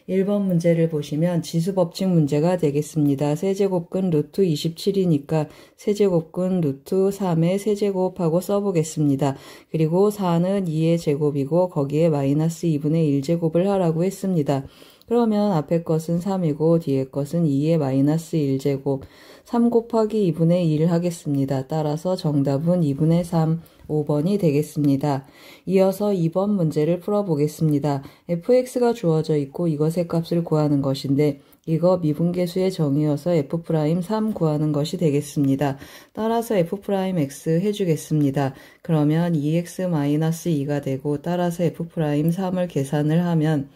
1번 문제를 보시면 지수법칙 문제가 되겠습니다. 세제곱근 루트 27이니까 세제곱근 루트 3의 세제곱하고 써보겠습니다. 그리고 4는 2의 제곱이고 거기에 마이너스 2분의 1제곱을 하라고 했습니다. 그러면 앞에 것은 3이고 뒤에 것은 2의 마이너스 1제곱, 3 곱하기 2분의 1 하겠습니다. 따라서 정답은 2분의 3, 5번이 되겠습니다. 이어서 2번 문제를 풀어보겠습니다. fx가 주어져 있고 이것의 값을 구하는 것인데 이거 미분계수의 정의여서 f'3 구하는 것이 되겠습니다. 따라서 f'x 해주겠습니다. 그러면 2x-2가 되고 따라서 f'3을 계산을 하면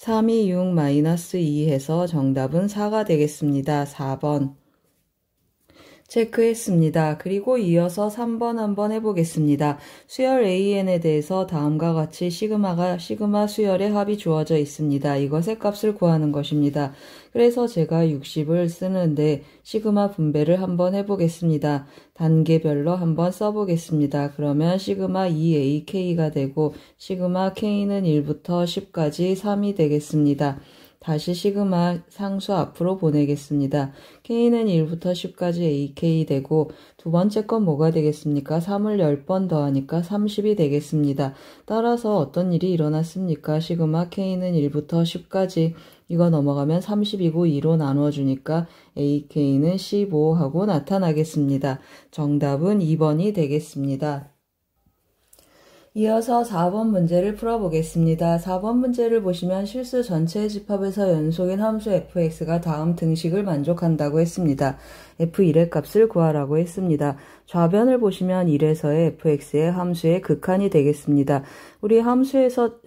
3이 6 마이너스 2 해서 정답은 4가 되겠습니다. 4번. 체크했습니다. 그리고 이어서 3번 한번 해보겠습니다. 수열 AN에 대해서 다음과 같이 시그마 수열의 합이 주어져 있습니다. 이것의 값을 구하는 것입니다. 그래서 제가 60을 쓰는데 시그마 분배를 한번 해보겠습니다. 단계별로 한번 써보겠습니다. 그러면 시그마 2AK가 되고 시그마 K는 1부터 10까지 3이 되겠습니다. 다시 시그마 상수 앞으로 보내겠습니다. K는 1부터 10까지 AK 되고 두 번째 건 뭐가 되겠습니까? 3을 10번 더하니까 30이 되겠습니다. 따라서 어떤 일이 일어났습니까? 시그마 K는 1부터 10까지 이거 넘어가면 30이고 2로 나눠주니까 AK는 15 하고 나타나겠습니다. 정답은 2번이 되겠습니다. 이어서 4번 문제를 풀어보겠습니다. 4번 문제를 보시면 실수 전체의 집합에서 연속인 함수 fx가 다음 등식을 만족한다고 했습니다. f1의 값을 구하라고 했습니다. 좌변을 보시면 1에서의 fx의 함수의 극한이 되겠습니다. 우리 함수에서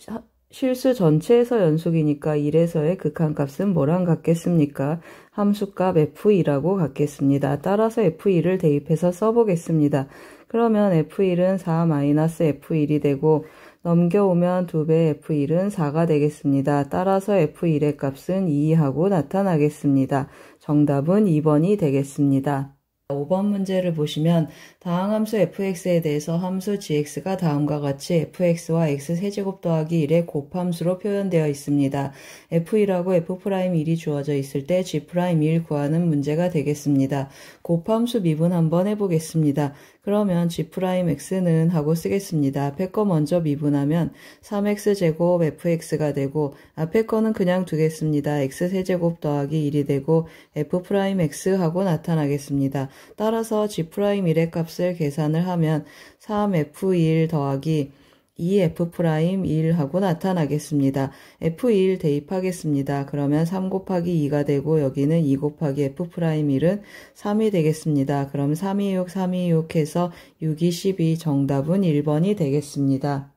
실수 전체에서 연속이니까 1에서의 극한값은 뭐랑 같겠습니까? 함수값 f2라고 같겠습니다. 따라서 f2를 대입해서 써보겠습니다. 그러면 f1은 4-f1이 되고 넘겨오면 2배 f1은 4가 되겠습니다. 따라서 f1의 값은 2하고 나타나겠습니다. 정답은 2번이 되겠습니다. 5번 문제를 보시면 다항함수 fx에 대해서 함수 gx가 다음과 같이 fx와 x 세제곱 더하기 1의 곱함수로 표현되어 있습니다. f1하고 f'1이 주어져 있을 때 g'1 구하는 문제가 되겠습니다. 곱함수 미분 한번 해보겠습니다. 그러면 g'x는 하고 쓰겠습니다. 앞에 거 먼저 미분하면 3x제곱 fx가 되고 앞에 거는 그냥 두겠습니다. x세제곱 더하기 1이 되고 f'x 하고 나타나겠습니다. 따라서 g'1의 값을 계산을 하면 3f1 더하기 2f'1 하고 나타나겠습니다. f1 대입하겠습니다. 그러면 3 곱하기 2가 되고 여기는 2 곱하기 f'1은 3이 되겠습니다. 그럼 3이 6, 3이 6 해서 6이 12 정답은 1번이 되겠습니다.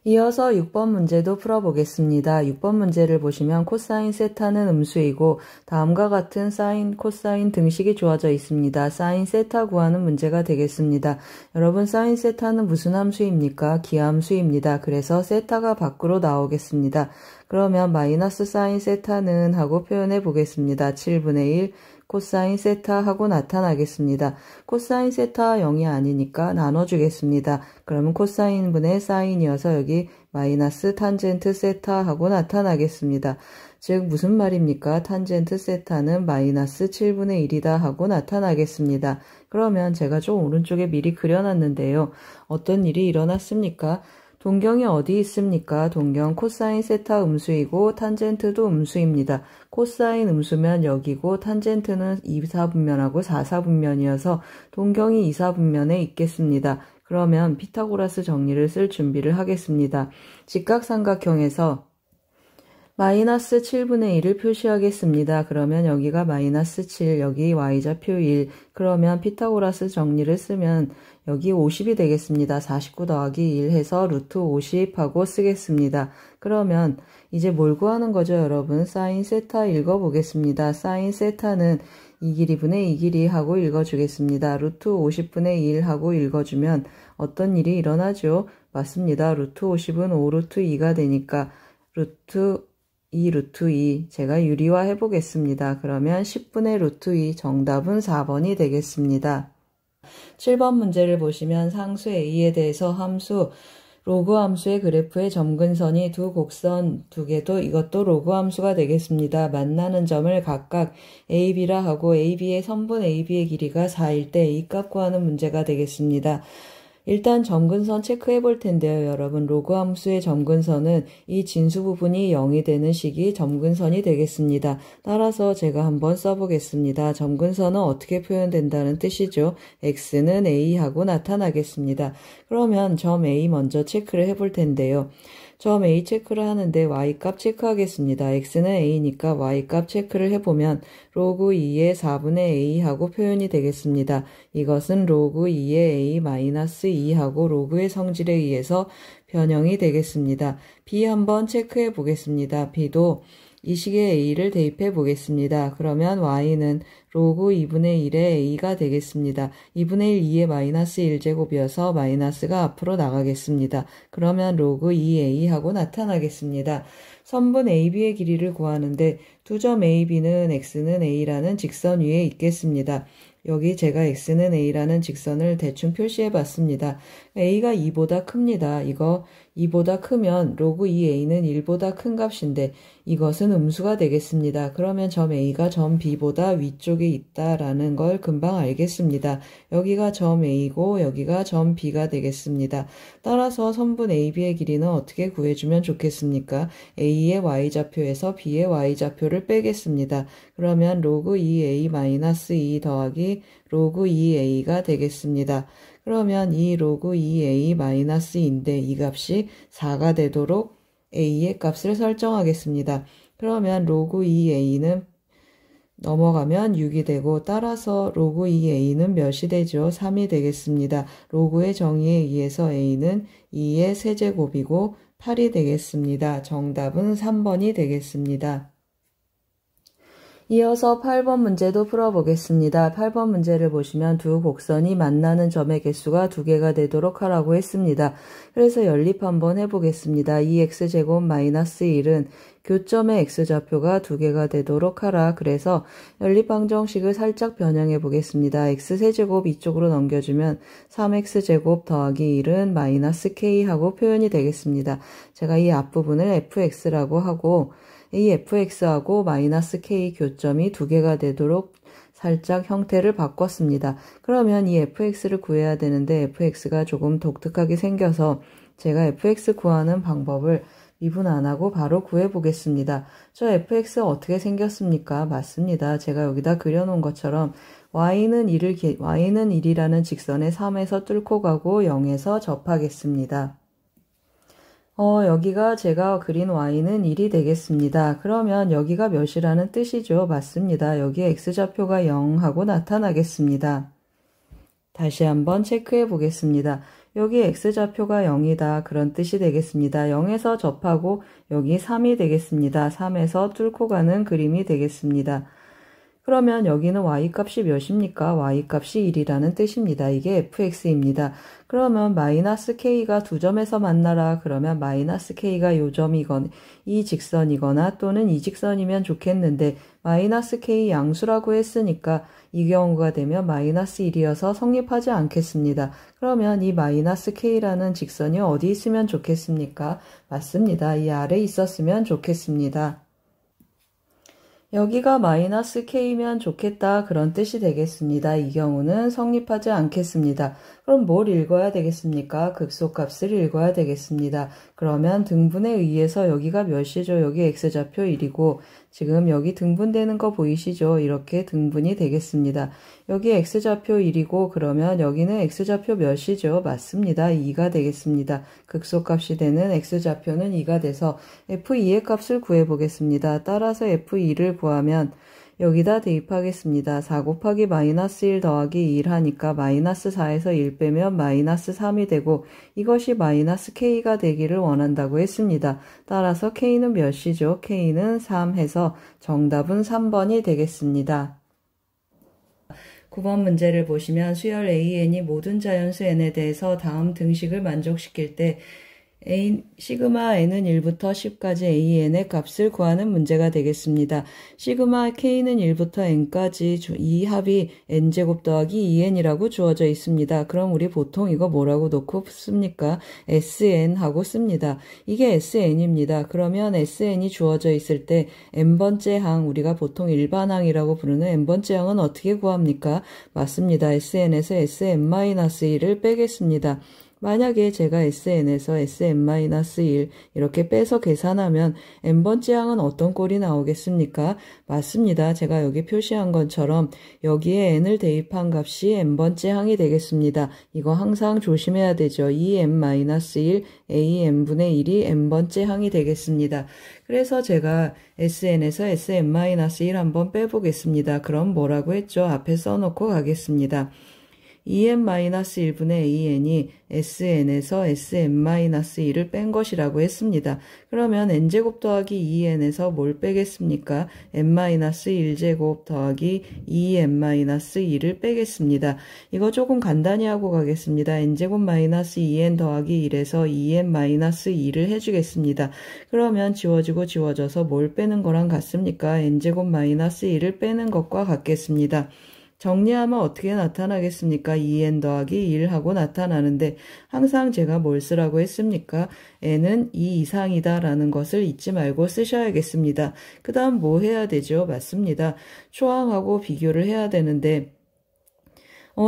이어서 6번 문제도 풀어보겠습니다. 6번 문제를 보시면 코사인 세타는 음수이고 다음과 같은 사인, 코사인 등식이 주어져 있습니다. 사인 세타 구하는 문제가 되겠습니다. 여러분 사인 세타는 무슨 함수입니까? 기함수입니다. 그래서 세타가 밖으로 나오겠습니다. 그러면 마이너스 사인 세타는 하고 표현해 보겠습니다. 7분의 1 코사인 세타 하고 나타나겠습니다. 코사인 세타 0이 아니니까 나눠주겠습니다. 그러면 코사인분의 사인이어서 여기 마이너스 탄젠트 세타 하고 나타나겠습니다. 즉 무슨 말입니까? 탄젠트 세타는 마이너스 7분의 1이다 하고 나타나겠습니다. 그러면 제가 좀 오른쪽에 미리 그려놨는데요. 어떤 일이 일어났습니까? 동경이 어디 있습니까? 동경 코사인 세타 음수이고 탄젠트도 음수입니다. 코사인 음수면 여기고 탄젠트는 2사분면하고 4사분면이어서 동경이 2사분면에 있겠습니다. 그러면 피타고라스 정리를 쓸 준비를 하겠습니다. 직각삼각형에서 마이너스 7분의 1을 표시하겠습니다. 그러면 여기가 마이너스 7, 여기 y좌표 1. 그러면 피타고라스 정리를 쓰면 여기 50이 되겠습니다. 49 더하기 1 해서 루트 50 하고 쓰겠습니다. 그러면 이제 뭘 구하는 거죠, 여러분? 사인 세타 읽어보겠습니다. 사인 세타는 이 길이 분의 이 길이 하고 읽어주겠습니다. 루트 50분의 1 하고 읽어주면 어떤 일이 일어나죠? 맞습니다. 루트 50은 5 루트 2가 되니까 루트 2 루트 2 제가 유리화 해보겠습니다. 그러면 10분의 루트 2 정답은 4번이 되겠습니다. 7번 문제를 보시면 상수 A에 대해서 함수 로그 함수의 그래프의 점근선이 두 곡선 두 개도 이것도 로그 함수가 되겠습니다. 만나는 점을 각각 a, b라 하고 a, b의 선분 a, b의 길이가 4일 때 a 값 구하는 문제가 되겠습니다. 일단 점근선 체크해 볼 텐데요. 여러분, 로그 함수의 점근선은 이 진수 부분이 0이 되는 식이 점근선이 되겠습니다. 따라서 제가 한번 써보겠습니다. 점근선은 어떻게 표현된다는 뜻이죠. x는 a하고 나타나겠습니다. 그러면 점 a 먼저 체크를 해볼 텐데요. 점 A 체크를 하는데 Y값 체크하겠습니다. X는 A니까 Y값 체크를 해보면 로그 2의 4분의 A하고 표현이 되겠습니다. 이것은 로그 2의 A-2하고 로그의 성질에 의해서 변형이 되겠습니다. B 한번 체크해 보겠습니다. B도 이 식에 a를 대입해 보겠습니다. 그러면 y는 로그 2분의 1의 a가 되겠습니다. 2분의 1, 2의 마이너스 1제곱이어서 마이너스가 앞으로 나가겠습니다. 그러면 로그 2a 하고 나타나겠습니다. 선분 AB의 길이를 구하는데 두 점 AB는 x는 a라는 직선 위에 있겠습니다. 여기 제가 x는 a라는 직선을 대충 표시해 봤습니다. a가 2보다 큽니다. 이거 2보다 크면 로그 2a는 1보다 큰 값인데 이것은 음수가 되겠습니다. 그러면 점 a가 점 b보다 위쪽에 있다라는 걸 금방 알겠습니다. 여기가 점 a고 여기가 점 b가 되겠습니다. 따라서 선분 ab의 길이는 어떻게 구해주면 좋겠습니까? a의 y좌표에서 b의 y좌표를 빼겠습니다. 그러면 로그 2a-2 더하기 로그 2a가 되겠습니다. 그러면 이 로그 2a-인데 이 값이 4가 되도록 a의 값을 설정하겠습니다. 그러면 로그 2a는 넘어가면 6이 되고 따라서 로그 2a는 몇이 되죠? 3이 되겠습니다. 로그의 정의에 의해서 a는 2의 세제곱이고 8이 되겠습니다. 정답은 3번이 되겠습니다. 이어서 8번 문제도 풀어보겠습니다. 8번 문제를 보시면 두 곡선이 만나는 점의 개수가 2개가 되도록 하라고 했습니다. 그래서 연립 한번 해보겠습니다. 2x제곱 마이너스 1은 교점의 x좌표가 2개가 되도록 하라. 그래서 연립방정식을 살짝 변형해 보겠습니다. x세제곱 이쪽으로 넘겨주면 3x제곱 더하기 1은 마이너스 k하고 표현이 되겠습니다. 제가 이 앞부분을 fx라고 하고 이 fx하고 마이너스 k 교점이 2개가 되도록 살짝 형태를 바꿨습니다. 그러면 이 fx를 구해야 되는데 fx가 조금 독특하게 생겨서 제가 fx 구하는 방법을 미분 안 하고 바로 구해보겠습니다. 저 fx 어떻게 생겼습니까? 맞습니다. 제가 여기다 그려놓은 것처럼 y는 1이라는 직선에 3에서 뚫고 가고 0에서 접하겠습니다. 여기가 제가 그린 y는 1이 되겠습니다. 그러면 여기가 몇이라는 뜻이죠? 맞습니다. 여기에 x좌표가 0하고 나타나겠습니다. 다시 한번 체크해 보겠습니다. 여기 x좌표가 0이다. 그런 뜻이 되겠습니다. 0에서 접하고 여기 3이 되겠습니다. 3에서 뚫고 가는 그림이 되겠습니다. 그러면 여기는 y값이 몇입니까? y값이 1이라는 뜻입니다. 이게 fx입니다. 그러면 마이너스 k가 두 점에서 만나라. 그러면 마이너스 k가 요 점이거나 이 직선이거나 또는 이 직선이면 좋겠는데 마이너스 k 양수라고 했으니까 이 경우가 되면 마이너스 1이어서 성립하지 않겠습니다. 그러면 이 마이너스 k라는 직선이 어디 있으면 좋겠습니까? 맞습니다. 이 아래 있었으면 좋겠습니다. 여기가 마이너스 k면 좋겠다 그런 뜻이 되겠습니다. 이 경우는 성립하지 않겠습니다. 그럼 뭘 읽어야 되겠습니까? 극소값을 읽어야 되겠습니다. 그러면 등분에 의해서 여기가 몇이죠? 여기 x좌표 1이고 지금 여기 등분되는 거 보이시죠? 이렇게 등분이 되겠습니다. 여기 x좌표 1이고 그러면 여기는 x좌표 몇이죠? 맞습니다. 2가 되겠습니다. 극소값이 되는 x좌표는 2가 돼서 f2의 값을 구해보겠습니다. 따라서 f2를 구하면 여기다 대입하겠습니다. 4 곱하기 마이너스 1 더하기 1 하니까 마이너스 4에서 1 빼면 마이너스 3이 되고 이것이 마이너스 k가 되기를 원한다고 했습니다. 따라서 k는 몇이죠? k는 3 해서 정답은 3번이 되겠습니다. 9번 문제를 보시면 수열 AN이 모든 자연수 N에 대해서 다음 등식을 만족시킬 때 시그마 n은 1부터 10까지 an의 값을 구하는 문제가 되겠습니다. 시그마 k는 1부터 n까지 이 합이 n제곱 더하기 2n이라고 주어져 있습니다. 그럼 우리 보통 이거 뭐라고 놓고 씁니까? sn 하고 씁니다. 이게 sn입니다. 그러면 sn이 주어져 있을 때 n번째 항, 우리가 보통 일반항이라고 부르는 n번째 항은 어떻게 구합니까? 맞습니다. sn에서 sn-1을 빼겠습니다. 만약에 제가 sn에서 sn-1 이렇게 빼서 계산하면 n번째 항은 어떤 꼴이 나오겠습니까? 맞습니다. 제가 여기 표시한 것처럼 여기에 n을 대입한 값이 n번째 항이 되겠습니다. 이거 항상 조심해야 되죠. 2n-1 a n분의 1이 n번째 항이 되겠습니다. 그래서 제가 sn에서 sn-1 한번 빼보겠습니다. 그럼 뭐라고 했죠? 앞에 써놓고 가겠습니다. 2n-1분의 an이 sn에서 sn-1을 뺀 것이라고 했습니다. 그러면 n제곱 더하기 2n에서 뭘 빼겠습니까? n-1제곱 더하기 2n-2를 빼겠습니다. 이거 조금 간단히 하고 가겠습니다. n제곱 마이너스 2n 더하기 1에서 2n-2를 해주겠습니다. 그러면 지워지고 지워져서 뭘 빼는 거랑 같습니까? n제곱 마이너스 1을 빼는 것과 같겠습니다. 정리하면 어떻게 나타나겠습니까? 2n 더하기 1 하고 나타나는데 항상 제가 뭘 쓰라고 했습니까? n은 2 이상이다 라는 것을 잊지 말고 쓰셔야겠습니다. 그 다음 뭐 해야 되죠? 맞습니다. 초항하고 비교를 해야 되는데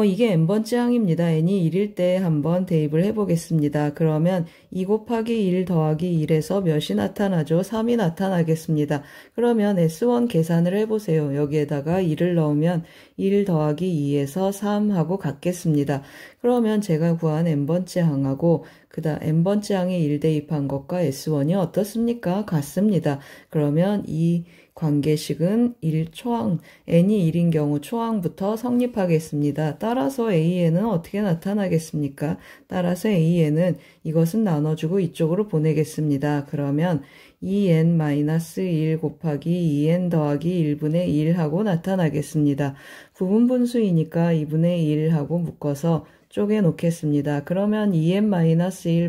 이게 n번째 항입니다. n이 1일 때 한번 대입을 해보겠습니다. 그러면 2 곱하기 1 더하기 1에서 몇이 나타나죠? 3이 나타나겠습니다. 그러면 S1 계산을 해보세요. 여기에다가 1을 넣으면 1 더하기 2에서 3하고 같겠습니다. 그러면 제가 구한 n번째 항하고 그다음 n번째 항에 1 대입한 것과 S1이 어떻습니까? 같습니다. 그러면 이 관계식은 1초항, n이 1인 경우 초항부터 성립하겠습니다. 따라서 an은 어떻게 나타나겠습니까? 따라서 an은 이것은 나눠주고 이쪽으로 보내겠습니다. 그러면 2n-1 곱하기 2n 더하기 1분의 1하고 나타나겠습니다. 부분분수이니까 2분의 1하고 묶어서 쪼개 놓겠습니다. 그러면 2n-1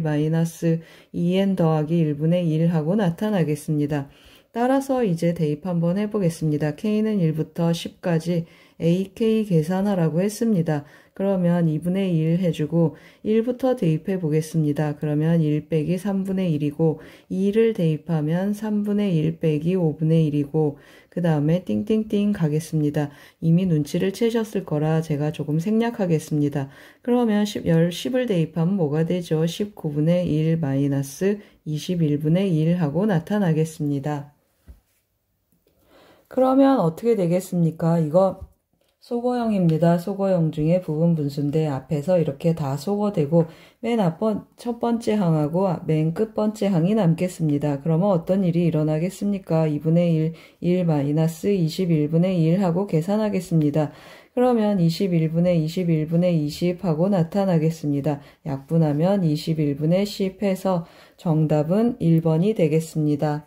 마이너스 2n 더하기 1분의 1하고 나타나겠습니다. 따라서 이제 대입 한번 해보겠습니다. k는 1부터 10까지 ak 계산하라고 했습니다. 그러면 2분의 1 해주고 1부터 대입해 보겠습니다. 그러면 1 빼기 3분의 1이고 2를 대입하면 3분의 1 빼기 5분의 1이고 그 다음에 띵띵띵 가겠습니다. 이미 눈치를 채셨을 거라 제가 조금 생략하겠습니다. 그러면 10을 대입하면 뭐가 되죠? 19분의 1 마이너스 21분의 1 하고 나타나겠습니다. 그러면 어떻게 되겠습니까? 이거 소거형입니다. 소거형 중에 부분 분수인데 앞에서 이렇게 다 소거되고 맨 첫 번째 항하고 맨 끝 번째 항이 남겠습니다. 그러면 어떤 일이 일어나겠습니까? 2분의 1 마이너스 21분의 1 하고 계산하겠습니다. 그러면 21분의 20 하고 나타나겠습니다. 약분하면 21분의 10 해서 정답은 1번이 되겠습니다.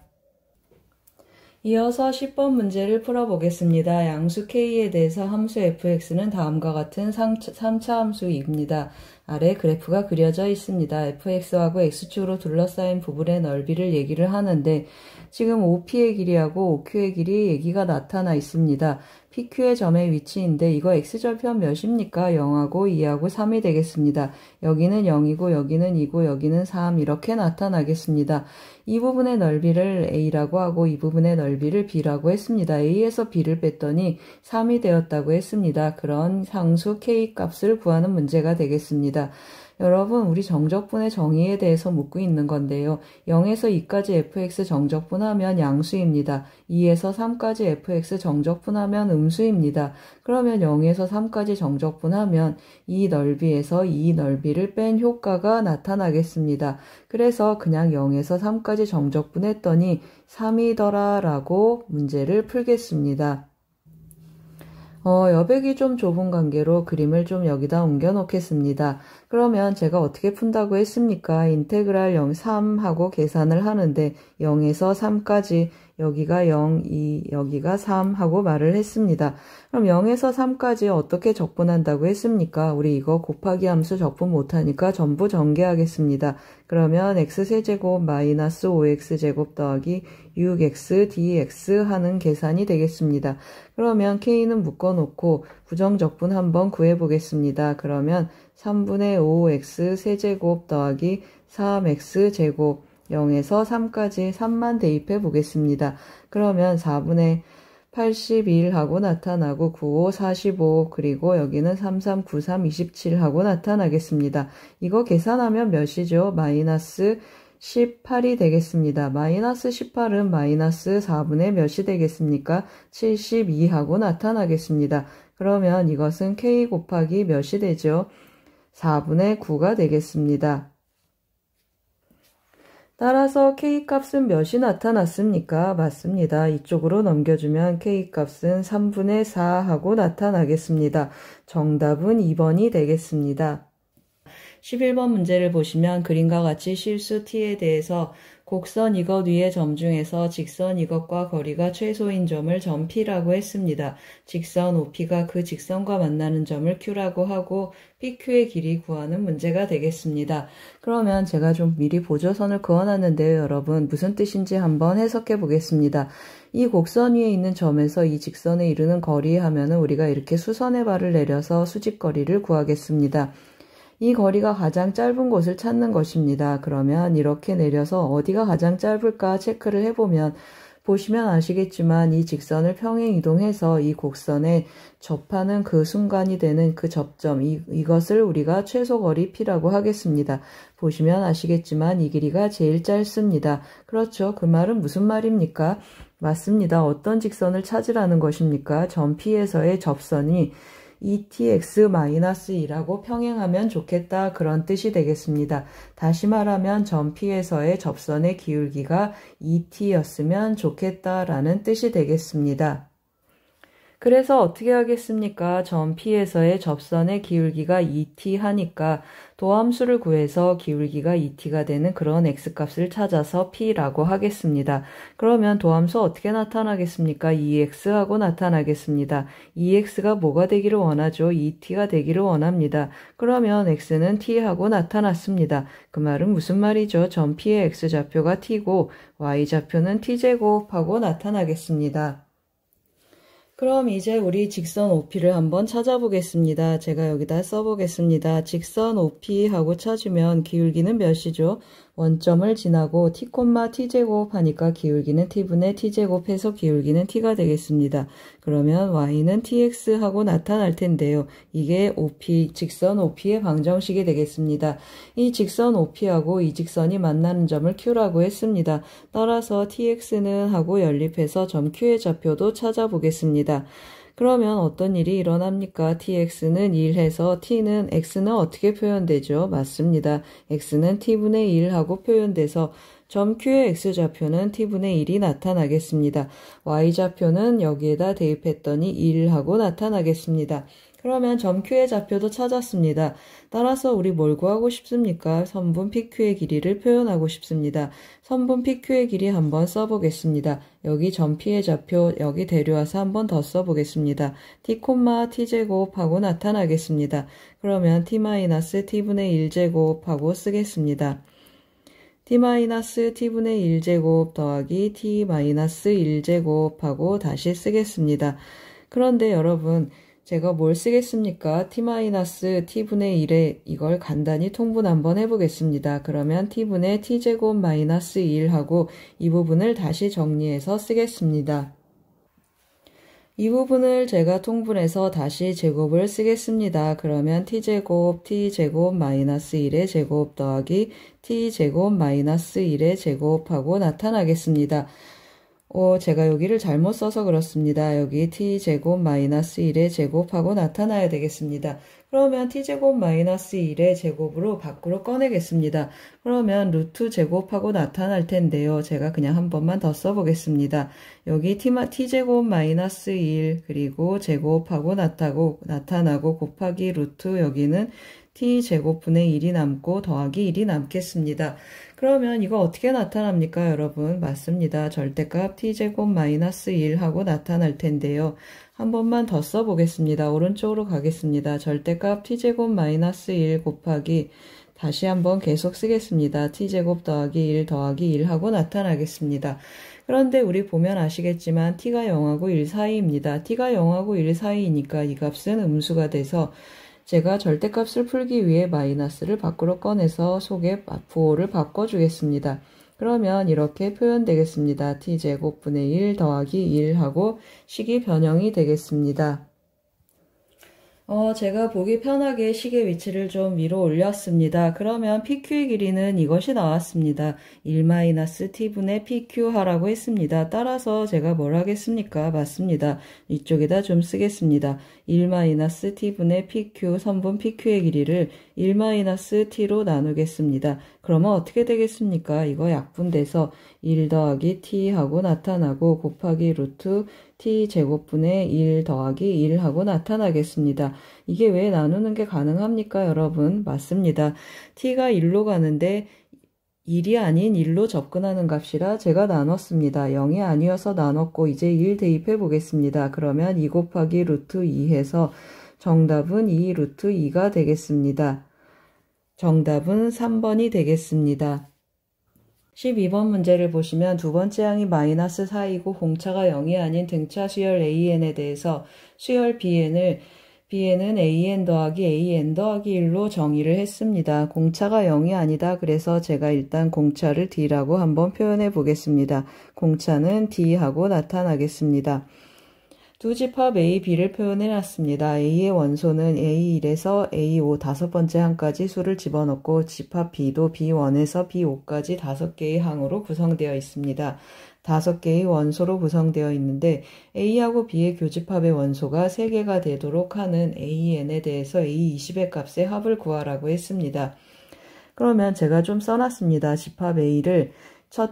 이어서 10번 문제를 풀어보겠습니다. 양수 k에 대해서 함수 fx는 다음과 같은 3차 함수입니다. 아래 그래프가 그려져 있습니다. fx하고 x축으로 둘러싸인 부분의 넓이를 얘기를 하는데 지금 OP의 길이하고 OQ의 길이 얘기가 나타나 있습니다. PQ의 점의 위치인데 이거 x절편 몇입니까? 0하고 2하고 3이 되겠습니다. 여기는 0이고 여기는 2고 여기는 3 이렇게 나타나겠습니다. 이 부분의 넓이를 A라고 하고 이 부분의 넓이를 B라고 했습니다. A에서 B를 뺐더니 3이 되었다고 했습니다. 그런 상수 K 값을 구하는 문제가 되겠습니다. 여러분 우리 정적분의 정의에 대해서 묻고 있는 건데요. 0에서 2까지 fx 정적분하면 양수입니다. 2에서 3까지 fx 정적분하면 음수입니다. 그러면 0에서 3까지 정적분하면 이 넓이에서 이 넓이를 뺀 효과가 나타나겠습니다. 그래서 그냥 0에서 3까지 정적분했더니 3이더라 라고 문제를 풀겠습니다. 여백이 좀 좁은 관계로 그림을 좀 여기다 옮겨 놓겠습니다. 그러면 제가 어떻게 푼다고 했습니까? 인테그랄 0, 3하고 계산을 하는데 0에서 3까지 여기가 0, 2, 여기가 3 하고 말을 했습니다. 그럼 0에서 3까지 어떻게 적분한다고 했습니까? 우리 이거 곱하기 함수 적분 못하니까 전부 전개하겠습니다. 그러면 x세제곱 마이너스 5x제곱 더하기 6x dx 하는 계산이 되겠습니다. 그러면 k는 묶어놓고 부정적분 한번 구해보겠습니다. 그러면 3분의 5x 세제곱 더하기 3x제곱 0에서 3까지 3만 대입해 보겠습니다. 그러면 4분의 81 하고 나타나고 95, 45 그리고 여기는 33, 93, 27 하고 나타나겠습니다. 이거 계산하면 몇이죠? 마이너스 18이 되겠습니다. 마이너스 18은 마이너스 4분의 몇이 되겠습니까? 72 하고 나타나겠습니다. 그러면 이것은 k 곱하기 몇이 되죠? 4분의 9가 되겠습니다. 따라서 k값은 몇이 나타났습니까? 맞습니다. 이쪽으로 넘겨주면 k값은 3분의 4 하고 나타나겠습니다. 정답은 2번이 되겠습니다. 11번 문제를 보시면 그림과 같이 실수 t에 대해서 곡선 이것 위의 점 중에서 직선 이것과 거리가 최소인 점을 점 P라고 했습니다. 직선 OP가 그 직선과 만나는 점을 Q라고 하고 PQ의 길이 구하는 문제가 되겠습니다. 그러면 제가 좀 미리 보조선을 그어놨는데요. 여러분 무슨 뜻인지 한번 해석해 보겠습니다. 이 곡선 위에 있는 점에서 이 직선에 이르는 거리 하면은 우리가 이렇게 수선의 발을 내려서 수직거리를 구하겠습니다. 이 거리가 가장 짧은 곳을 찾는 것입니다. 그러면 이렇게 내려서 어디가 가장 짧을까 체크를 해보면 보시면 아시겠지만 이 직선을 평행 이동해서 이 곡선에 접하는 그 순간이 되는 그 접점 이것을 우리가 최소거리 P라고 하겠습니다. 보시면 아시겠지만 이 길이가 제일 짧습니다. 그렇죠. 그 말은 무슨 말입니까? 맞습니다. 어떤 직선을 찾으라는 것입니까? 점 P에서의 접선이 2tx-2라고 평행하면 좋겠다 그런 뜻이 되겠습니다. 다시 말하면 점 P에서의 접선의 기울기가 2t였으면 좋겠다라는 뜻이 되겠습니다. 그래서 어떻게 하겠습니까? 점 P에서의 접선의 기울기가 2t 하니까 도함수를 구해서 기울기가 2t가 되는 그런 x값을 찾아서 P라고 하겠습니다. 그러면 도함수 어떻게 나타나겠습니까? 2x 하고 나타나겠습니다. 2x가 뭐가 되기를 원하죠? 2t가 되기를 원합니다. 그러면 x는 t 하고 나타났습니다. 그 말은 무슨 말이죠? 점 P의 x좌표가 t고 y좌표는 t제곱 하고 나타나겠습니다. 그럼 이제 우리 직선 OP를 한번 찾아보겠습니다. 제가 여기다 써보겠습니다. 직선 OP 하고 찾으면 기울기는 몇이죠? 원점을 지나고 t, t제곱 하니까 기울기는 t분의 t제곱 해서 기울기는 t가 되겠습니다. 그러면 y는 tx 하고 나타날 텐데요. 이게 OP, 직선 OP의 방정식이 되겠습니다. 이 직선 OP하고 이 직선이 만나는 점을 Q라고 했습니다. 따라서 tx는 하고 연립해서 점 Q의 좌표도 찾아보겠습니다. 그러면 어떤 일이 일어납니까? tx는 1해서 t는 x는 어떻게 표현되죠? 맞습니다. x는 t분의 1하고 표현돼서 점 Q의 x좌표는 t분의 1이 나타나겠습니다. y좌표는 여기에다 대입했더니 1하고 나타나겠습니다. 그러면 점 Q의 좌표도 찾았습니다. 따라서 우리 뭘 구하고 싶습니까? 선분 PQ의 길이를 표현하고 싶습니다. 선분 PQ의 길이 한번 써보겠습니다. 여기 점 P의 좌표 여기 데려와서 한번 더 써보겠습니다. t, t제곱 하고 나타나겠습니다. 그러면 t-t분의 1제곱 하고 쓰겠습니다. t-t분의 1제곱 더하기 t-1제곱 하고 다시 쓰겠습니다. 그런데 여러분 제가 뭘 쓰겠습니까? t-t분의 1에 이걸 간단히 통분 한번 해보겠습니다. 그러면 t분의 t제곱 마이너스 1하고 이 부분을 다시 정리해서 쓰겠습니다. 이 부분을 제가 통분해서 다시 제곱을 쓰겠습니다. 그러면 t제곱 마이너스 1의 제곱 더하기 t제곱 마이너스 1의 제곱하고 나타나겠습니다. 제가 여기를 잘못 써서 그렇습니다. 여기 t제곱 마이너스 1의 제곱하고 나타나야 되겠습니다. 그러면 t제곱 마이너스 1의 제곱으로 밖으로 꺼내겠습니다. 그러면 루트 제곱하고 나타날 텐데요. 제가 그냥 한 번만 더 써보겠습니다. 여기 t제곱 마이너스 1 그리고 제곱하고 나타나고 곱하기 루트 여기는 t제곱분의 1이 남고 더하기 1이 남겠습니다. 그러면 이거 어떻게 나타납니까, 여러분? 맞습니다. 절대값 t제곱 마이너스 1 하고 나타날 텐데요. 한 번만 더 써보겠습니다. 오른쪽으로 가겠습니다. 절대값 t제곱 마이너스 1 곱하기 다시 한번 계속 쓰겠습니다. t제곱 더하기 1 더하기 1 하고 나타나겠습니다. 그런데 우리 보면 아시겠지만 t가 0하고 1 사이입니다. t가 0하고 1 사이이니까 이 값은 음수가 돼서 제가 절대값을 풀기 위해 마이너스를 밖으로 꺼내서 속에 부호를 바꿔주겠습니다. 그러면 이렇게 표현되겠습니다. t제곱분의 1 더하기 1 하고 식이 변형이 되겠습니다. 제가 보기 편하게 식의 위치를 좀 위로 올렸습니다. 그러면 PQ의 길이는 이것이 나왔습니다. 1-t분의 PQ 하라고 했습니다. 따라서 제가 뭘 하겠습니까? 맞습니다. 이쪽에다 좀 쓰겠습니다. 1-t분의 PQ, 선분 PQ의 길이를 1-t로 나누겠습니다. 그러면 어떻게 되겠습니까? 이거 약분돼서 1 더하기 t 하고 나타나고 곱하기 루트 t 제곱분의 1 더하기 1 하고 나타나겠습니다. 이게 왜 나누는 게 가능합니까, 여러분? 맞습니다. t가 1로 가는데 1이 아닌 1로 접근하는 값이라 제가 나눴습니다. 0이 아니어서 나눴고 이제 1 대입해 보겠습니다. 그러면 2 곱하기 루트 2 해서 정답은 2 루트 2가 되겠습니다. 정답은 3번이 되겠습니다. 12번 문제를 보시면 두 번째 항이 마이너스 4이고 공차가 0이 아닌 등차 수열 AN에 대해서 수열 BN은 AN 더하기 AN 더하기 1로 정의를 했습니다. 공차가 0이 아니다. 그래서 제가 일단 공차를 D라고 한번 표현해 보겠습니다. 공차는 D하고 나타나겠습니다. 두 집합 A, B를 표현해 놨습니다. A의 원소는 A1에서 A5 다섯 번째 항까지 수를 집어넣고 집합 B도 B1에서 B5까지 5개의 항으로 구성되어 있습니다. 5개의 원소로 구성되어 있는데 A하고 B의 교집합의 원소가 3개가 되도록 하는 AN에 대해서 A20의 값의 합을 구하라고 했습니다. 그러면 제가 좀 써놨습니다. 집합 A를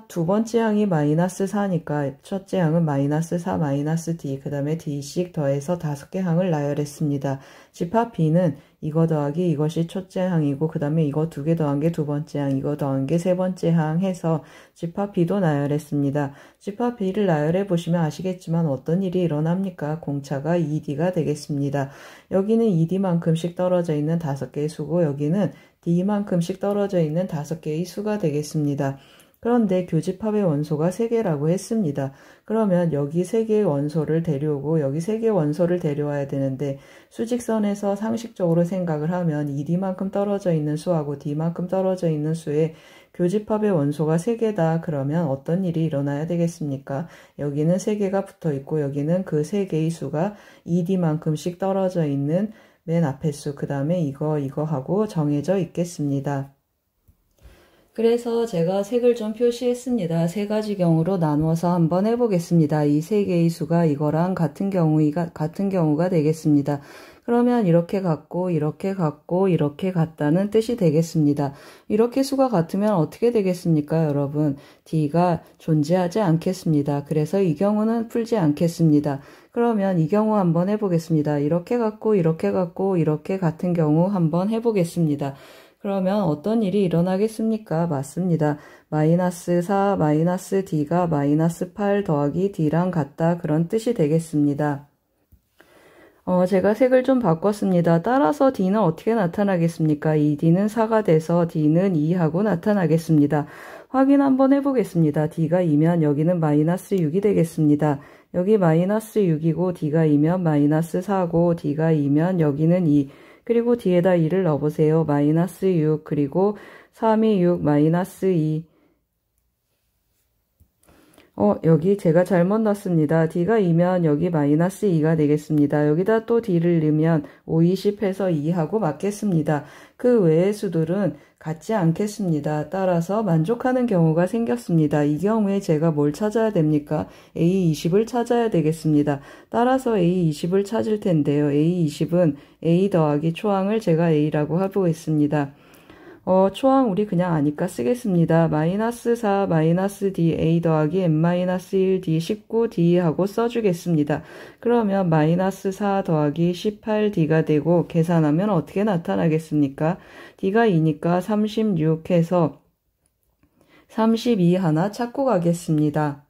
두 번째 항이 마이너스 4니까 첫째 항은 마이너스 4 마이너스 D 그 다음에 D씩 더해서 5개 항을 나열했습니다. 집합 B는 이거 더하기 이것이 첫째 항이고 그 다음에 이거 2개 더한 게 두 번째 항 이거 더한 게 세 번째 항 해서 집합 B도 나열했습니다. 집합 B를 나열해 보시면 아시겠지만 어떤 일이 일어납니까? 공차가 2D가 되겠습니다. 여기는 2D만큼씩 떨어져 있는 5개의 수고 여기는 D만큼씩 떨어져 있는 5개의 수가 되겠습니다. 그런데 교집합의 원소가 3개라고 했습니다. 그러면 여기 3개의 원소를 데려오고 여기 3개의 원소를 데려와야 되는데 수직선에서 상식적으로 생각을 하면 2D만큼 떨어져 있는 수하고 D만큼 떨어져 있는 수의 교집합의 원소가 3개다. 그러면 어떤 일이 일어나야 되겠습니까? 여기는 3개가 붙어 있고 여기는 그 3개의 수가 2D만큼씩 떨어져 있는 맨 앞에 수, 그 다음에 이거 하고 정해져 있겠습니다. 그래서 제가 색을 좀 표시했습니다. 세 가지 경우로 나누어서 한번 해보겠습니다. 이 세 개의 수가 이거랑 같은 경우가 되겠습니다. 그러면 이렇게 같고 이렇게 같고 이렇게 같다는 뜻이 되겠습니다. 이렇게 수가 같으면 어떻게 되겠습니까, 여러분? D가 존재하지 않겠습니다. 그래서 이 경우는 풀지 않겠습니다. 그러면 이 경우 한번 해보겠습니다. 이렇게 같고 이렇게 같고 이렇게 같은 경우 한번 해보겠습니다. 그러면 어떤 일이 일어나겠습니까? 맞습니다. 마이너스 4 마이너스 D가 마이너스 8 더하기 D랑 같다. 그런 뜻이 되겠습니다. 제가 색을 좀 바꿨습니다. 따라서 D는 어떻게 나타나겠습니까? 이 D는 4가 돼서 D는 2하고 나타나겠습니다. 확인 한번 해보겠습니다. D가 2면 여기는 마이너스 6이 되겠습니다. 여기 마이너스 6이고 D가 2면 마이너스 4고 D가 2면 여기는 2. 그리고 뒤에다 2를 넣어보세요. 마이너스 6 그리고 3이 6 마이너스 2 여기 제가 잘못 넣었습니다. D가 2면 여기 마이너스 2가 되겠습니다. 여기다 또 D를 넣으면 5, 20 해서 2하고 맞겠습니다. 그 외의 수들은 같지 않겠습니다. 따라서 만족하는 경우가 생겼습니다. 이 경우에 제가 뭘 찾아야 됩니까? A20을 찾아야 되겠습니다. 따라서 A20을 찾을 텐데요. A20은 A 더하기 초항을 제가 A라고 하고 있습니다. 초항 우리 그냥 아니까 쓰겠습니다. 마이너스 4 마이너스 D A 더하기 M-1 D 19D 하고 써주겠습니다. 그러면 마이너스 4 더하기 18D가 되고 계산하면 어떻게 나타나겠습니까? D가 2니까 36 해서 32 하나 찾고 가겠습니다.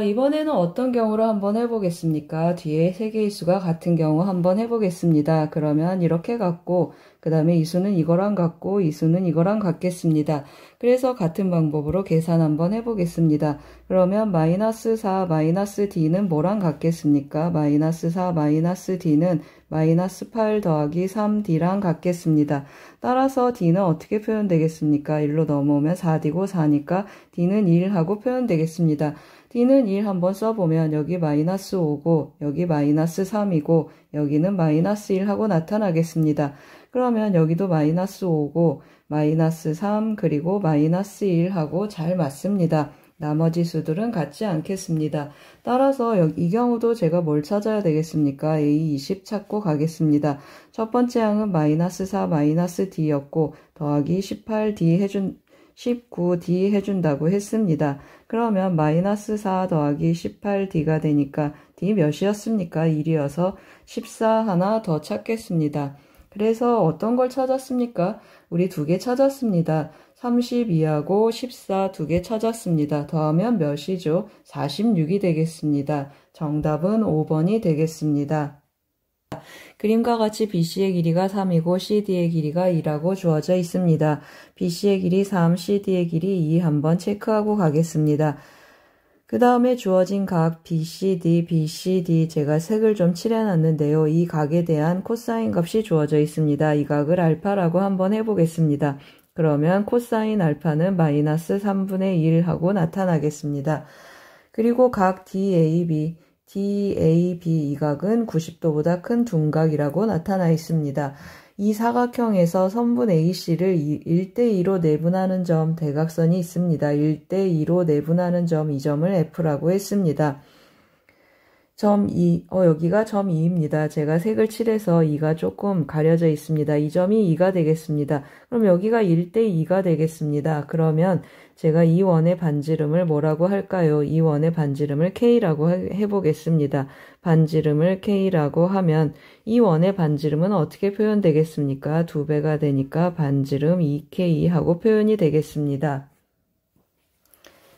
이번에는 어떤 경우로 한번 해보겠습니까? 뒤에 세 개의 수가 같은 경우 한번 해보겠습니다. 그러면 이렇게 갖고 그 다음에 이 수는 이거랑 같고 이 수는 이거랑 같겠습니다. 그래서 같은 방법으로 계산 한번 해보겠습니다. 그러면 마이너스 4 마이너스 d는 뭐랑 같겠습니까? 마이너스 4 마이너스 d는 마이너스 8 더하기 3d랑 같겠습니다. 따라서 d는 어떻게 표현되겠습니까? 1로 넘어오면 4d고 4니까 d는 1하고 표현되겠습니다. d는 1 한번 써보면 여기 마이너스 5고 여기 마이너스 3이고 여기는 마이너스 1하고 나타나겠습니다. 그러면 여기도 마이너스 5고 마이너스 3 그리고 마이너스 1하고 잘 맞습니다. 나머지 수들은 같지 않겠습니다. 따라서 이 경우도 제가 뭘 찾아야 되겠습니까? A20 찾고 가겠습니다. 첫 번째 항은 마이너스 4 마이너스 d였고 더하기 19d 해준다고 했습니다. 그러면 마이너스 4 더하기 18d가 되니까 d 몇이었습니까? 1이어서 14 하나 더 찾겠습니다. 그래서 어떤 걸 찾았습니까? 우리 두 개 찾았습니다. 32하고 14 두 개 찾았습니다. 더하면 몇이죠? 46이 되겠습니다. 정답은 5번이 되겠습니다. 그림과 같이 BC의 길이가 3이고 CD의 길이가 2라고 주어져 있습니다. BC의 길이 3, CD의 길이 2 한번 체크하고 가겠습니다. 그 다음에 주어진 각 BCD 제가 색을 좀 칠해놨는데요. 이 각에 대한 코사인 값이 주어져 있습니다. 이 각을 알파라고 한번 해보겠습니다. 그러면 코사인 알파는 마이너스 3분의 1 하고 나타나겠습니다. 그리고 각 DAB 이 각은 90도보다 큰 둔각이라고 나타나 있습니다. 이 사각형에서 선분 AC를 1대2로 내분하는 점 대각선이 있습니다. 1대2로 내분하는 점, 이 점을 F라고 했습니다. 점 2, 여기가 점 2입니다. 제가 색을 칠해서 2가 조금 가려져 있습니다. 이 점이 2가 되겠습니다. 그럼 여기가 1대2가 되겠습니다. 그러면 제가 이 원의 반지름을 뭐라고 할까요? 이 원의 반지름을 K라고 해보겠습니다. 반지름을 K라고 하면 이 원의 반지름은 어떻게 표현되겠습니까? 2배가 되니까 반지름 2K 하고 표현이 되겠습니다.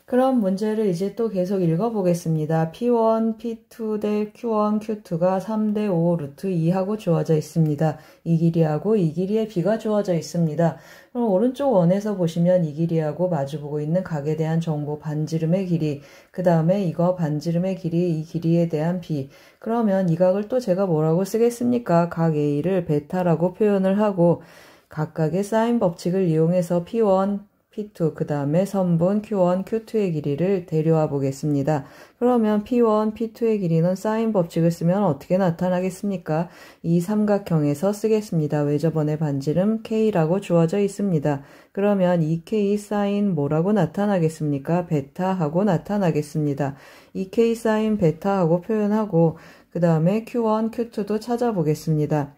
그럼 문제를 이제 또 계속 읽어보겠습니다. P1, P2 대 Q1, Q2가 3대 5 루트 2하고 주어져 있습니다. 이 길이하고 이 길이의 B가 주어져 있습니다. 그럼 오른쪽 원에서 보시면 이 길이하고 마주보고 있는 각에 대한 정보 반지름의 길이, 그 다음에 이거 반지름의 길이, 이 길이에 대한 B. 그러면 이 각을 또 제가 뭐라고 쓰겠습니까? 각 A를 베타라고 표현을 하고 각각의 사인 법칙을 이용해서 P1, P2, 그 다음에 선분 Q1, Q2의 길이를 데려와 보겠습니다. 그러면 P1, P2의 길이는 사인 법칙을 쓰면 어떻게 나타나겠습니까? 이 삼각형에서 쓰겠습니다. 외접원의 반지름 K라고 주어져 있습니다. 그러면 이 K 사인 뭐라고 나타나겠습니까? 베타하고 나타나겠습니다. 이 K 사인 베타하고 표현하고 그 다음에 Q1, Q2도 찾아보겠습니다.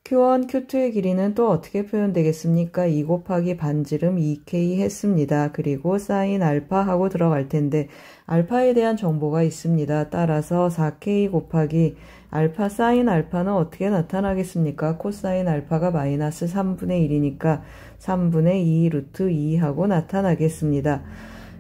Q1, Q2의 길이는 또 어떻게 표현되겠습니까? 2 곱하기 반지름 2K 했습니다. 그리고 사인 알파 하고 들어갈 텐데 알파에 대한 정보가 있습니다. 따라서 4K 곱하기 알파 사인 알파는 어떻게 나타나겠습니까? 코사인 알파가 마이너스 3분의 1이니까 3분의 2 루트 2 하고 나타나겠습니다.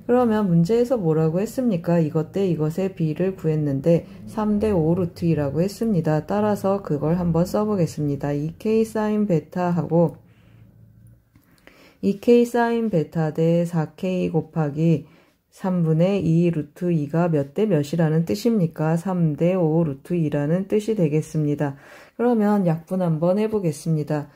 그러면 문제에서 뭐라고 했습니까? 이것 대 이것의 B를 구했는데 3대 5 루트 2라고 했습니다. 따라서 그걸 한번 써보겠습니다. 2K 사인 베타하고 2K 사인 베타 대 4K 곱하기 3분의 2 루트 2가 몇 대 몇이라는 뜻입니까? 3대 5 루트 2라는 뜻이 되겠습니다. 그러면 약분 한번 해보겠습니다.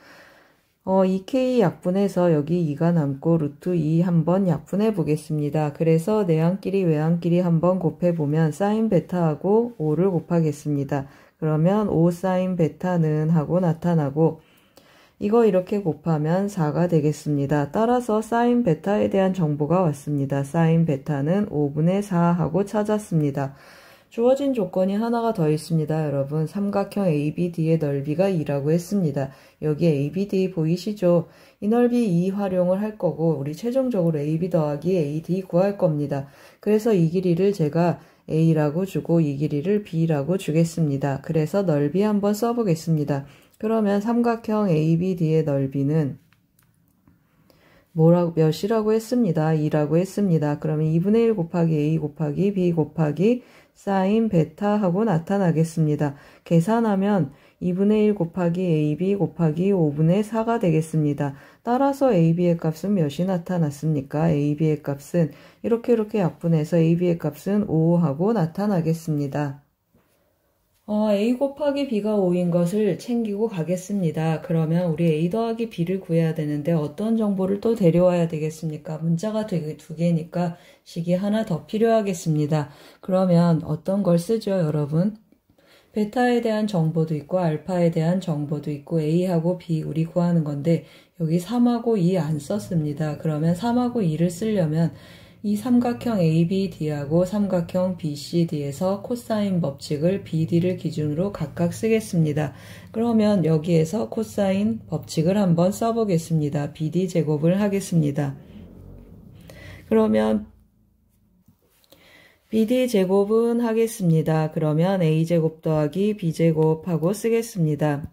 2K 약분해서 여기 2가 남고 루트 2 한번 약분해 보겠습니다. 그래서 내항끼리 외항끼리 한번 곱해보면 사인 베타하고 5를 곱하겠습니다. 그러면 5 사인 베타는 하고 나타나고 이거 이렇게 곱하면 4가 되겠습니다. 따라서 사인 베타에 대한 정보가 왔습니다. 사인 베타는 5분의 4 하고 찾았습니다. 주어진 조건이 하나가 더 있습니다. 여러분, 삼각형 ABD의 넓이가 2라고 했습니다. 여기 ABD 보이시죠? 이 넓이 2 활용을 할 거고 우리 최종적으로 AB 더하기 AD 구할 겁니다. 그래서 이 길이를 제가 A라고 주고 이 길이를 B라고 주겠습니다. 그래서 넓이 한번 써보겠습니다. 그러면 삼각형 ABD의 넓이는 몇이라고 했습니다. 2라고 했습니다. 그러면 2분의 1 곱하기 A 곱하기 B 곱하기 사인 베타 하고 나타나겠습니다. 계산하면 2분의 1 곱하기 AB 곱하기 5분의 4가 되겠습니다. 따라서 AB의 값은 몇이 나타났습니까? AB의 값은 이렇게 약분해서 AB의 값은 5 하고 나타나겠습니다. A 곱하기 B가 5인 것을 챙기고 가겠습니다. 그러면 우리 A 더하기 B를 구해야 되는데 어떤 정보를 또 데려와야 되겠습니까? 문자가 두 개니까 식이 하나 더 필요하겠습니다. 그러면 어떤 걸 쓰죠, 여러분? 베타에 대한 정보도 있고 알파에 대한 정보도 있고 A하고 B 우리 구하는 건데 여기 3하고 2 안 썼습니다. 그러면 3하고 2를 쓰려면 이 삼각형 ABD하고 삼각형 BCD에서 코사인 법칙을 BD를 기준으로 각각 쓰겠습니다. 그러면 여기에서 코사인 법칙을 한번 써보겠습니다. BD 제곱을 하겠습니다. 그러면 BD 제곱은 하겠습니다. 그러면 A제곱 더하기 B제곱 하고 쓰겠습니다.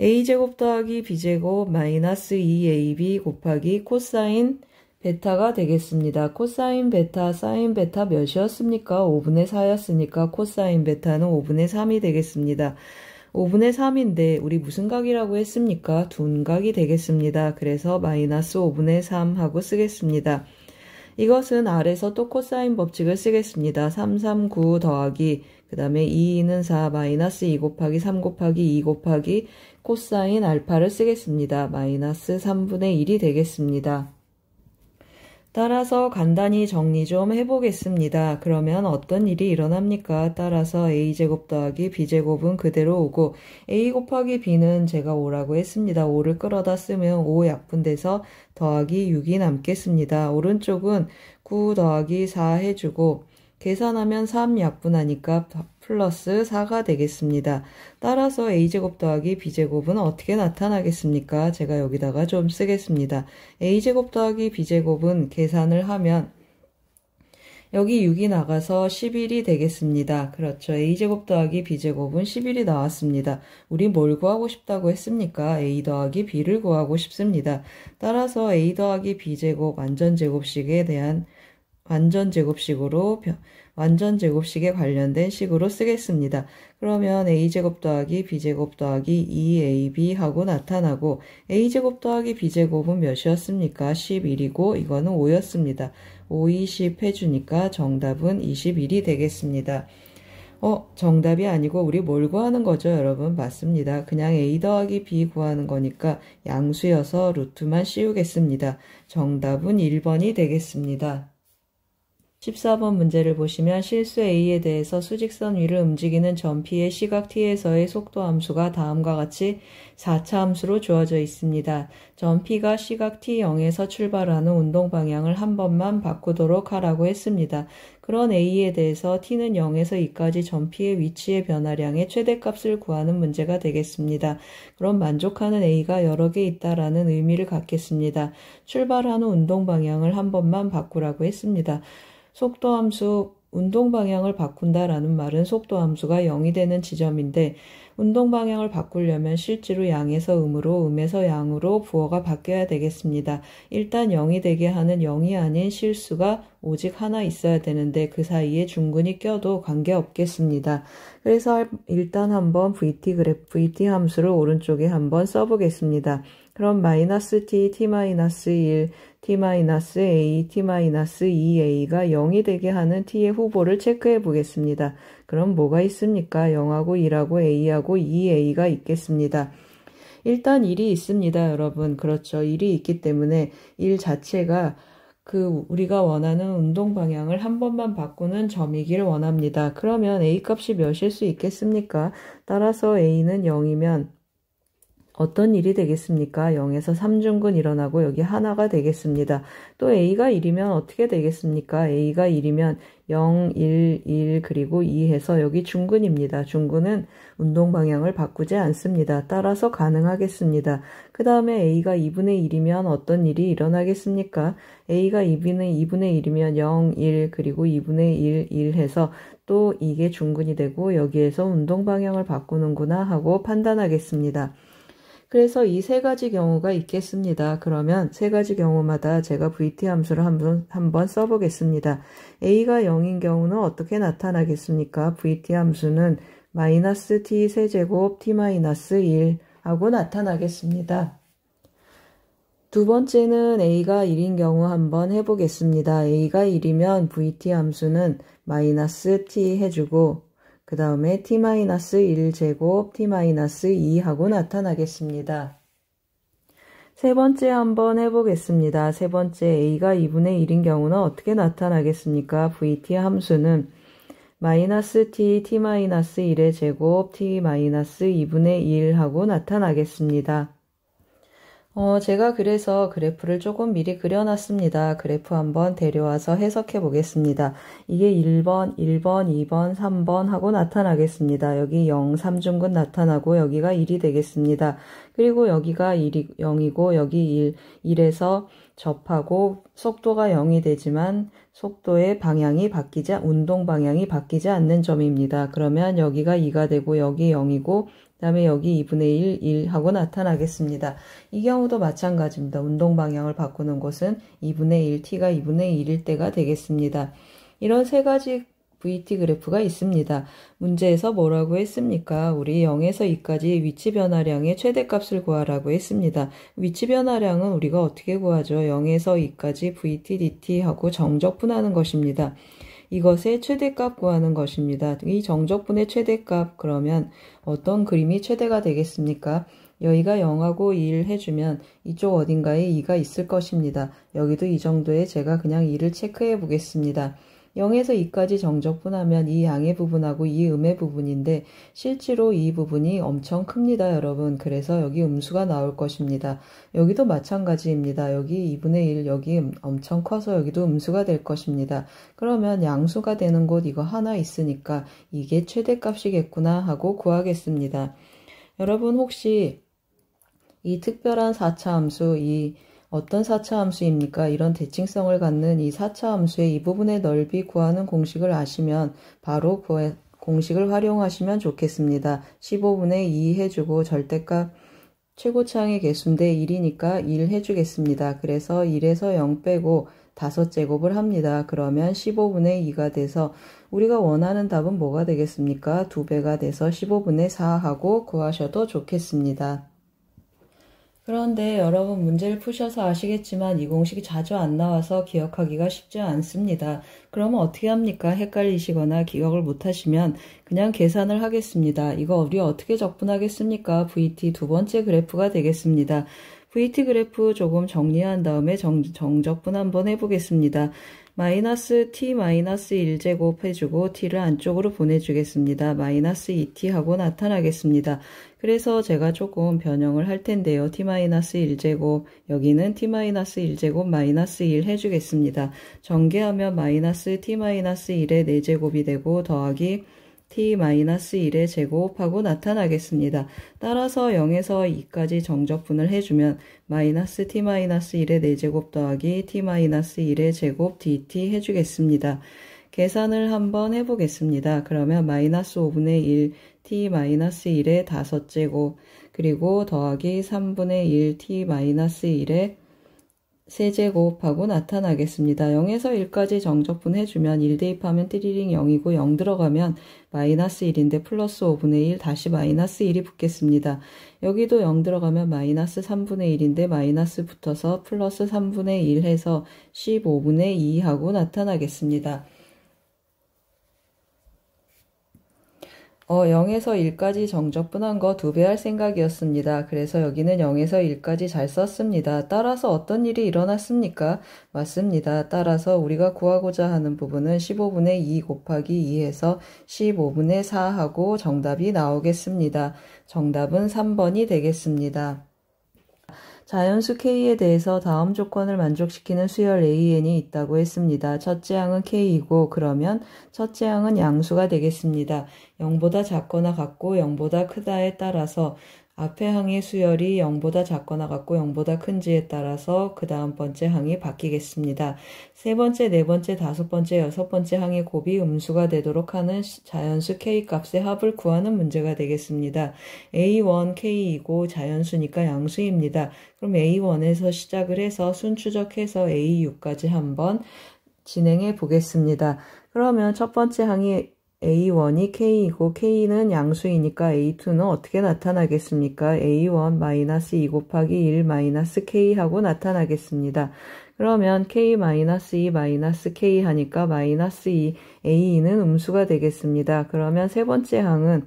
A제곱 더하기 B제곱 마이너스 2AB 곱하기 코사인 베타가 되겠습니다. 코사인 베타, 사인 베타 몇이었습니까? 5분의 4였으니까 코사인 베타는 5분의 3이 되겠습니다. 5분의 3인데 우리 무슨 각이라고 했습니까? 둔각이 되겠습니다. 그래서 마이너스 5분의 3 하고 쓰겠습니다. 이것은 아래서 또 코사인 법칙을 쓰겠습니다. 3, 3, 9 더하기 그 다음에 2, 2는 4 마이너스 2 곱하기 3 곱하기 2 곱하기 코사인 알파를 쓰겠습니다. 마이너스 3분의 1이 되겠습니다. 따라서 간단히 정리 좀 해보겠습니다. 그러면 어떤 일이 일어납니까? 따라서 A제곱 더하기 B제곱은 그대로 오고 A 곱하기 B는 제가 5라고 했습니다. 5를 끌어다 쓰면 5 약분돼서 더하기 6이 남겠습니다. 오른쪽은 9 더하기 4 해주고 계산하면 3 약분하니까 플러스 4가 되겠습니다. 따라서 A제곱 더하기 B제곱은 어떻게 나타나겠습니까? 제가 여기다가 좀 쓰겠습니다. A제곱 더하기 B제곱은 계산을 하면 여기 6이 나가서 11이 되겠습니다. 그렇죠. A제곱 더하기 B제곱은 11이 나왔습니다. 우리 뭘 구하고 싶다고 했습니까? A 더하기 B를 구하고 싶습니다. 따라서 A 더하기 B제곱 완전제곱식에 대한 완전제곱식에 관련된 식으로 쓰겠습니다. 그러면 A제곱 더하기 B제곱 더하기 2AB 하고 나타나고 A제곱 더하기 B제곱은 몇이었습니까? 11이고 이거는 5였습니다. 5, 20 해주니까 정답은 21이 되겠습니다. 정답이 아니고 우리 뭘 구하는 거죠, 여러분? 맞습니다. 그냥 A 더하기 B 구하는 거니까 양수여서 루트만 씌우겠습니다. 정답은 1번이 되겠습니다. 14번 문제를 보시면 실수 A에 대해서 수직선 위를 움직이는 전피의 시각 t에서의 속도 함수가 다음과 같이 4차 함수로 주어져 있습니다. 전피가 시각 t0에서 출발하는 운동 방향을 한 번만 바꾸도록 하라고 했습니다. 그런 A에 대해서 t는 0에서 2까지 전피의 위치의 변화량의 최대값을 구하는 문제가 되겠습니다. 그럼 만족하는 A가 여러 개 있다라는 의미를 갖겠습니다. 출발하는 운동 방향을 한 번만 바꾸라고 했습니다. 속도함수 운동 방향을 바꾼다라는 말은 속도함수가 0이 되는 지점인데 운동 방향을 바꾸려면 실제로 양에서 음으로 음에서 양으로 부호가 바뀌어야 되겠습니다. 일단 0이 되게 하는 0이 아닌 실수가 오직 하나 있어야 되는데 그 사이에 중근이 껴도 관계없겠습니다. 그래서 일단 한번 VT 함수를 오른쪽에 한번 써보겠습니다. 그럼 마이너스 t, t-1, t-a, t-2a가 0이 되게 하는 t의 후보를 체크해 보겠습니다. 그럼 뭐가 있습니까? 0하고 1하고 a하고 2a가 있겠습니다. 일단 1이 있습니다, 여러분. 그렇죠. 1이 있기 때문에 1 자체가 우리가 원하는 운동 방향을 한 번만 바꾸는 점이길 원합니다. 그러면 a 값이 몇일 수 있겠습니까? 따라서 a는 0이면 어떤 일이 되겠습니까? 0에서 3중근 일어나고 여기 하나가 되겠습니다. 또 A가 1이면 어떻게 되겠습니까? A가 1이면 0, 1, 1 그리고 2 해서 여기 중근입니다. 중근은 운동 방향을 바꾸지 않습니다. 따라서 가능하겠습니다. 그 다음에 A가 2분의 1이면 어떤 일이 일어나겠습니까? A가 2분의 1이면 0, 1 그리고 2분의 1, 1 해서 또 이게 중근이 되고 여기에서 운동 방향을 바꾸는구나 하고 판단하겠습니다. 그래서 이 세 가지 경우가 있겠습니다. 그러면 세 가지 경우마다 제가 VT 함수를 한번 써보겠습니다. A가 0인 경우는 어떻게 나타나겠습니까? VT 함수는 마이너스 t 세제곱 t-1 하고 나타나겠습니다. 두 번째는 A가 1인 경우 한번 해보겠습니다. A가 1이면 VT 함수는 마이너스 t 해주고 그 다음에 t-1 제곱 t-2 하고 나타나겠습니다. 세 번째 한번 해보겠습니다. 세 번째 A가 2분의 1인 경우는 어떻게 나타나겠습니까? VT 함수는 마이너스 t, t-1의 제곱 t-2분의 1 하고 나타나겠습니다. 제가 그래서 그래프를 조금 미리 그려놨습니다. 그래프 한번 데려와서 해석해 보겠습니다. 이게 1번, 2번, 3번 하고 나타나겠습니다. 여기 0, 3중근 나타나고 여기가 1이 되겠습니다. 그리고 여기가 0이고 여기 1에서 접하고 속도가 0이 되지만 속도의 방향이 운동 방향이 바뀌지 않는 점입니다. 그러면 여기가 2가 되고 여기 0이고 그 다음에 여기 2분의 1 하고 나타나겠습니다. 이 경우도 마찬가지입니다. 운동 방향을 바꾸는 곳은 2분의 1, t가 2분의 1일 때가 되겠습니다. 이런 세 가지 VT 그래프가 있습니다. 문제에서 뭐라고 했습니까? 우리 0에서 2까지 위치 변화량의 최대값을 구하라고 했습니다. 위치 변화량은 우리가 어떻게 구하죠? 0에서 2까지 VT, DT 하고 정적분하는 것입니다. 이것의 최대값 구하는 것입니다. 이 정적분의 최대값 그러면 어떤 그림이 최대가 되겠습니까? 여기가 0하고 2를 해주면 이쪽 어딘가에 2가 있을 것입니다. 여기도 이 정도에 제가 그냥 2를 체크해 보겠습니다. 0에서 2까지 정적분하면 이 양의 부분하고 이 음의 부분인데 실제로 이 부분이 엄청 큽니다, 여러분. 그래서 여기 음수가 나올 것입니다. 여기도 마찬가지입니다. 여기 2분의 1 여기 엄청 커서 여기도 음수가 될 것입니다. 그러면 양수가 되는 곳 이거 하나 있으니까 이게 최대값이겠구나 하고 구하겠습니다. 여러분 혹시 이 특별한 4차 함수 어떤 4차 함수입니까? 이런 대칭성을 갖는 이 4차 함수의 이 부분의 넓이 구하는 공식을 아시면 바로 공식을 활용하시면 좋겠습니다. 15분의 2 해주고 절대값 최고차항의 개수인데 1이니까 1 해주겠습니다. 그래서 1에서 0 빼고 5제곱을 합니다. 그러면 15분의 2가 돼서 우리가 원하는 답은 뭐가 되겠습니까? 2배가 돼서 15분의 4 하고 구하셔도 좋겠습니다. 그런데 여러분 문제를 푸셔서 아시겠지만 이 공식이 자주 안 나와서 기억하기가 쉽지 않습니다. 그러면 어떻게 합니까? 헷갈리시거나 기억을 못하시면 그냥 계산을 하겠습니다. 이거 우리 어떻게 적분하겠습니까? VT 두 번째 그래프가 되겠습니다. VT 그래프 조금 정리한 다음에 정적분 한번 해보겠습니다. 마이너스 t 마이너스 1제곱 해주고 t를 안쪽으로 보내주겠습니다. 마이너스 2t 하고 나타나겠습니다. 그래서 제가 조금 변형을 할 텐데요. t 마이너스 1제곱 여기는 t 마이너스 1제곱 마이너스 1 해주겠습니다. 전개하면 마이너스 t 마이너스 1의 4제곱이 되고 더하기 t-1의 제곱하고 나타나겠습니다. 따라서 0에서 2까지 정적분을 해주면 마이너스 t-1의 4제곱 더하기 t-1의 제곱 dt 해주겠습니다. 계산을 한번 해보겠습니다. 그러면 마이너스 5분의 1 t-1의 5제곱 그리고 더하기 3분의 1 t-1의 세제곱하고 나타나겠습니다. 0에서 1까지 정적분 해주면 1 대입하면 띠리링 0이고 0 들어가면 마이너스 1인데 플러스 5분의 1 다시 마이너스 1이 붙겠습니다. 여기도 0 들어가면 마이너스 3분의 1인데 마이너스 붙어서 플러스 3분의 1 해서 15분의 2 하고 나타나겠습니다. 0에서 1까지 정적분한 거 2배 할 생각이었습니다. 그래서 여기는 0에서 1까지 잘 썼습니다. 따라서 어떤 일이 일어났습니까? 맞습니다. 따라서 우리가 구하고자 하는 부분은 15분의 2 곱하기 2에서 15분의 4 하고 정답이 나오겠습니다. 정답은 3번이 되겠습니다. 자연수 K에 대해서 다음 조건을 만족시키는 수열 AN이 있다고 했습니다. 첫째 항은 K이고 그러면 첫째 항은 양수가 되겠습니다. 0보다 작거나 같고 0보다 크다에 따라서 앞에 항의 수열이 0보다 작거나 같고 0보다 큰지에 따라서 그 다음 번째 항이 바뀌겠습니다. 세 번째, 네 번째, 다섯 번째, 여섯 번째 항의 곱이 음수가 되도록 하는 자연수 K 값의 합을 구하는 문제가 되겠습니다. A1, K이고 자연수니까 양수입니다. 그럼 A1에서 시작을 해서 순추적해서 A6까지 한번 진행해 보겠습니다. 그러면 첫 번째 항이 A1이 K이고 K는 양수이니까 A2는 어떻게 나타나겠습니까? A1-2 곱하기 1-K 하고 나타나겠습니다. 그러면 K-2-K 하니까 -2 A2는 음수가 되겠습니다. 그러면 세 번째 항은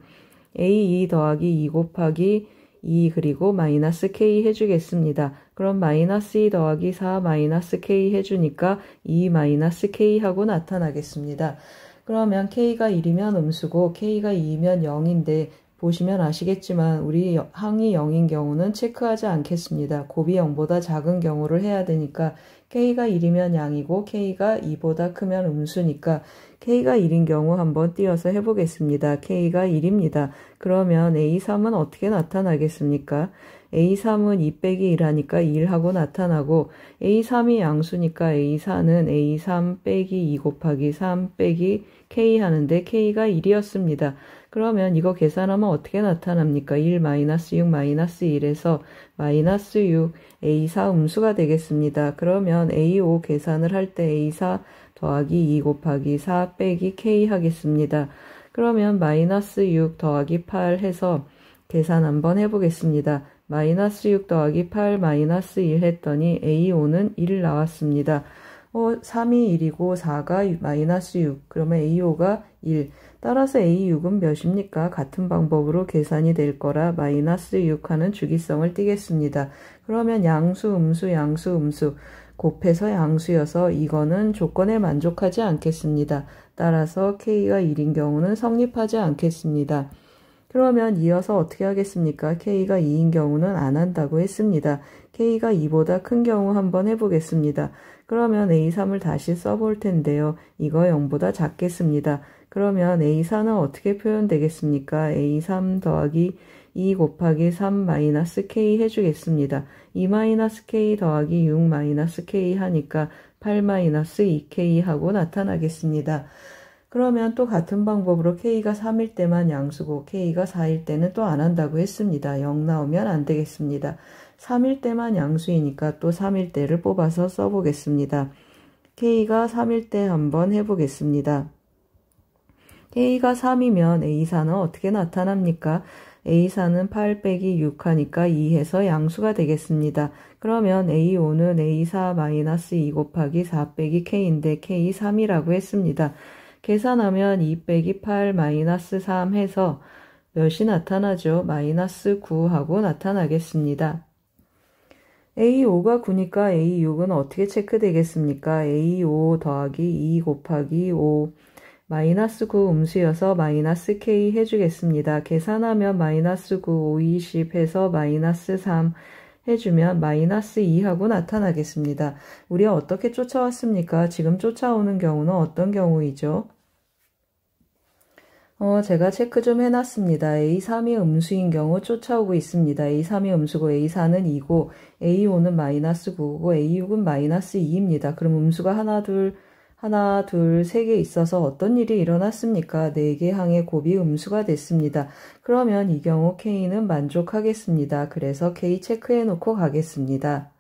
A2 더하기 2 곱하기 2 그리고 -K 해주겠습니다. 그럼 -2 더하기 4 -K 해주니까 2-K 하고 나타나겠습니다. 그러면 K가 1이면 음수고 K가 2이면 0인데 보시면 아시겠지만 우리 항이 0인 경우는 체크하지 않겠습니다. 곱이 0보다 작은 경우를 해야 되니까 K가 1이면 양이고 K가 2보다 크면 음수니까 K가 1인 경우 한번 띄어서 해보겠습니다. K가 1입니다. 그러면 A3은 어떻게 나타나겠습니까? A3은 2 빼기 1 하니까 1하고 나타나고 A3이 양수니까 A4는 A3 빼기 2 곱하기 3 빼기 K 하는데 K가 1이었습니다. 그러면 이거 계산하면 어떻게 나타납니까? 1-6 -1에서 -6 A4 음수가 되겠습니다. 그러면 A5 계산을 할 때 A4 더하기 2 곱하기 4 빼기 K 하겠습니다. 그러면 -6 더하기 8 해서 계산 한번 해보겠습니다. -6 더하기 8 -1 했더니 A5는 1 나왔습니다. 3이 1이고 4가 -6 그러면 A5가 1 따라서 A6은 몇입니까? 같은 방법으로 계산이 될 거라 -6 하는 주기성을 띠겠습니다. 그러면 양수 음수 양수 음수 곱해서 양수여서 이거는 조건에 만족하지 않겠습니다. 따라서 K가 1인 경우는 성립하지 않겠습니다. 그러면 이어서 어떻게 하겠습니까? K가 2인 경우는 안 한다고 했습니다. K가 2보다 큰 경우 한번 해보겠습니다. 그러면 A3을 다시 써볼 텐데요. 이거 0보다 작겠습니다. 그러면 A4는 어떻게 표현되겠습니까? A3 더하기 2 곱하기 3 -K 해주겠습니다. 2-K 더하기 6-K 하니까 8-2K 하고 나타나겠습니다. 그러면 또 같은 방법으로 K가 3일 때만 양수고 K가 4일 때는 또 안 한다고 했습니다. 0 나오면 안 되겠습니다. 3일 때만 양수이니까 또 3일 때를 뽑아서 써보겠습니다. K가 3일 때 한번 해보겠습니다. K가 3이면 A4는 어떻게 나타납니까? A4는 8 빼기 6 하니까 2 해서 양수가 되겠습니다. 그러면 A5는 A4-2 곱하기 4 빼기 K인데 K 3이라고 했습니다. 계산하면 2 빼기 8 -3 해서 몇이 나타나죠? -9 하고 나타나겠습니다. A5가 9니까 A6은 어떻게 체크되겠습니까? A5 더하기 2 곱하기 5 -9 음수여서 -K 해주겠습니다. 계산하면 -9, 5, 20 해서 -3 해주면 -2 하고 나타나겠습니다. 우리 어떻게 쫓아왔습니까? 지금 쫓아오는 경우는 어떤 경우이죠? 제가 체크 좀 해놨습니다. A3이 음수인 경우 쫓아오고 있습니다. A3이 음수고 A4는 2고 A5는 -9고 A6은 -2입니다. 그럼 음수가 하나, 둘, 3개 있어서 어떤 일이 일어났습니까? 4개 항의 곱이 음수가 됐습니다. 그러면 이 경우 K는 만족하겠습니다. 그래서 K 체크해 놓고 가겠습니다.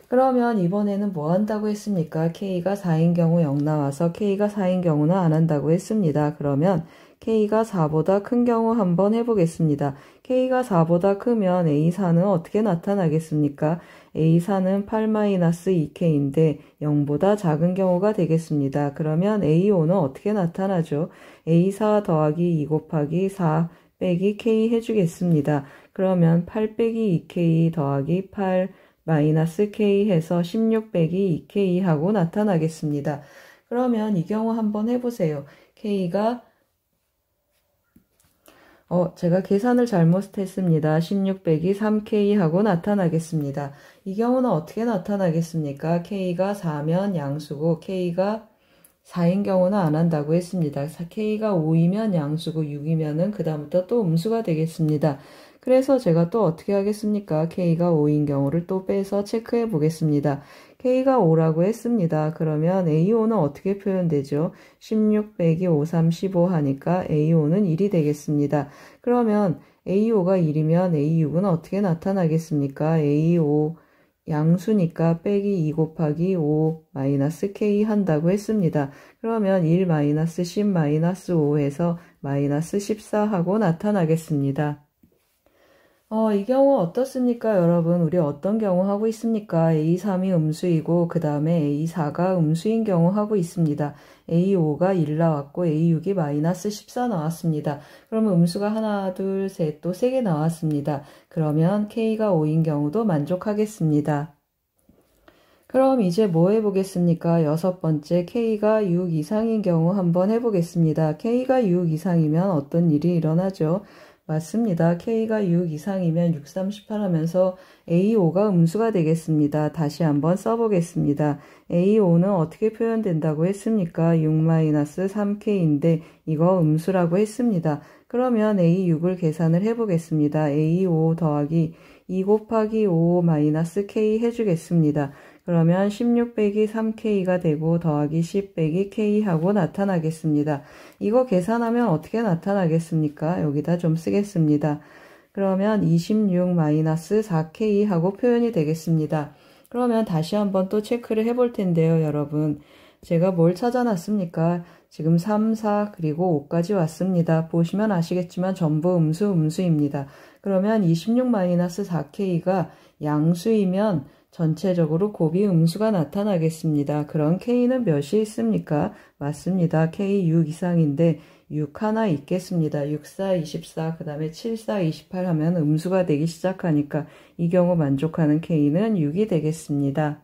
그러면 이번에는 뭐 한다고 했습니까? K가 4인 경우 0 나와서 K가 4인 경우는 안 한다고 했습니다. 그러면 K가 4보다 큰 경우 한번 해보겠습니다. K가 4보다 크면 A4는 어떻게 나타나겠습니까? A4는 8-2K인데 0보다 작은 경우가 되겠습니다. 그러면 A5는 어떻게 나타나죠? A4 더하기 2 곱하기 4 빼기 K 해주겠습니다. 그러면 8 빼기 2K 더하기 8 -K 해서 16 빼기 2K 하고 나타나겠습니다. 그러면 이 경우 한번 해보세요. K가 제가 계산을 잘못했습니다. 16 빼기 3K 하고 나타나겠습니다. 이 경우는 어떻게 나타나겠습니까? K가 4면 양수고 K가 4인 경우는 안 한다고 했습니다. K가 5이면 양수고 6이면은 그 다음부터 또 음수가 되겠습니다. 그래서 제가 또 어떻게 하겠습니까? K가 5인 경우를 또 빼서 체크해 보겠습니다. K가 5라고 했습니다. 그러면 A5는 어떻게 표현되죠? 16 빼기 5, 3, 15 하니까 A5는 1이 되겠습니다. 그러면 A5가 1이면 A6은 어떻게 나타나겠습니까? A5 양수니까 빼기 2 곱하기 5 마이너스 K 한다고 했습니다. 그러면 1 마이너스 10 마이너스 5 해서 마이너스 14하고 나타나겠습니다. 이 경우 어떻습니까, 여러분? 우리 어떤 경우 하고 있습니까? A3이 음수이고 그 다음에 A4가 음수인 경우 하고 있습니다. A5가 1 나왔고 A6이 마이너스 14 나왔습니다. 그러면 음수가 하나, 둘, 셋, 또 3개 나왔습니다. 그러면 K가 5인 경우도 만족하겠습니다. 그럼 이제 뭐 해보겠습니까? 6번째 K가 6 이상인 경우 한번 해보겠습니다. K가 6 이상이면 어떤 일이 일어나죠? 맞습니다. K가 6 이상이면 6, 38 하면서 A5가 음수가 되겠습니다. 다시 한번 써보겠습니다. A5는 어떻게 표현된다고 했습니까? 6-3K인데 이거 음수라고 했습니다. 그러면 A6을 계산을 해보겠습니다. A5 더하기 2 곱하기 5 마이너스 K 해주겠습니다. 그러면 16 빼기 3K가 되고 더하기 10 빼기 K 하고 나타나겠습니다. 이거 계산하면 어떻게 나타나겠습니까? 여기다 좀 쓰겠습니다. 그러면 26 마이너스 4K 하고 표현이 되겠습니다. 그러면 다시 한번 또 체크를 해볼 텐데요, 여러분. 제가 뭘 찾아놨습니까? 지금 3, 4 그리고 5까지 왔습니다. 보시면 아시겠지만 전부 음수입니다. 그러면 26 마이너스 4K가 양수이면 전체적으로 곱이 음수가 나타나겠습니다. 그럼 K는 몇이 있습니까? 맞습니다. K 6 이상인데 6 하나 있겠습니다. 6, 4, 24, 그 다음에 7, 4, 28 하면 음수가 되기 시작하니까 이 경우 만족하는 K는 6이 되겠습니다.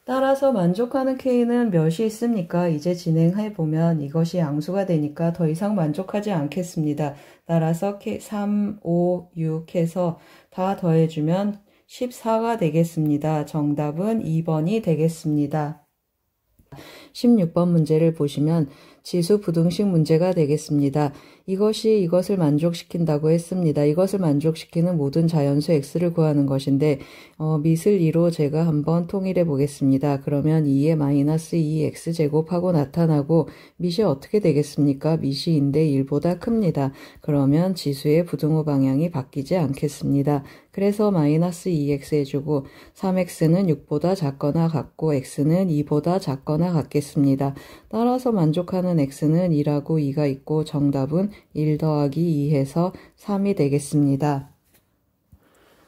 따라서 만족하는 K는 몇이 있습니까? 이제 진행해보면 이것이 양수가 되니까 더 이상 만족하지 않겠습니다. 따라서 3, 5, 6 해서 다 더해주면 14가 되겠습니다. 정답은 2번이 되겠습니다. 16번 문제를 보시면 지수 부등식 문제가 되겠습니다. 이것이 이것을 만족시킨다고 했습니다. 이것을 만족시키는 모든 자연수 x를 구하는 것인데 밑을 2로 제가 한번 통일해 보겠습니다. 그러면 2의 마이너스 2x제곱하고 나타나고 밑이 어떻게 되겠습니까? 밑이 인데 1보다 큽니다. 그러면 지수의 부등호 방향이 바뀌지 않겠습니다. 그래서 마이너스 2x 해주고 3x는 6보다 작거나 같고 x는 2보다 작거나 같겠습니다. 따라서 만족하는 x는 2라고 2가 있고 정답은 1 더하기 2 해서 3이 되겠습니다.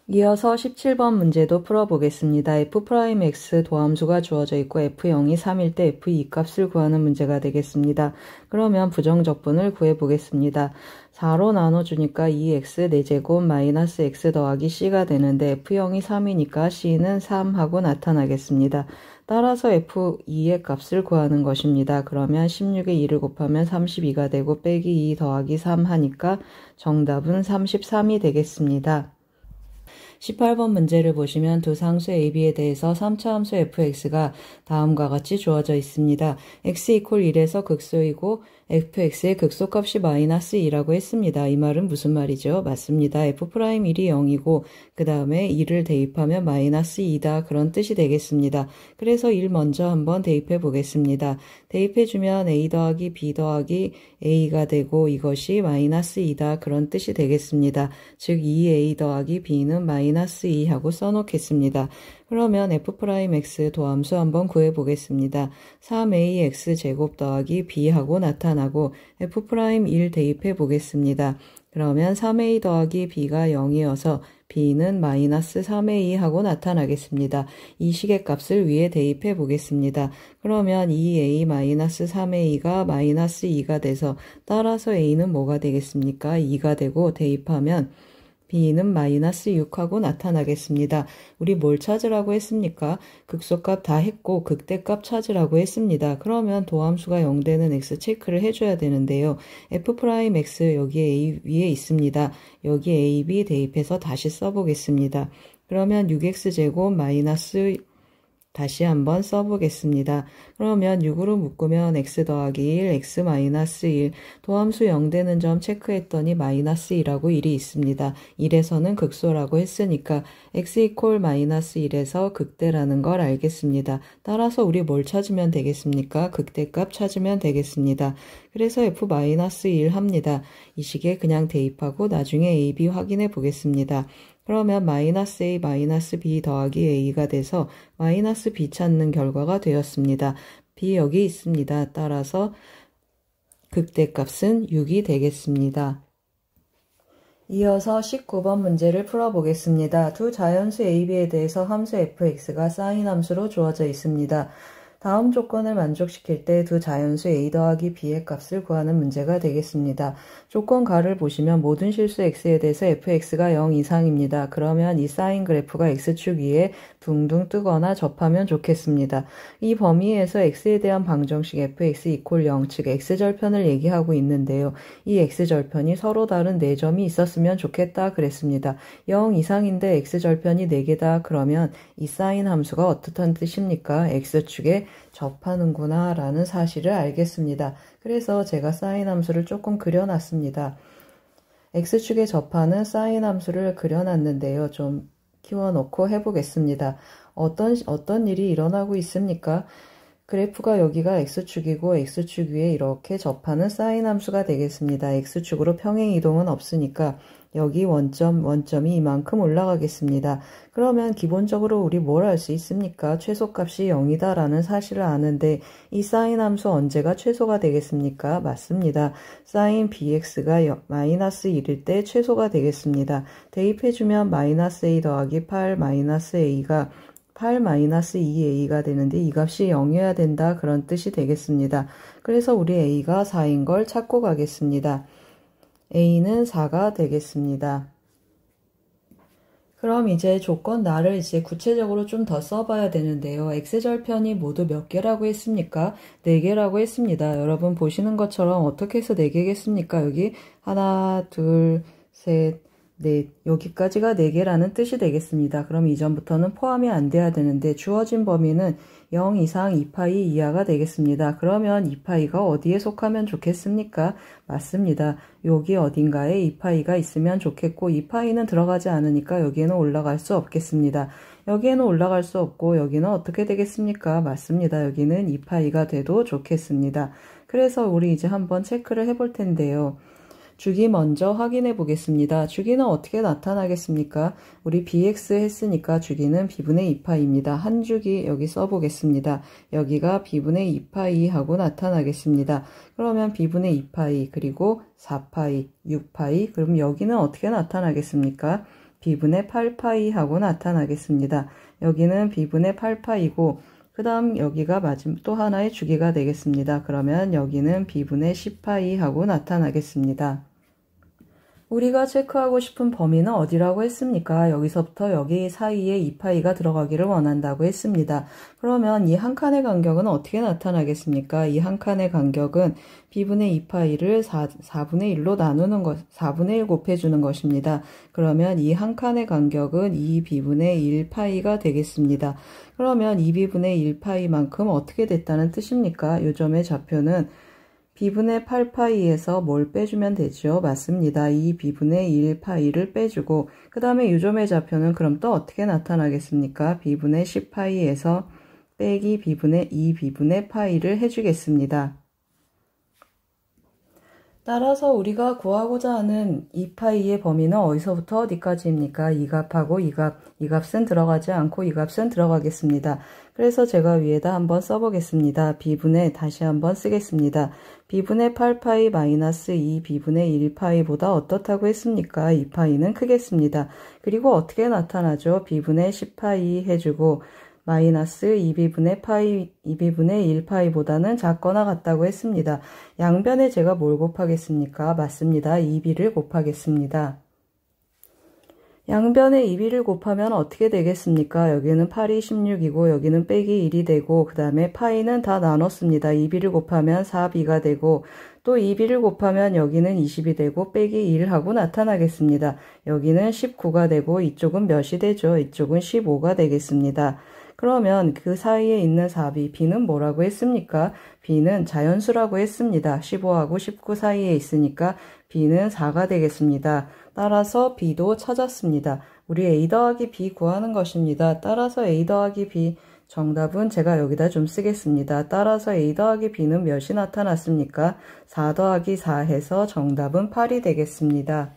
이어서 17번 문제도 풀어보겠습니다. f'x 도함수가 주어져 있고 f0이 3일 때 f2 값을 구하는 문제가 되겠습니다. 그러면 부정적분을 구해보겠습니다. 4로 나눠주니까 2x 4제곱 마이너스 x 더하기 c가 되는데 f0이 3이니까 c는 3하고 나타나겠습니다. 따라서 f2의 값을 구하는 것입니다. 그러면 16에 2를 곱하면 32가 되고 빼기 2 더하기 3 하니까 정답은 33이 되겠습니다. 18번 문제를 보시면 두 상수 AB에 대해서 3차 함수 fx가 다음과 같이 주어져 있습니다. x = 1에서 극소이고 fx의 극소값이 마이너스 2라고 했습니다. 이 말은 무슨 말이죠? 맞습니다. f'1이 0이고 그 다음에 2를 대입하면 마이너스 2다 그런 뜻이 되겠습니다. 그래서 1 먼저 한번 대입해 보겠습니다. 대입해주면 a 더하기 b 더하기 a가 되고 이것이 마이너스 2다 그런 뜻이 되겠습니다. 즉 2a 더하기 b는 마이너스 2 하고 써놓겠습니다. 그러면 f'x 도함수 한번 구해보겠습니다. 3ax 제곱 더하기 b 하고 나타나고 f'1 대입해 보겠습니다. 그러면 3a 더하기 b가 0이어서 b는 마이너스 3a 하고 나타나겠습니다. 이 식의 값을 위에 대입해 보겠습니다. 그러면 2a 마이너스 3a가 마이너스 2가 돼서 따라서 a는 뭐가 되겠습니까? 2가 되고 대입하면 b는 마이너스 6하고 나타나겠습니다. 우리 뭘 찾으라고 했습니까? 극소값 다 했고 극대값 찾으라고 했습니다. 그러면 도함수가 0되는 x 체크를 해줘야 되는데요. f'x 여기 a 위에 있습니다. 여기 a, b 대입해서 다시 써보겠습니다. 그러면 6x제곱 마이너스 다시 한번 써보겠습니다. 그러면 6으로 묶으면 x 더하기 1, x 마이너스 1, 도함수 0되는 점 체크했더니 마이너스 1하고 1이 있습니다. 1에서는 극소라고 했으니까 x 이퀄 마이너스 1에서 극대라는 걸 알겠습니다. 따라서 우리 뭘 찾으면 되겠습니까? 극대값 찾으면 되겠습니다. 그래서 f 마이너스 1 합니다. 이 식에 그냥 대입하고 나중에 a, b 확인해 보겠습니다. 그러면 마이너스 a 마이너스 b 더하기 a가 돼서 마이너스 b 찾는 결과가 되었습니다. b 여기 있습니다. 따라서 극대값은 6이 되겠습니다. 이어서 19번 문제를 풀어보겠습니다. 두 자연수 a, b에 대해서 함수 fx가 사인 함수로 주어져 있습니다. 다음 조건을 만족시킬 때 두 자연수 a 더하기 b의 값을 구하는 문제가 되겠습니다. 조건 가를 보시면 모든 실수 x에 대해서 fx가 0 이상입니다. 그러면 이 사인 그래프가 x축 위에 둥둥 뜨거나 접하면 좋겠습니다. 이 범위에서 x에 대한 방정식 fx 이퀄 0, 즉 x절편을 얘기하고 있는데요. 이 x절편이 서로 다른 4점이 있었으면 좋겠다 그랬습니다. 0 이상인데 x절편이 4개다 그러면 이 사인 함수가 어떻다는 뜻입니까? x축에 접하는구나 라는 사실을 알겠습니다. 그래서 제가 사인 함수를 조금 그려놨습니다. x축에 접하는 사인 함수를 그려놨는데요. 좀 키워놓고 해보겠습니다. 어떤 일이 일어나고 있습니까? 그래프가 여기가 x축이고 x축 위에 이렇게 접하는 사인 함수가 되겠습니다. x축으로 평행 이동은 없으니까 여기 원점이 이만큼 올라가겠습니다. 그러면 기본적으로 우리 뭘 알 수 있습니까? 최소값이 0이다 라는 사실을 아는데 이 사인 함수 언제가 최소가 되겠습니까? 맞습니다. 사인 bx가 마이너스 1일 때 최소가 되겠습니다. 대입해주면 마이너스 a 더하기 8 마이너스 a가 8 마이너스 2a가 되는데 이 값이 0이어야 된다 그런 뜻이 되겠습니다. 그래서 우리 a가 4인 걸 찾고 가겠습니다. a는 4가 되겠습니다. 그럼 이제 조건 나를 이제 구체적으로 좀 더 써봐야 되는데요. x절편이 모두 몇 개라고 했습니까? 4개라고 했습니다. 여러분 보시는 것처럼 어떻게 해서 4개겠습니까? 여기 하나, 둘, 셋, 넷, 여기까지가 4개라는 뜻이 되겠습니다. 그럼 이전부터는 포함이 안 돼야 되는데 주어진 범위는 0 이상 2파이 이하가 되겠습니다. 그러면 2파이가 어디에 속하면 좋겠습니까? 맞습니다. 여기 어딘가에 2파이가 있으면 좋겠고 2파이는 들어가지 않으니까 여기에는 올라갈 수 없겠습니다. 여기에는 올라갈 수 없고 여기는 어떻게 되겠습니까? 맞습니다. 여기는 2파이가 돼도 좋겠습니다. 그래서 우리 이제 한번 체크를 해볼 텐데요. 주기 먼저 확인해 보겠습니다. 주기는 어떻게 나타나겠습니까? 우리 bx 했으니까 주기는 b분의 2파이입니다. 한 주기 여기 써보겠습니다. 여기가 b분의 2파이 하고 나타나겠습니다. 그러면 b분의 2파이 그리고 4파이, 6파이 그럼 여기는 어떻게 나타나겠습니까? b분의 8파이 하고 나타나겠습니다. 여기는 b분의 8파이고 그 다음 여기가 또 하나의 주기가 되겠습니다. 그러면 여기는 b분의 10파이 하고 나타나겠습니다. 우리가 체크하고 싶은 범위는 어디라고 했습니까? 여기서부터 여기 사이에 2파이가 들어가기를 원한다고 했습니다. 그러면 이 한 칸의 간격은 어떻게 나타나겠습니까? 이 한 칸의 간격은 b분의 2파이를 4분의 1로 나누는 것, 4분의 1 곱해주는 것입니다. 그러면 이 한 칸의 간격은 2b분의 1파이가 되겠습니다. 그러면 2b분의 1파이만큼 어떻게 됐다는 뜻입니까? 요점의 좌표는 b분의 8파이에서 뭘 빼주면 되죠? 맞습니다. 이 b분의 1파이를 빼주고 그 다음에 요점의 좌표는 그럼 또 어떻게 나타나겠습니까? b분의 10파이에서 빼기 b분의 2b분의 파이를 해주겠습니다. 따라서 우리가 구하고자 하는 2파이의 범위는 어디서부터 어디까지입니까? 이 값하고 이 값은 들어가지 않고 이 값은 들어가겠습니다. 그래서 제가 위에다 한번 써보겠습니다. b분의 다시 한번 쓰겠습니다. b분의 8파이 마이너스 2b분의 1파이보다 어떻다고 했습니까? 2파이는 크겠습니다. 그리고 어떻게 나타나죠? b분의 10파이 해주고 마이너스 2b분의 1파이보다는 작거나 같다고 했습니다. 양변에 제가 뭘 곱하겠습니까? 맞습니다. 2b를 곱하겠습니다. 양변에 2b를 곱하면 어떻게 되겠습니까? 여기는 8이 16이고 여기는 빼기 1이 되고 그 다음에 파이는 다 나눴습니다. 2b를 곱하면 4b가 되고 또 2b를 곱하면 여기는 20이 되고 빼기 1하고 나타나겠습니다. 여기는 19가 되고 이쪽은 몇이 되죠? 이쪽은 15가 되겠습니다. 그러면 그 사이에 있는 4b, b는 뭐라고 했습니까? b는 자연수라고 했습니다. 15하고 19 사이에 있으니까 b는 4가 되겠습니다. 따라서 b도 찾았습니다. 우리 a 더하기 b 구하는 것입니다. 따라서 a 더하기 b 정답은 제가 여기다 좀 쓰겠습니다. 따라서 a 더하기 b는 몇이 나타났습니까? 4 더하기 4 해서 정답은 8이 되겠습니다.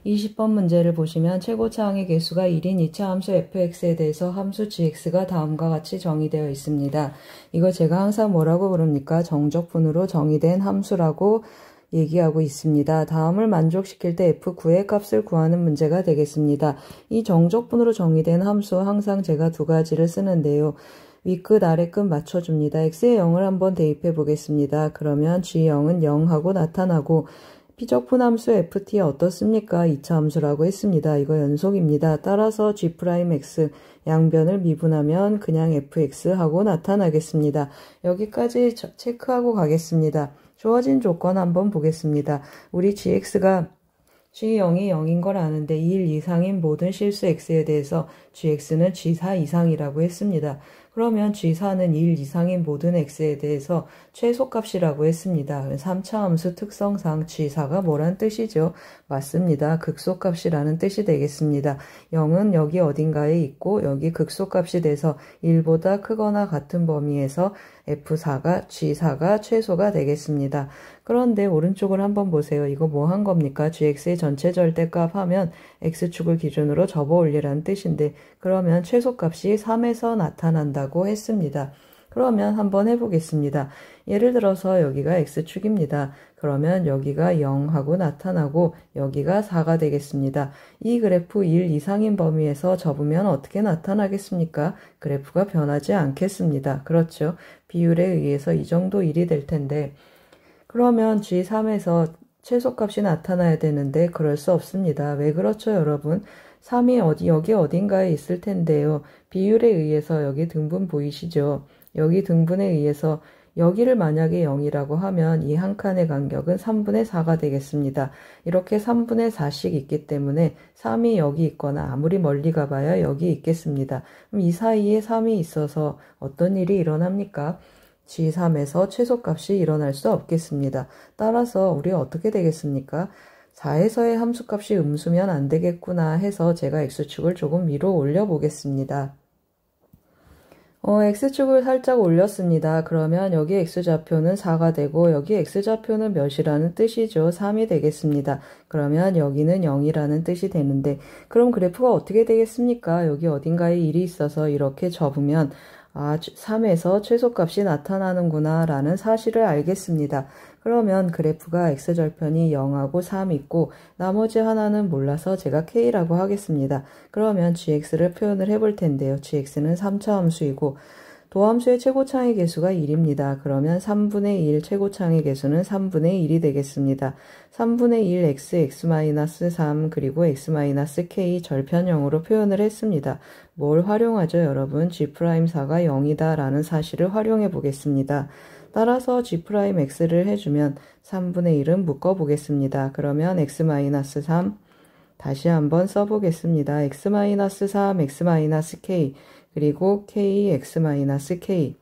20번 문제를 보시면 최고차항의 개수가 1인 2차 함수 fx에 대해서 함수 gx가 다음과 같이 정의되어 있습니다. 이거 제가 항상 뭐라고 부릅니까? 정적분으로 정의된 함수라고 얘기하고 있습니다. 다음을 만족시킬 때 f9의 값을 구하는 문제가 되겠습니다. 이 정적분으로 정의된 함수 항상 제가 두 가지를 쓰는데요. 윗끝 아래끝 맞춰줍니다. x의 0을 한번 대입해 보겠습니다. 그러면 g0은 0하고 나타나고 피적분 함수 ft 어떻습니까? 2차 함수라고 했습니다. 이거 연속입니다. 따라서 g'x 양변을 미분하면 그냥 fx 하고 나타나겠습니다. 여기까지 체크하고 가겠습니다. 주어진 조건 한번 보겠습니다. 우리 gx가 g0이 0인 걸 아는데 1 이상인 모든 실수 x에 대해서 gx는 g4 이상이라고 했습니다. 그러면 g4는 1 이상인 모든 x에 대해서 최소값이라고 했습니다. 3차 함수 특성상 g4가 뭐란 뜻이죠? 맞습니다. 극소값이라는 뜻이 되겠습니다. 0은 여기 어딘가에 있고 여기 극소값이 돼서 1보다 크거나 같은 범위에서 f4가 g4가 최소가 되겠습니다. 그런데 오른쪽을 한번 보세요. 이거 뭐 한 겁니까? gx의 전체 절대값 하면 x축을 기준으로 접어 올리라는 뜻인데 그러면 최소값이 3에서 나타난다고 했습니다. 그러면 한번 해보겠습니다. 예를 들어서 여기가 x축입니다. 그러면 여기가 0하고 나타나고 여기가 4가 되겠습니다. 이 그래프 1 이상인 범위에서 접으면 어떻게 나타나겠습니까? 그래프가 변하지 않겠습니다. 그렇죠? 비율에 의해서 이 정도 1이 될 텐데 그러면 G3에서 최소값이 나타나야 되는데 그럴 수 없습니다. 왜 그렇죠, 여러분? 3이 여기 어딘가에 있을 텐데요. 비율에 의해서 여기 등분 보이시죠? 여기 등분에 의해서 여기를 만약에 0이라고 하면 이 한 칸의 간격은 3분의 4가 되겠습니다. 이렇게 3분의 4씩 있기 때문에 3이 여기 있거나 아무리 멀리 가봐야 여기 있겠습니다. 그럼 이 사이에 3이 있어서 어떤 일이 일어납니까? G3에서 최소값이 일어날 수 없겠습니다. 따라서 우리 어떻게 되겠습니까? 4에서의 함수값이 음수면 안 되겠구나 해서 제가 x축을 조금 위로 올려 보겠습니다. x축을 살짝 올렸습니다. 그러면 여기 x좌표는 4가 되고 여기 x좌표는 몇이라는 뜻이죠? 3이 되겠습니다. 그러면 여기는 0이라는 뜻이 되는데 그럼 그래프가 어떻게 되겠습니까? 여기 어딘가에 1이 있어서 이렇게 접으면 3에서 최소값이 나타나는구나 라는 사실을 알겠습니다. 그러면 그래프가 x절편이 0하고 3 있고 나머지 하나는 몰라서 제가 k라고 하겠습니다. 그러면 gx를 표현을 해볼 텐데요. gx는 3차 함수이고 도함수의 최고차항의 개수가 1입니다. 그러면 3분의 1 최고차항의 개수는 3분의 1이 되겠습니다. 3분의 1 x, x-3 그리고 x-k 절편형으로 표현을 했습니다. 뭘 활용하죠, 여러분? g'4가 0이다 라는 사실을 활용해 보겠습니다. 따라서 g'x를 해주면 3분의 1은 묶어보겠습니다. 그러면 x-3 다시 한번 써보겠습니다. x-3, x-k 그리고 k, x-k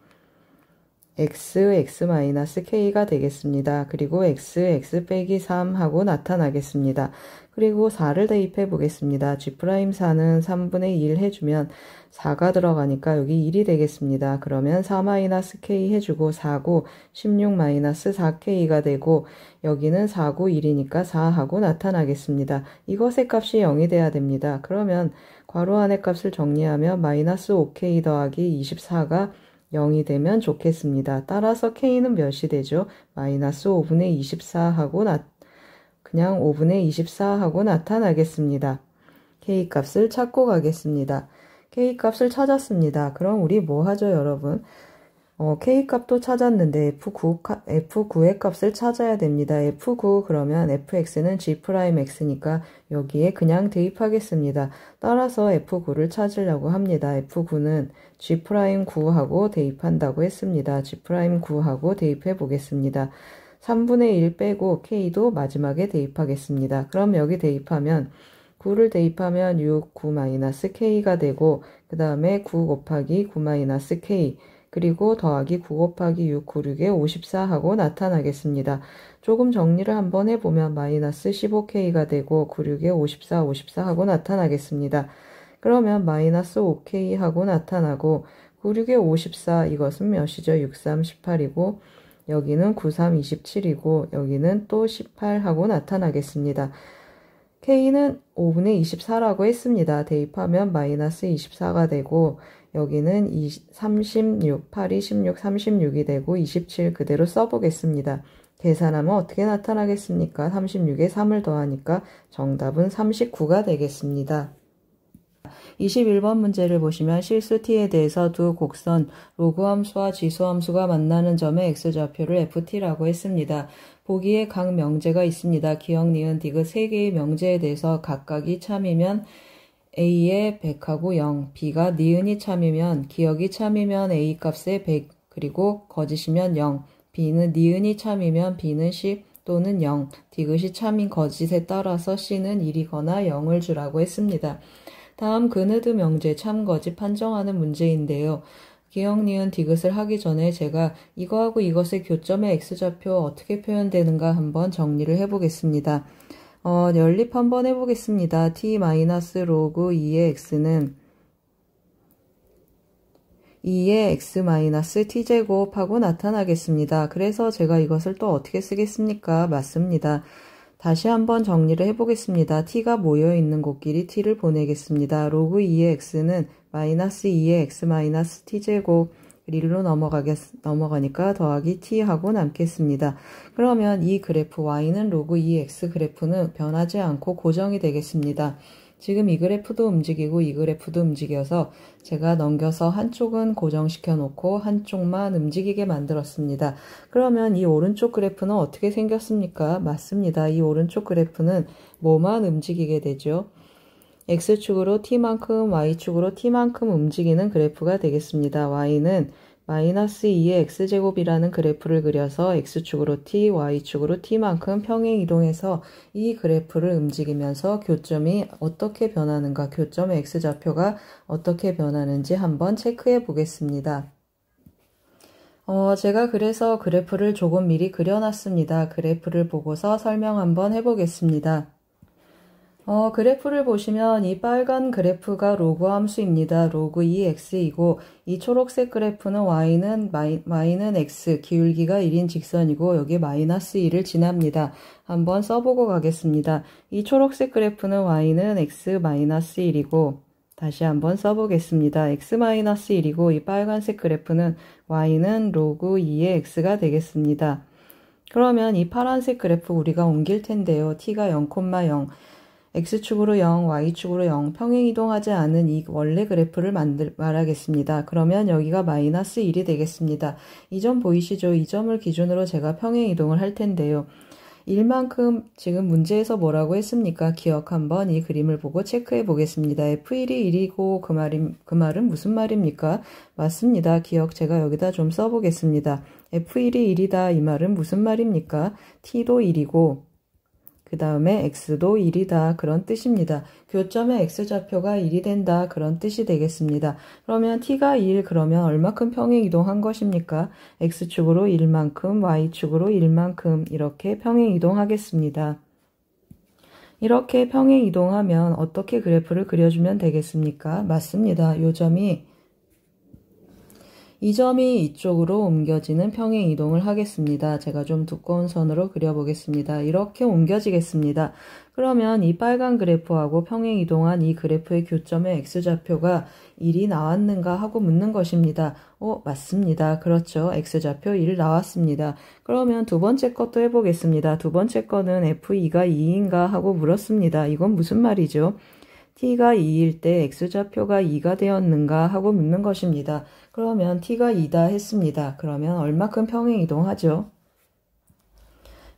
x, x-k가 되겠습니다. 그리고 x, x 빼기 3 하고 나타나겠습니다. 그리고 4를 대입해 보겠습니다. g'4는 3분의 1 해주면 4가 들어가니까 여기 1이 되겠습니다. 그러면 4-k 해주고 4구 16-4k가 되고 여기는 4구 1이니까 4 하고 나타나겠습니다. 이것의 값이 0이 돼야 됩니다. 그러면 괄호 안의 값을 정리하면 -5k 더하기 24가 0이 되면 좋겠습니다. 따라서 k는 몇이 되죠? -5분의 24하고 그냥 5분의 24하고 나타나겠습니다. k 값을 찾고 가겠습니다. k 값을 찾았습니다. 그럼 우리 뭐 하죠, 여러분? k 값도 찾았는데 f9의 값을 찾아야 됩니다. f9 그러면 fx는 g'x니까 여기에 그냥 대입하겠습니다. 따라서 f9를 찾으려고 합니다. f9는 g'9하고 대입한다고 했습니다. g'9하고 대입해 보겠습니다. 3분의 1 빼고 k도 마지막에 대입하겠습니다. 그럼 여기 대입하면 9를 대입하면 6, 9-K가 되고 그 다음에 9 곱하기 9-K 그리고 더하기 9 곱하기 6, 9, 6에 54 하고 나타나겠습니다. 조금 정리를 한번 해보면 마이너스 15K가 되고 9, 6에 54, 54 하고 나타나겠습니다. 그러면 마이너스 5K 하고 나타나고 9, 6에 54 이것은 몇이죠? 6, 3, 18이고 여기는 9, 3, 27이고 여기는 또 18 하고 나타나겠습니다. K는 5분의 24라고 했습니다. 대입하면 마이너스 24가 되고 여기는 36, 8이 16, 36이 되고 27 그대로 써보겠습니다. 계산하면 어떻게 나타나겠습니까? 36에 3을 더하니까 정답은 39가 되겠습니다. 21번 문제를 보시면 실수 t에 대해서 두 곡선 로그 함수와 지수 함수가 만나는 점의 x좌표를 ft라고 했습니다. 보기에 각 명제가 있습니다. 기억, 니은, 디귿 3개의 명제에 대해서 각각이 참이면 a의 100하고 0, b가 니은이 참이면 기억이 참이면 a 값에 100 그리고 거짓이면 0, b는 니은이 참이면 b는 10 또는 0, 디귿이 참인 거짓에 따라서 c는 1이거나 0을 주라고 했습니다. 다음 그네드 명제 참 거짓 판정하는 문제인데요. 기억, 니은, 디귿을 하기 전에 제가 이거하고 이것의 교점의 x좌표 어떻게 표현되는가 한번 정리를 해보겠습니다. 연립 한번 해보겠습니다. t-로그 2의 x는 2의 x-t제곱 하고 나타나겠습니다. 그래서 제가 이것을 또 어떻게 쓰겠습니까? 맞습니다. 다시 한번 정리를 해보겠습니다. t가 모여있는 곳끼리 t를 보내겠습니다. 로그 2의 x는 마이너스 2의 x-t제곱 1로 넘어가니까 더하기 t 하고 남겠습니다. 그러면 이 그래프 y는 로그 2x 그래프는 변하지 않고 고정이 되겠습니다. 지금 이 그래프도 움직이고 이 그래프도 움직여서 제가 넘겨서 한쪽은 고정시켜 놓고 한쪽만 움직이게 만들었습니다. 그러면 이 오른쪽 그래프는 어떻게 생겼습니까? 맞습니다. 이 오른쪽 그래프는 뭐만 움직이게 되죠? x축으로 t만큼 y축으로 t만큼 움직이는 그래프가 되겠습니다. y는 마이너스 2의 x제곱이라는 그래프를 그려서 x축으로 t, y축으로 t만큼 평행 이동해서 이 그래프를 움직이면서 교점이 어떻게 변하는가, 교점의 x좌표가 어떻게 변하는지 한번 체크해 보겠습니다. 제가 그래서 그래프를 조금 미리 그려놨습니다. 그래프를 보고서 설명 한번 해보겠습니다. 그래프를 보시면 이 빨간 그래프가 로그 함수입니다. 로그 2x이고 이 초록색 그래프는 y는 x, 기울기가 1인 직선이고 여기 마이너스 1을 지납니다. 한번 써보고 가겠습니다. 이 초록색 그래프는 y는 x-1이고 다시 한번 써보겠습니다. x-1이고 이 빨간색 그래프는 y는 로그 2의 x가 되겠습니다. 그러면 이 파란색 그래프 우리가 옮길 텐데요. t가 0,0 x축으로 0, y축으로 0 평행 이동하지 않은 이 원래 그래프를 말하겠습니다. 그러면 여기가 마이너스 1이 되겠습니다. 이 점 보이시죠? 이 점을 기준으로 제가 평행 이동을 할 텐데요. 1만큼 지금 문제에서 뭐라고 했습니까? 기억 한번 이 그림을 보고 체크해 보겠습니다. F1이 1이고 그 말은 무슨 말입니까? 맞습니다. 기억 제가 여기다 좀 써보겠습니다. F1이 1이다 이 말은 무슨 말입니까? T도 1이고 그 다음에 x도 1이다 그런 뜻입니다. 교점의 x좌표가 1이 된다 그런 뜻이 되겠습니다. 그러면 t가 1 그러면 얼마큼 평행 이동한 것입니까? x축으로 1만큼 y축으로 1만큼 이렇게 평행 이동하겠습니다. 이렇게 평행 이동하면 어떻게 그래프를 그려주면 되겠습니까? 맞습니다. 이 점이 이쪽으로 옮겨지는 평행 이동을 하겠습니다. 제가 좀 두꺼운 선으로 그려보겠습니다. 이렇게 옮겨지겠습니다. 그러면 이 빨간 그래프하고 평행 이동한 이 그래프의 교점의 x좌표가 1이 나왔는가 하고 묻는 것입니다. 맞습니다. 그렇죠. x좌표 1 나왔습니다. 그러면 두 번째 것도 해보겠습니다. 두 번째 거는 f2가 2인가 하고 물었습니다. 이건 무슨 말이죠? t가 2일 때 x좌표가 2가 되었는가 하고 묻는 것입니다. 그러면 t가 2다 했습니다. 그러면 얼마큼 평행 이동하죠?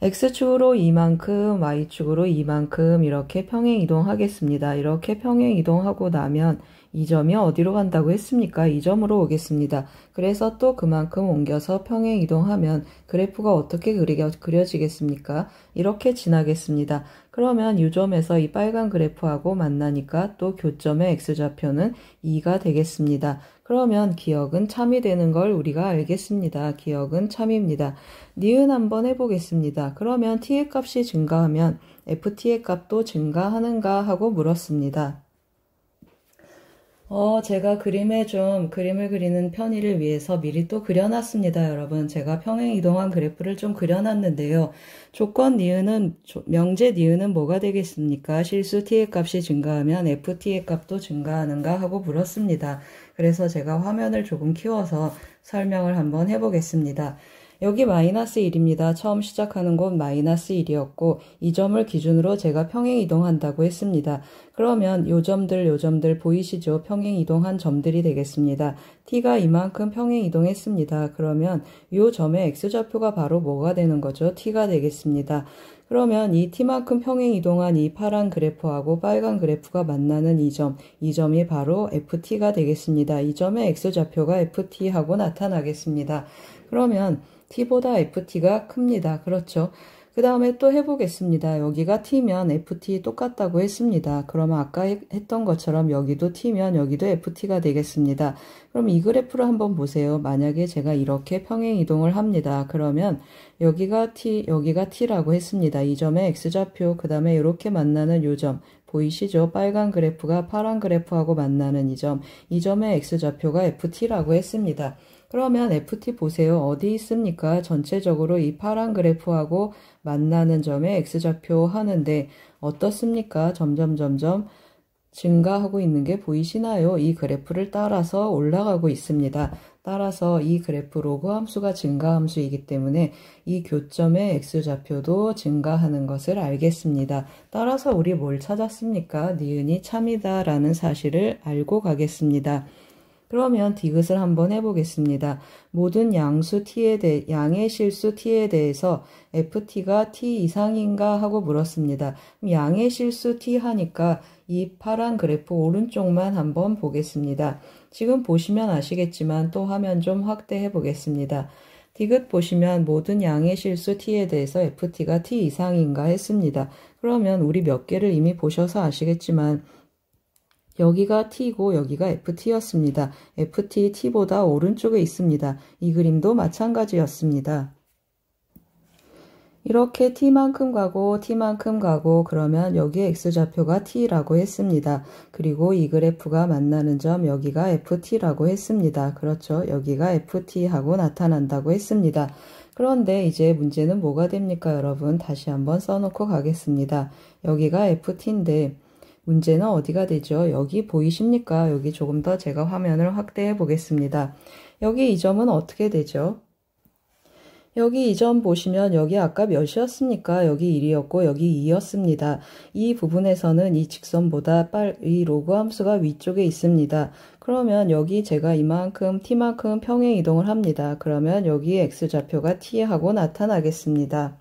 X축으로 이만큼, Y축으로 이만큼 이렇게 평행 이동하겠습니다. 이렇게 평행 이동하고 나면 이 점이 어디로 간다고 했습니까? 이 점으로 오겠습니다. 그래서 또 그만큼 옮겨서 평행 이동하면 그래프가 어떻게 그려지겠습니까? 이렇게 지나겠습니다. 그러면 이 점에서 이 빨간 그래프하고 만나니까 또 교점의 X좌표는 2가 되겠습니다. 그러면 기억은 참이 되는 걸 우리가 알겠습니다. 기억은 참입니다. 니은 한번 해보겠습니다. 그러면 t의 값이 증가하면 ft의 값도 증가하는가 하고 물었습니다. 제가 그림을 그리는 편의를 위해서 미리 또 그려놨습니다, 여러분. 제가 평행 이동한 그래프를 좀 그려놨는데요. 조건 니은은, 명제 니은은 뭐가 되겠습니까? 실수 t의 값이 증가하면 ft의 값도 증가하는가 하고 물었습니다. 그래서 제가 화면을 조금 키워서 설명을 한번 해보겠습니다. 여기 마이너스 1입니다. 처음 시작하는 곳 마이너스 1이었고 이 점을 기준으로 제가 평행 이동한다고 했습니다. 그러면 요 점들 보이시죠? 평행 이동한 점들이 되겠습니다. t가 이만큼 평행 이동했습니다. 그러면 요 점의 x좌표가 바로 뭐가 되는 거죠? t가 되겠습니다. 그러면 이 t만큼 평행 이동한 이 파란 그래프하고 빨간 그래프가 만나는 이 점이 바로 ft가 되겠습니다. 이 점의 x좌표가 ft하고 나타나겠습니다. 그러면 t보다 ft가 큽니다. 그렇죠? 그 다음에 또 해보겠습니다. 여기가 t면 ft 똑같다고 했습니다. 그러면 아까 했던 것처럼 여기도 t면 여기도 ft가 되겠습니다. 그럼 이 그래프를 한번 보세요. 만약에 제가 이렇게 평행 이동을 합니다. 그러면 여기가 t라고 했습니다. 이 점의 x좌표, 그 다음에 이렇게 만나는 요 점 보이시죠? 빨간 그래프가 파란 그래프하고 만나는 이 점의 x좌표가 ft라고 했습니다. 그러면 ft 보세요. 어디 있습니까? 전체적으로 이 파란 그래프하고 만나는 점의 x좌표 하는데 어떻습니까? 점점 증가하고 있는 게 보이시나요? 이 그래프를 따라서 올라가고 있습니다. 따라서 이 그래프 로그 함수가 증가 함수이기 때문에 이 교점의 x좌표도 증가하는 것을 알겠습니다. 따라서 우리 뭘 찾았습니까? 니은이 참이다 라는 사실을 알고 가겠습니다. 그러면 디귿을 한번 해보겠습니다. 모든 양의 실수 t에 대해서 ft가 t 이상인가 하고 물었습니다. 양의 실수 t 하니까 이 파란 그래프 오른쪽만 한번 보겠습니다. 지금 보시면 아시겠지만 또 화면 좀 확대해 보겠습니다. 디귿 보시면 모든 양의 실수 t에 대해서 ft가 t 이상인가 했습니다. 그러면 우리 몇 개를 이미 보셔서 아시겠지만 여기가 t고 여기가 ft였습니다. ft, t보다 오른쪽에 있습니다. 이 그림도 마찬가지였습니다. 이렇게 t만큼 가고 그러면 여기에 x좌표가 t라고 했습니다. 그리고 이 그래프가 만나는 점 여기가 ft라고 했습니다. 그렇죠. 여기가 ft하고 나타난다고 했습니다. 그런데 이제 문제는 뭐가 됩니까, 여러분? 다시 한번 써놓고 가겠습니다. 여기가 ft인데 문제는 어디가 되죠? 여기 보이십니까? 여기 조금 더 제가 화면을 확대해 보겠습니다. 여기 이 점은 어떻게 되죠? 여기 이 점 보시면 여기 아까 몇이었습니까? 여기 1이었고 여기 2였습니다. 이 부분에서는 이 직선보다 이 로그 함수가 위쪽에 있습니다. 그러면 여기 제가 이만큼 t만큼 평행 이동을 합니다. 그러면 여기 x좌표가 t하고 나타나겠습니다.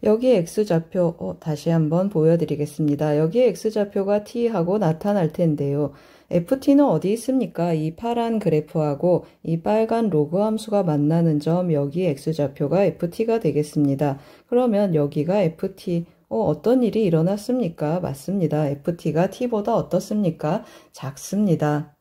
여기 x좌표 다시 한번 보여드리겠습니다. 여기 x좌표가 t하고 나타날 텐데요. ft는 어디 있습니까? 이 파란 그래프하고 이 빨간 로그 함수가 만나는 점 여기 x좌표가 ft가 되겠습니다. 그러면 여기가 ft 어떤 일이 일어났습니까? 맞습니다. ft가 t보다 어떻습니까? 작습니다.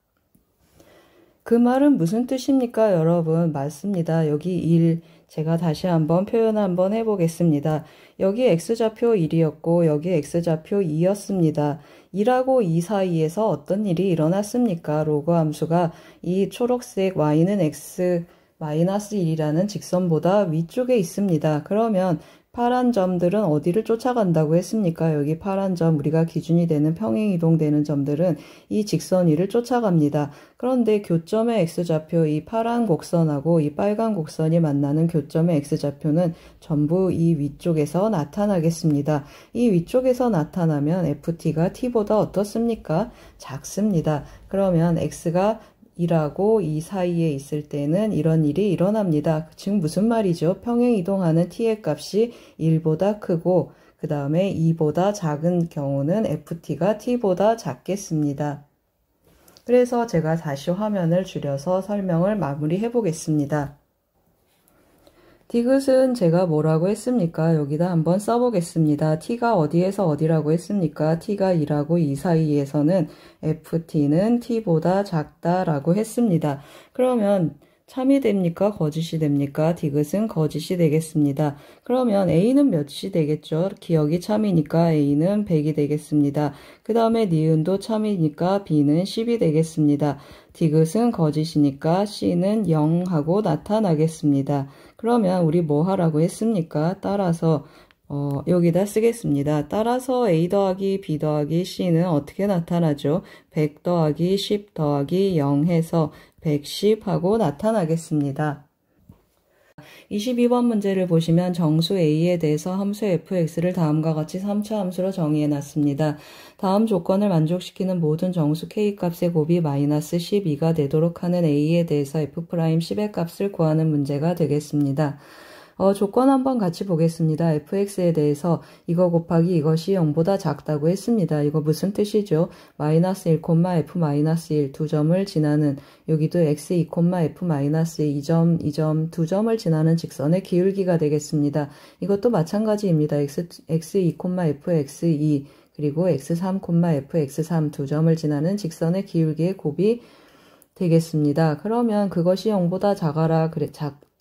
그 말은 무슨 뜻입니까, 여러분? 맞습니다. 여기 1 제가 다시 한번 표현 한번 해보겠습니다. 여기 x좌표 1이었고 여기 x좌표 2였습니다. 1하고 2 사이에서 어떤 일이 일어났습니까? 로그 함수가 이 초록색 y는 x 마이너스 1이라는 직선보다 위쪽에 있습니다. 그러면 파란 점들은 어디를 쫓아간다고 했습니까? 여기 파란 점, 우리가 기준이 되는 평행 이동되는 점들은 이 직선 위를 쫓아갑니다. 그런데 교점의 x좌표, 이 파란 곡선하고 이 빨간 곡선이 만나는 교점의 x좌표는 전부 이 위쪽에서 나타나겠습니다. 이 위쪽에서 나타나면 ft가 t보다 어떻습니까? 작습니다. 그러면 x가 1하고 2 사이에 있을 때는 이런 일이 일어납니다. 즉 무슨 말이죠? 평행 이동하는 t의 값이 1보다 크고 그 다음에 2보다 작은 경우는 ft가 t보다 작겠습니다. 그래서 제가 다시 화면을 줄여서 설명을 마무리해 보겠습니다. 디귿은 제가 뭐라고 했습니까? 여기다 한번 써보겠습니다. t가 어디에서 어디라고 했습니까? t가 2하고 2 사이에서는 ft는 t보다 작다라고 했습니다. 그러면 참이 됩니까? 거짓이 됩니까? 디귿은 거짓이 되겠습니다. 그러면 a는 몇이 되겠죠? 기억이 참이니까 a는 100이 되겠습니다. 그 다음에 니은도 참이니까 b는 10이 되겠습니다. 디귿은 거짓이니까 c는 0하고 나타나겠습니다. 그러면 우리 뭐 하라고 했습니까? 따라서 여기다 쓰겠습니다. 따라서 a 더하기 b 더하기 c는 어떻게 나타나죠? 100 더하기 10 더하기 0 해서 110하고 나타나겠습니다. 22번 문제를 보시면 정수 a에 대해서 함수 fx를 다음과 같이 3차 함수로 정의해 놨습니다. 다음 조건을 만족시키는 모든 정수 k 값의 곱이 마이너스 12가 되도록 하는 a에 대해서 f'10의 값을 구하는 문제가 되겠습니다. 조건 한번 같이 보겠습니다. fx에 대해서 이거 곱하기 이것이 0보다 작다고 했습니다. 이거 무슨 뜻이죠? 마이너스 1, f 마이너스 1 두 점을 지나는 여기도 x2, f 마이너스 2점 두 점을 지나는 직선의 기울기가 되겠습니다. 이것도 마찬가지입니다. x2, f x2 그리고 x3, f x3 두 점을 지나는 직선의 기울기의 곱이 되겠습니다. 그러면 그것이 0보다 작아라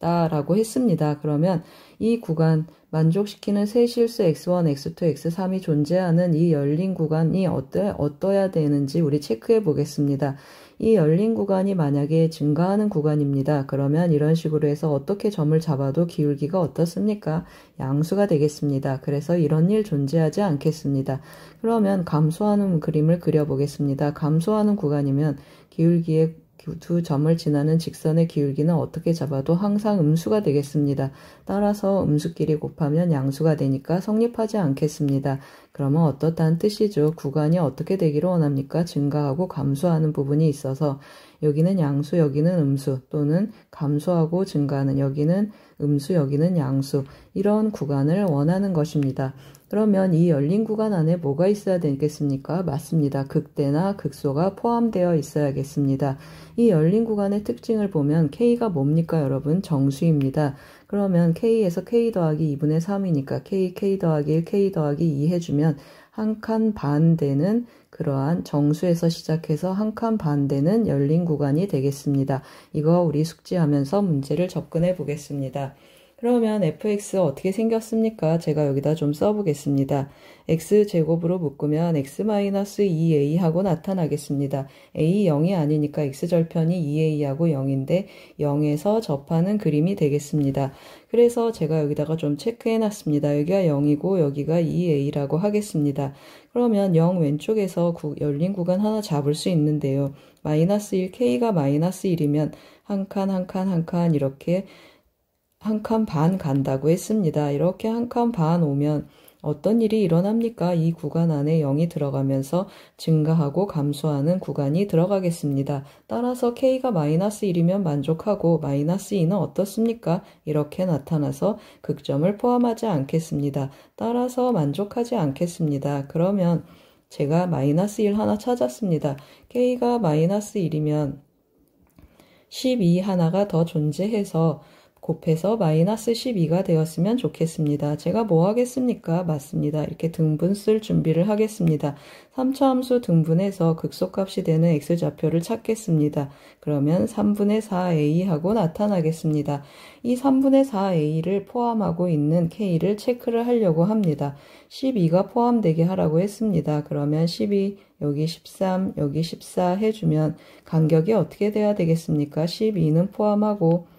라고 했습니다. 그러면 이 구간 만족시키는 세 실수 x1, x2, x3이 존재하는 이 열린 구간이 어떠야 되는지 우리 체크해 보겠습니다. 이 열린 구간이 만약에 증가하는 구간입니다. 그러면 이런 식으로 해서 어떻게 점을 잡아도 기울기가 어떻습니까? 양수가 되겠습니다. 그래서 이런 일 존재하지 않겠습니다. 그러면 감소하는 그림을 그려보겠습니다. 감소하는 구간이면 기울기의 두 점을 지나는 직선의 기울기는 어떻게 잡아도 항상 음수가 되겠습니다. 따라서 음수끼리 곱하면 양수가 되니까 성립하지 않겠습니다. 그러면 어떻다는 뜻이죠? 구간이 어떻게 되기를 원합니까? 증가하고 감소하는 부분이 있어서 여기는 양수, 여기는 음수 또는 감소하고 증가하는 여기는 음수, 여기는 양수 이런 구간을 원하는 것입니다. 그러면 이 열린 구간 안에 뭐가 있어야 되겠습니까? 맞습니다. 극대나 극소가 포함되어 있어야겠습니다. 이 열린 구간의 특징을 보면 K가 뭡니까 여러분? 정수입니다. 그러면 K에서 K 더하기 2분의 3이니까 K 더하기 1, K 더하기 2 해주면 한 칸 반 되는 그러한 정수에서 시작해서 한 칸 반 되는 열린 구간이 되겠습니다. 이거 우리 숙지하면서 문제를 접근해 보겠습니다. 그러면 fx 어떻게 생겼습니까? 제가 여기다 좀 써보겠습니다. x제곱으로 묶으면 x-2a 하고 나타나겠습니다. a 0이 아니니까 x절편이 2a하고 0인데 0에서 접하는 그림이 되겠습니다. 그래서 제가 여기다가 좀 체크해놨습니다. 여기가 0이고 여기가 2a라고 하겠습니다. 그러면 0 왼쪽에서 열린 구간 하나 잡을 수 있는데요. 마이너스 1, k가 마이너스 1이면 한 칸 이렇게 한 칸 반 간다고 했습니다. 이렇게 한 칸 반 오면 어떤 일이 일어납니까? 이 구간 안에 0이 들어가면서 증가하고 감소하는 구간이 들어가겠습니다. 따라서 K가 마이너스 1이면 만족하고 마이너스 2는 어떻습니까? 이렇게 나타나서 극점을 포함하지 않겠습니다. 따라서 만족하지 않겠습니다. 그러면 제가 마이너스 1 하나 찾았습니다. K가 마이너스 1이면 12 하나가 더 존재해서 곱해서 마이너스 12가 되었으면 좋겠습니다. 제가 뭐 하겠습니까? 맞습니다. 이렇게 등분 쓸 준비를 하겠습니다. 3차 함수 등분해서 극소값이 되는 x좌표를 찾겠습니다. 그러면 3분의 4a 하고 나타나겠습니다. 이 3분의 4a를 포함하고 있는 k를 체크를 하려고 합니다. 12가 포함되게 하라고 했습니다. 그러면 12 여기 13 여기 14 해주면 간격이 어떻게 돼야 되겠습니까? 12는 포함하고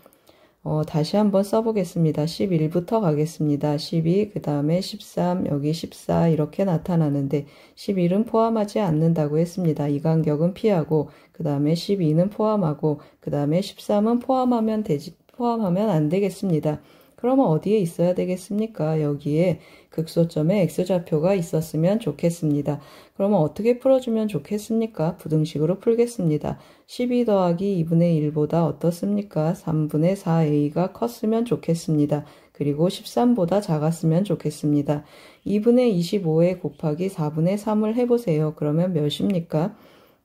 다시 한번 써보겠습니다. 11부터 가겠습니다. 12, 그 다음에 13, 여기 14 이렇게 나타나는데 11은 포함하지 않는다고 했습니다. 이 간격은 피하고 그 다음에 12는 포함하고 그 다음에 13은 포함하면 안 되겠습니다. 그러면 어디에 있어야 되겠습니까? 여기에 극소점에 x좌표가 있었으면 좋겠습니다. 그러면 어떻게 풀어주면 좋겠습니까? 부등식으로 풀겠습니다. 12 더하기 2분의 1보다 어떻습니까? 3분의 4a가 컸으면 좋겠습니다. 그리고 13보다 작았으면 좋겠습니다. 2분의 25에 곱하기 4분의 3을 해보세요. 그러면 몇입니까?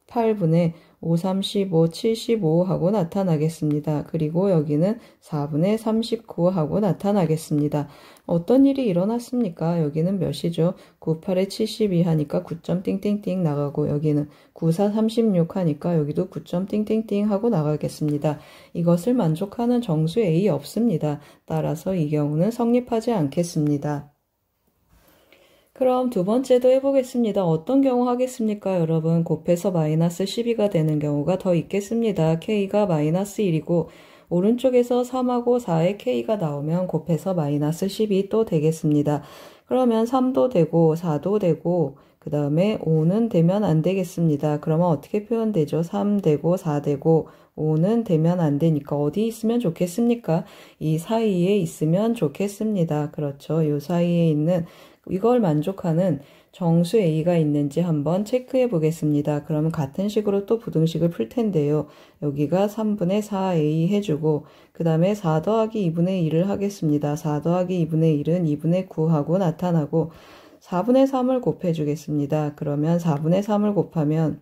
8분의 5, 35, 75 하고 나타나겠습니다. 그리고 여기는 4분의 39 하고 나타나겠습니다. 어떤 일이 일어났습니까? 여기는 몇이죠? 9, 8에 72 하니까 9점 띵띵띵 나가고 여기는 9, 4, 36 하니까 여기도 9점 띵띵띵 하고 나가겠습니다. 이것을 만족하는 정수 A 없습니다. 따라서 이 경우는 성립하지 않겠습니다. 그럼 두 번째도 해보겠습니다. 어떤 경우 하겠습니까? 여러분 곱해서 마이너스 12가 되는 경우가 더 있겠습니다. K가 마이너스 1이고 오른쪽에서 3하고 4에 K가 나오면 곱해서 마이너스 10이 또 되겠습니다. 그러면 3도 되고 4도 되고 그 다음에 5는 되면 안 되겠습니다. 그러면 어떻게 표현되죠? 3 되고 4 되고 5는 되면 안 되니까 어디 있으면 좋겠습니까? 이 사이에 있으면 좋겠습니다. 그렇죠. 이 사이에 있는 이걸 만족하는 정수 A가 있는지 한번 체크해 보겠습니다. 그러면 같은 식으로 또 부등식을 풀 텐데요. 여기가 3분의 4A 해주고 그 다음에 4 더하기 2분의 1을 하겠습니다. 4 더하기 2분의 1은 2분의 9 하고 나타나고 4분의 3을 곱해 주겠습니다. 그러면 4분의 3을 곱하면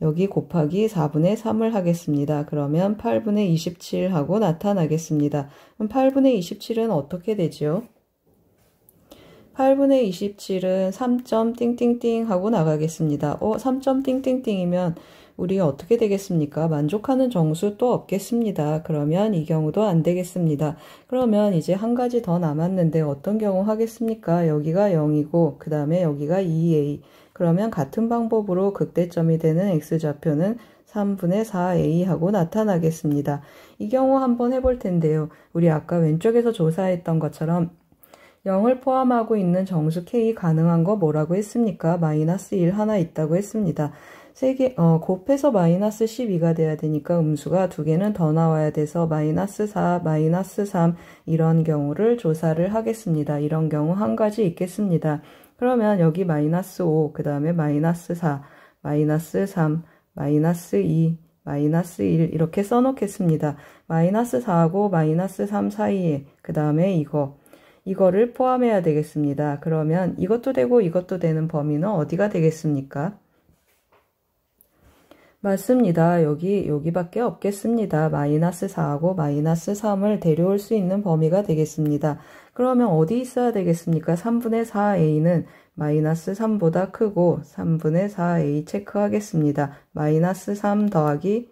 여기 곱하기 4분의 3을 하겠습니다. 그러면 8분의 27 하고 나타나겠습니다. 그럼 8분의 27은 어떻게 되죠? 8분의 27은 3점 띵띵띵 하고 나가겠습니다. 3점 띵띵띵이면 우리 어떻게 되겠습니까? 만족하는 정수 또 없겠습니다. 그러면 이 경우도 안 되겠습니다. 그러면 이제 한 가지 더 남았는데 어떤 경우 하겠습니까? 여기가 0이고 그 다음에 여기가 2a. 그러면 같은 방법으로 극대점이 되는 x좌표는 3분의 4a 하고 나타나겠습니다. 이 경우 한번 해볼 텐데요. 우리 아까 왼쪽에서 조사했던 것처럼 0을 포함하고 있는 정수 K 가능한 거 뭐라고 했습니까? 마이너스 1 하나 있다고 했습니다. 곱해서 마이너스 12가 돼야 되니까 음수가 두 개는 더 나와야 돼서 마이너스 4, 마이너스 3 이런 경우를 조사를 하겠습니다. 이런 경우 한 가지 있겠습니다. 그러면 여기 마이너스 5, 그 다음에 마이너스 4, 마이너스 3, 마이너스 2, 마이너스 1 이렇게 써놓겠습니다. 마이너스 4하고 마이너스 3 사이에 그 다음에 이거를 포함해야 되겠습니다. 그러면 이것도 되고 이것도 되는 범위는 어디가 되겠습니까? 맞습니다. 여기밖에 없겠습니다. 마이너스 4하고 마이너스 3을 데려올 수 있는 범위가 되겠습니다. 그러면 어디 있어야 되겠습니까? 3분의 4a는 마이너스 3보다 크고 3분의 4a 체크하겠습니다. 마이너스 3 더하기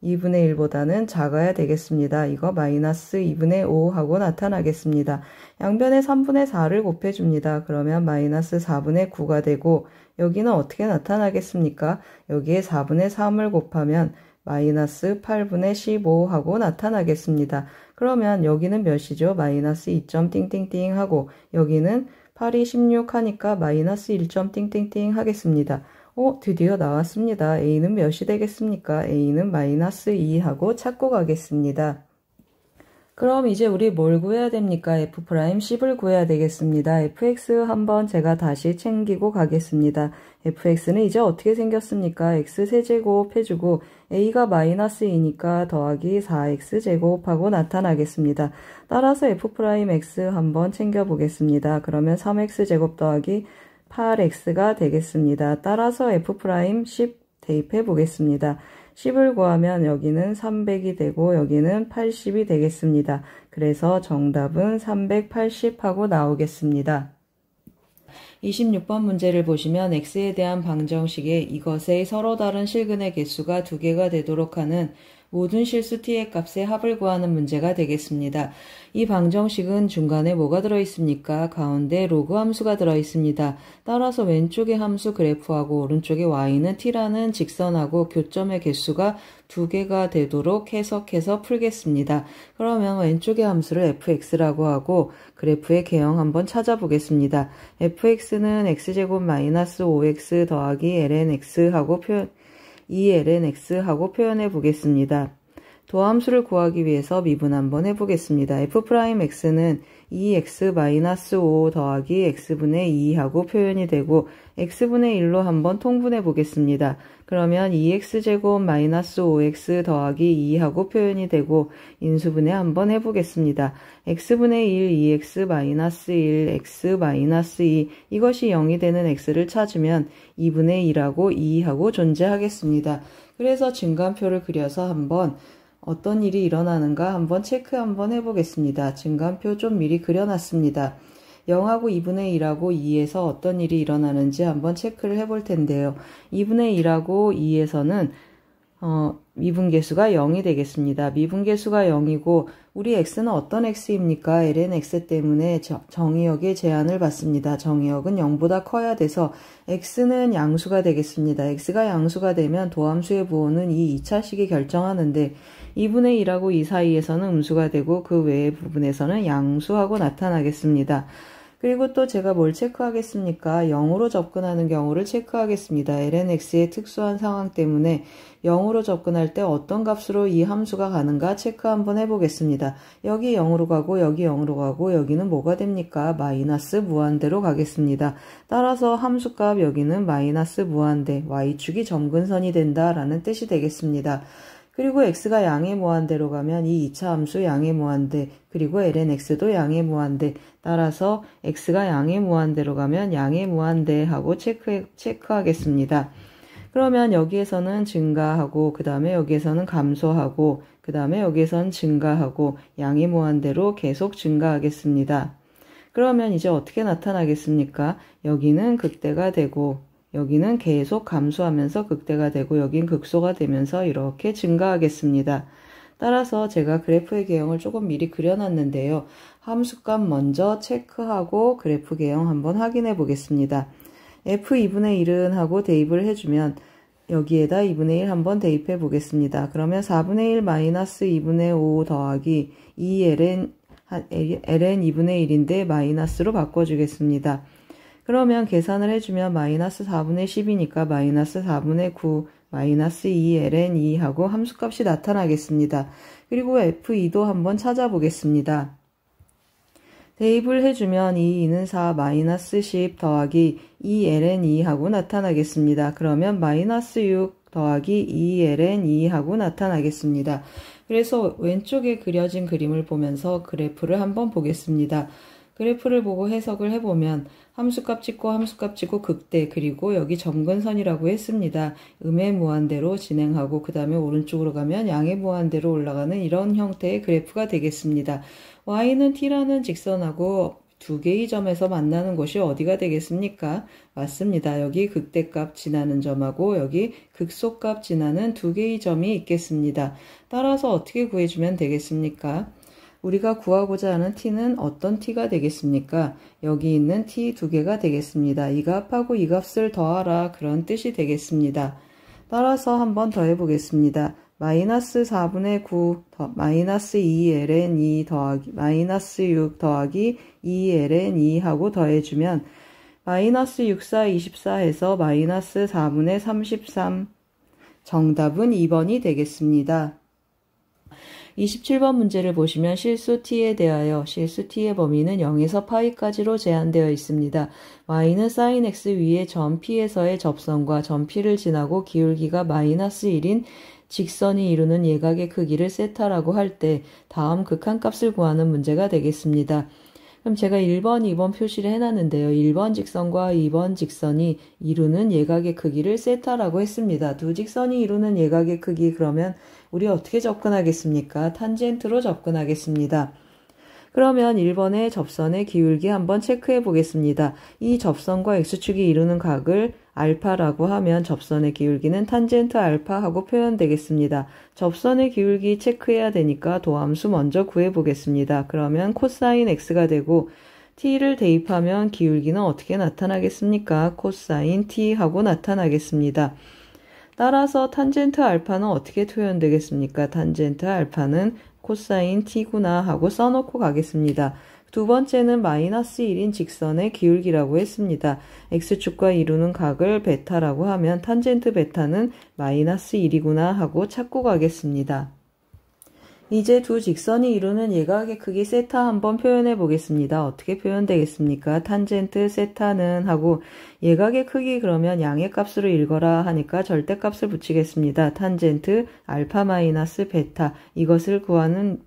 2분의 1보다는 작아야 되겠습니다. 이거 마이너스 2분의 5 하고 나타나겠습니다. 양변에 3분의 4를 곱해줍니다. 그러면 마이너스 4분의 9가 되고 여기는 어떻게 나타나겠습니까? 여기에 4분의 3을 곱하면 마이너스 8분의 15 하고 나타나겠습니다. 그러면 여기는 몇이죠? 마이너스 2점 띵띵띵 하고 여기는 8이 16 하니까 마이너스 1점 띵띵띵 하겠습니다. 드디어 나왔습니다. A는 몇이 되겠습니까? A는 마이너스 2 하고 찾고 가겠습니다. 그럼 이제 우리 뭘 구해야 됩니까? F'10을 구해야 되겠습니다. fx 한번 제가 다시 챙기고 가겠습니다. fx는 이제 어떻게 생겼습니까? x세제곱 해주고 a가 마이너스 2니까 더하기 4x제곱 하고 나타나겠습니다. 따라서 f'x 한번 챙겨보겠습니다. 그러면 3x제곱 더하기 8x가 되겠습니다. 따라서 f'10 대입해 보겠습니다. 10을 구하면 여기는 300이 되고 여기는 80이 되겠습니다. 그래서 정답은 380 하고 나오겠습니다. 26번 문제를 보시면 x에 대한 방정식에 이것의 서로 다른 실근의 개수가 2개가 되도록 하는 모든 실수 t의 값의 합을 구하는 문제가 되겠습니다. 이 방정식은 중간에 뭐가 들어있습니까? 가운데 로그 함수가 들어있습니다. 따라서 왼쪽의 함수 그래프하고 오른쪽의 y는 t라는 직선하고 교점의 개수가 2개가 되도록 해석해서 풀겠습니다. 그러면 왼쪽의 함수를 fx라고 하고 그래프의 개형 한번 찾아보겠습니다. fx는 x제곱 마이너스 5x 더하기 lnx 하고 2lnx 하고 표현해 보겠습니다. 도함수를 구하기 위해서 미분 한번 해보겠습니다. f'x는 2x-5 더하기 x분의 2하고 표현이 되고 x분의 1로 한번 통분해 보겠습니다. 그러면 2x제곱 마이너스 5x 더하기 2하고 표현이 되고 인수분해 한번 해보겠습니다. x분의 1, 2x 마이너스 1, x 마이너스 2 이것이 0이 되는 x를 찾으면 2분의 1하고 2하고 존재하겠습니다. 그래서 증간표를 그려서 한번 어떤 일이 일어나는가 한번 체크 한번 해보겠습니다. 증간표 좀 미리 그려놨습니다. 0하고 2분의 1하고 2에서 어떤 일이 일어나는지 한번 체크를 해볼 텐데요. 2분의 1하고 2에서는 미분계수가 0이 되겠습니다. 미분계수가 0이고 우리 x는 어떤 x입니까? ln x 때문에 정의역의 제한을 받습니다. 정의역은 0보다 커야 돼서 x는 양수가 되겠습니다. x가 양수가 되면 도함수의 부호는 이 2차식이 결정하는데 2분의 1하고 2 사이에서는 음수가 되고 그 외의 부분에서는 양수하고 나타나겠습니다. 그리고 또 제가 뭘 체크하겠습니까? 0으로 접근하는 경우를 체크하겠습니다. ln x의 특수한 상황 때문에 0으로 접근할 때 어떤 값으로 이 함수가 가는가 체크 한번 해보겠습니다. 여기 0으로 가고 여기 0으로 가고 여기는 뭐가 됩니까? 마이너스 무한대로 가겠습니다. 따라서 함수값 여기는 마이너스 무한대, y축이 점근선이 된다라는 뜻이 되겠습니다. 그리고 x가 양의 무한대로 가면 이 2차 함수 양의 무한대, 그리고 ln x도 양의 무한대, 따라서 x가 양의 무한대로 가면 양의 무한대 하고 체크하겠습니다. 그러면 여기에서는 증가하고 그 다음에 여기에서는 감소하고 그 다음에 여기에서는 증가하고 양의 무한대로 계속 증가하겠습니다. 그러면 이제 어떻게 나타나겠습니까? 여기는 극대가 되고 여기는 계속 감소하면서 극대가 되고 여긴 극소가 되면서 이렇게 증가하겠습니다. 따라서 제가 그래프의 개형을 조금 미리 그려놨는데요. 함수값 먼저 체크하고 그래프 개형 한번 확인해 보겠습니다. f 2분의 1은 하고 대입을 해주면 여기에다 2분의 1 한번 대입해 보겠습니다. 그러면 4분의 1 마이너스 2분의 5 더하기 2ln 2분의 1인데 마이너스로 바꿔주겠습니다. 그러면 계산을 해주면 마이너스 4분의 10이니까 마이너스 4분의 9 마이너스 2ln 2하고 함수값이 나타나겠습니다. 그리고 f2도 한번 찾아보겠습니다. 대입을 해주면 2는 4 마이너스 10 더하기 2ln 2하고 나타나겠습니다. 그러면 마이너스 6 더하기 2ln 2하고 나타나겠습니다. 그래서 왼쪽에 그려진 그림을 보면서 그래프를 한번 보겠습니다. 그래프를 보고 해석을 해보면 함수값 찍고 함수값 찍고 극대 그리고 여기 점근선이라고 했습니다. 음의 무한대로 진행하고 그 다음에 오른쪽으로 가면 양의 무한대로 올라가는 이런 형태의 그래프가 되겠습니다. y는 t라는 직선하고 두 개의 점에서 만나는 곳이 어디가 되겠습니까? 맞습니다. 여기 극대값 지나는 점하고 여기 극소값 지나는 두 개의 점이 있겠습니다. 따라서 어떻게 구해주면 되겠습니까? 우리가 구하고자 하는 t는 어떤 t가 되겠습니까? 여기 있는 t 두 개가 되겠습니다. 이 값하고 이 값을 더하라 그런 뜻이 되겠습니다. 따라서 한번 더 해보겠습니다. 마이너스 4분의 9 마이너스 2ln 2 더하기 마이너스 6 더하기 2ln 2 하고 더해주면 마이너스 6, 4, 24 해서 마이너스 4분의 33 정답은 2번이 되겠습니다. 27번 문제를 보시면 실수 t에 대하여 실수 t의 범위는 0에서 파이까지로 제한되어 있습니다. y는 sin x 위에 점 p에서의 접선과 점 p를 지나고 기울기가 마이너스 1인 직선이 이루는 예각의 크기를 세타라고 할 때 다음 극한값을 구하는 문제가 되겠습니다. 그럼 제가 1번, 2번 표시를 해놨는데요. 1번 직선과 2번 직선이 이루는 예각의 크기를 세타라고 했습니다. 두 직선이 이루는 예각의 크기 그러면 우리 어떻게 접근하겠습니까? 탄젠트로 접근하겠습니다. 그러면 1번의 접선의 기울기 한번 체크해 보겠습니다. 이 접선과 x축이 이루는 각을 알파라고 하면 접선의 기울기는 탄젠트 알파하고 표현되겠습니다. 접선의 기울기 체크해야 되니까 도함수 먼저 구해 보겠습니다. 그러면 코사인 x가 되고 t를 대입하면 기울기는 어떻게 나타나겠습니까? 코사인 t 하고 나타나겠습니다. 따라서 탄젠트 알파는 어떻게 표현되겠습니까? 탄젠트 알파는 코사인 t구나 하고 써놓고 가겠습니다. 두 번째는 마이너스 1인 직선의 기울기라고 했습니다. x축과 이루는 각을 베타라고 하면 탄젠트 베타는 마이너스 1이구나 하고 찾고 가겠습니다. 이제 두 직선이 이루는 예각의 크기 세타 한번 표현해 보겠습니다. 어떻게 표현되겠습니까? 탄젠트 세타는 하고 예각의 크기 그러면 양의 값으로 읽어라 하니까 절대값을 붙이겠습니다. 탄젠트 알파 마이너스 베타 이것을 구하는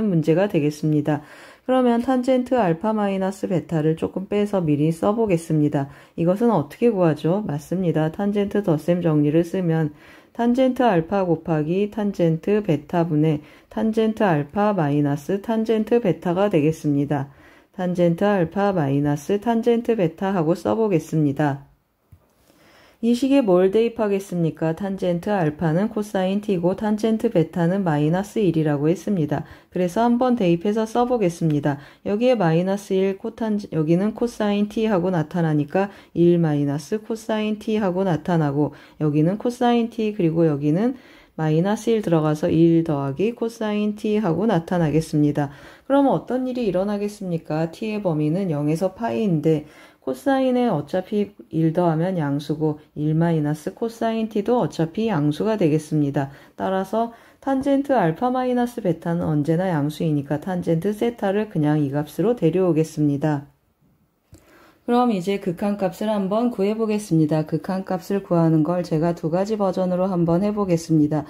문제가 되겠습니다. 그러면 탄젠트 알파 마이너스 베타를 조금 빼서 미리 써보겠습니다. 이것은 어떻게 구하죠? 맞습니다. 탄젠트 덧셈 정리를 쓰면 탄젠트 알파 곱하기 탄젠트 베타분의 탄젠트 알파 마이너스 탄젠트 베타가 되겠습니다. 탄젠트 알파 마이너스 탄젠트 베타 하고 써보겠습니다. 이 식에 뭘 대입하겠습니까? 탄젠트 알파는 코사인 t고 탄젠트 베타는 마이너스 1이라고 했습니다. 그래서 한번 대입해서 써보겠습니다. 여기에 마이너스 1, 여기는 코사인 t 하고 나타나니까 1 마이너스 코사인 t 하고 나타나고 여기는 코사인 t 그리고 여기는 마이너스 1 들어가서 1 더하기 코사인 t 하고 나타나겠습니다. 그럼 어떤 일이 일어나겠습니까? t의 범위는 0에서 파이인데 코사인에 어차피 1 더하면 양수고 1 마이너스 코사인 t도 어차피 양수가 되겠습니다. 따라서 탄젠트 알파 마이너스 베타는 언제나 양수이니까 탄젠트 세타를 그냥 이 값으로 데려오겠습니다. 그럼 이제 극한값을 한번 구해보겠습니다. 극한값을 구하는 걸 제가 두 가지 버전으로 한번 해보겠습니다.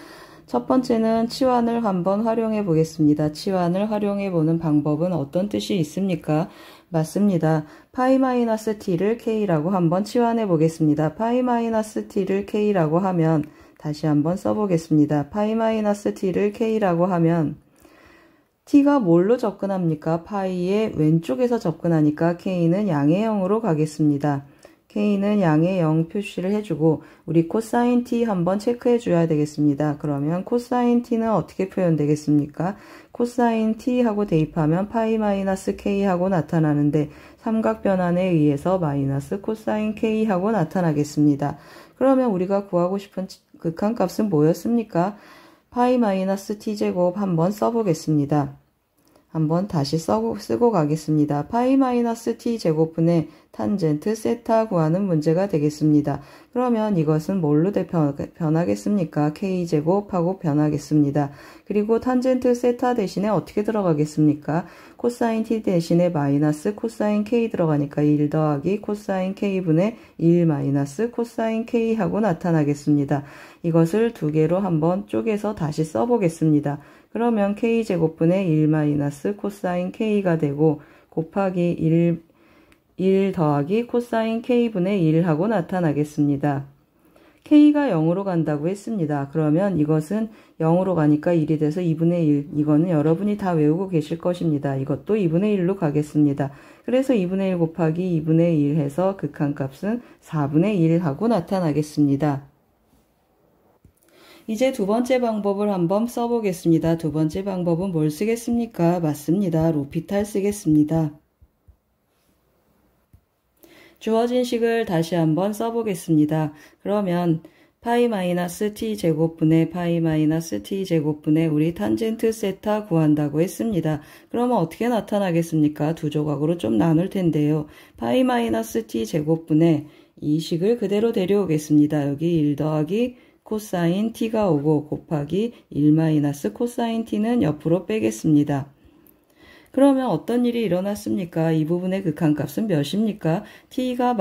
첫 번째는 치환을 한번 활용해 보겠습니다. 치환을 활용해 보는 방법은 어떤 뜻이 있습니까? 맞습니다. 파이 마이너스 t를 k라고 한번 치환해 보겠습니다. 파이 마이너스 t를 k라고 하면 다시 한번 써보겠습니다. 파이 마이너스 t를 k라고 하면 t가 뭘로 접근합니까? 파이의 왼쪽에서 접근하니까 k는 양의 0으로 가겠습니다. k는 양의 0 표시를 해주고 우리 코사인 t 한번 체크해 줘야 되겠습니다. 그러면 코사인 t는 어떻게 표현되겠습니까? 코사인 t 하고 대입하면 파이 마이너스 k 하고 나타나는데 삼각 변환에 의해서 마이너스 코사인 k 하고 나타나겠습니다. 그러면 우리가 구하고 싶은 극한값은 뭐였습니까? 파이 마이너스 t제곱 한번 써보겠습니다. 한번 다시 쓰고 가겠습니다. 파이 마이너스 t 제곱분의 탄젠트 세타 구하는 문제가 되겠습니다. 그러면 이것은 뭘로 변하겠습니까? k제곱하고 변하겠습니다. 그리고 탄젠트 세타 대신에 어떻게 들어가겠습니까? 코사인 t 대신에 마이너스 코사인 k 들어가니까 1 더하기 코사인 k분의 1 마이너스 코사인 k 하고 나타나겠습니다. 이것을 두 개로 한번 쪼개서 다시 써보겠습니다. 그러면 k제곱분의 1 마이너스 코사인 k가 되고 곱하기 1 더하기 코사인 k분의 1 하고 나타나겠습니다. k가 0으로 간다고 했습니다. 그러면 이것은 0으로 가니까 1이 돼서 2분의 1. 이거는 여러분이 다 외우고 계실 것입니다. 이것도 2분의 1로 가겠습니다. 그래서 2분의 1 곱하기 2분의 1 해서 극한값은 4분의 1 하고 나타나겠습니다. 이제 두 번째 방법을 한번 써보겠습니다. 두 번째 방법은 뭘 쓰겠습니까? 맞습니다. 로피탈 쓰겠습니다. 주어진 식을 다시 한번 써보겠습니다. 그러면 파이 마이너스 t 제곱분의 파이 마이너스 t 제곱분의 우리 탄젠트 세타 구한다고 했습니다. 그러면 어떻게 나타나겠습니까? 두 조각으로 좀 나눌 텐데요. 파이 마이너스 t 제곱분의 이 식을 그대로 데려오겠습니다. 여기 1 더하기 코사인 t가 오고 곱하기 1 마이너스 코사인 t는 옆으로 빼겠습니다. 그러면 어떤 일이 일어났습니까? 이 부분의 극한값은 몇입니까? t가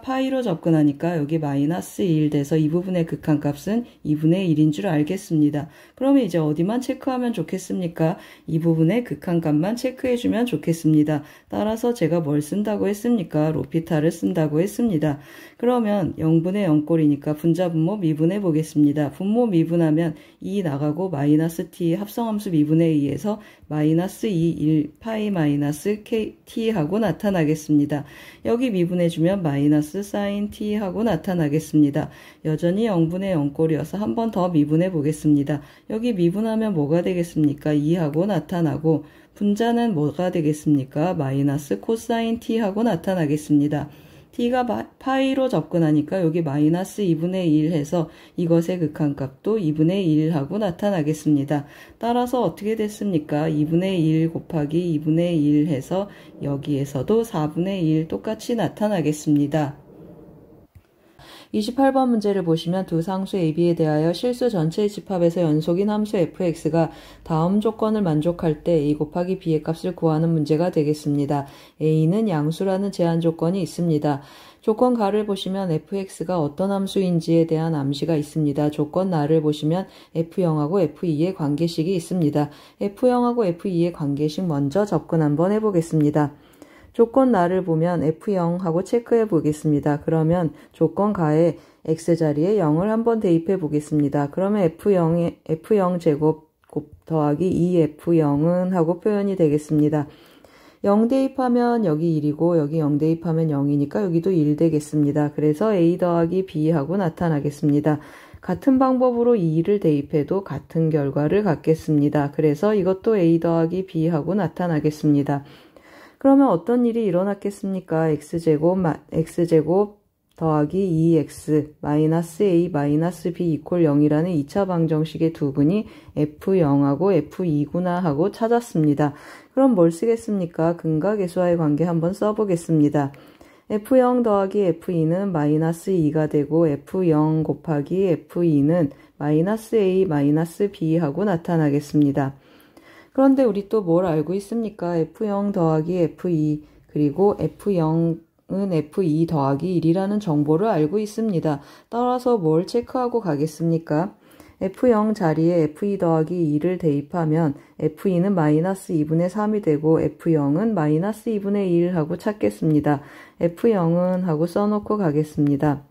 파이로 접근하니까 여기 마이너스 1 돼서 이 부분의 극한값은 2분의 1인 줄 알겠습니다. 그러면 이제 어디만 체크하면 좋겠습니까? 이 부분의 극한값만 체크해주면 좋겠습니다. 따라서 제가 뭘 쓴다고 했습니까? 로피탈을 쓴다고 했습니다. 그러면 0분의 0꼴이니까 분자 분모 미분해 보겠습니다. 분모 미분하면 2 나가고 마이너스 t 합성함수 미분에 의해서 마이너스 2, 1, 파이 마이너스 t 하고 나타나겠습니다. 여기 미분해주면 마이너스 사인 t 하고 나타나겠습니다. 여전히 0분의 0꼴이어서 한 번 더 미분해 보겠습니다. 여기 미분하면 뭐가 되겠습니까? 2 하고 나타나고 분자는 뭐가 되겠습니까? 마이너스 코사인 t 하고 나타나겠습니다. t가 파이로 접근하니까 여기 마이너스 2분의 1 해서 이것의 극한값도 2분의 1 하고 나타나겠습니다. 따라서 어떻게 됐습니까? 2분의 1 곱하기 2분의 1 해서 여기에서도 4분의 1 똑같이 나타나겠습니다. 28번 문제를 보시면 두 상수 AB에 대하여 실수 전체의 집합에서 연속인 함수 fx가 다음 조건을 만족할 때 a 곱하기 b의 값을 구하는 문제가 되겠습니다. a는 양수라는 제한 조건이 있습니다. 조건 가를 보시면 fx가 어떤 함수인지에 대한 암시가 있습니다. 조건 나를 보시면 f0하고 f2의 관계식이 있습니다. f0하고 f2의 관계식 먼저 접근 한번 해보겠습니다. 조건 나를 보면 f0 하고 체크해 보겠습니다. 그러면 조건 가에 x자리에 0을 한번 대입해 보겠습니다. 그러면 f0 제곱 더하기 2f0은 하고 표현이 되겠습니다. 0 대입하면 여기 1이고 여기 0 대입하면 0이니까 여기도 1 되겠습니다. 그래서 a 더하기 b 하고 나타나겠습니다. 같은 방법으로 2를 대입해도 같은 결과를 갖겠습니다. 그래서 이것도 a 더하기 b 하고 나타나겠습니다. 그러면 어떤 일이 일어났겠습니까? x제곱 더하기 2x 마이너스 a 마이너스 b 이퀄 0이라는 2차 방정식의 두 분이 f0하고 f2구나 하고 찾았습니다. 그럼 뭘 쓰겠습니까? 근과 계수와의 관계 한번 써보겠습니다. f0 더하기 f2는 마이너스 2가 되고 f0 곱하기 f2는 마이너스 a 마이너스 b 하고 나타나겠습니다. 그런데 우리 또 뭘 알고 있습니까? f0 더하기 f2 그리고 f0은 f2 더하기 1이라는 정보를 알고 있습니다. 따라서 뭘 체크하고 가겠습니까? f0 자리에 f2 더하기 2를 대입하면 f2는 마이너스 2분의 3이 되고 f0은 마이너스 2분의 1 하고 찾겠습니다. f0은 하고 써놓고 가겠습니다.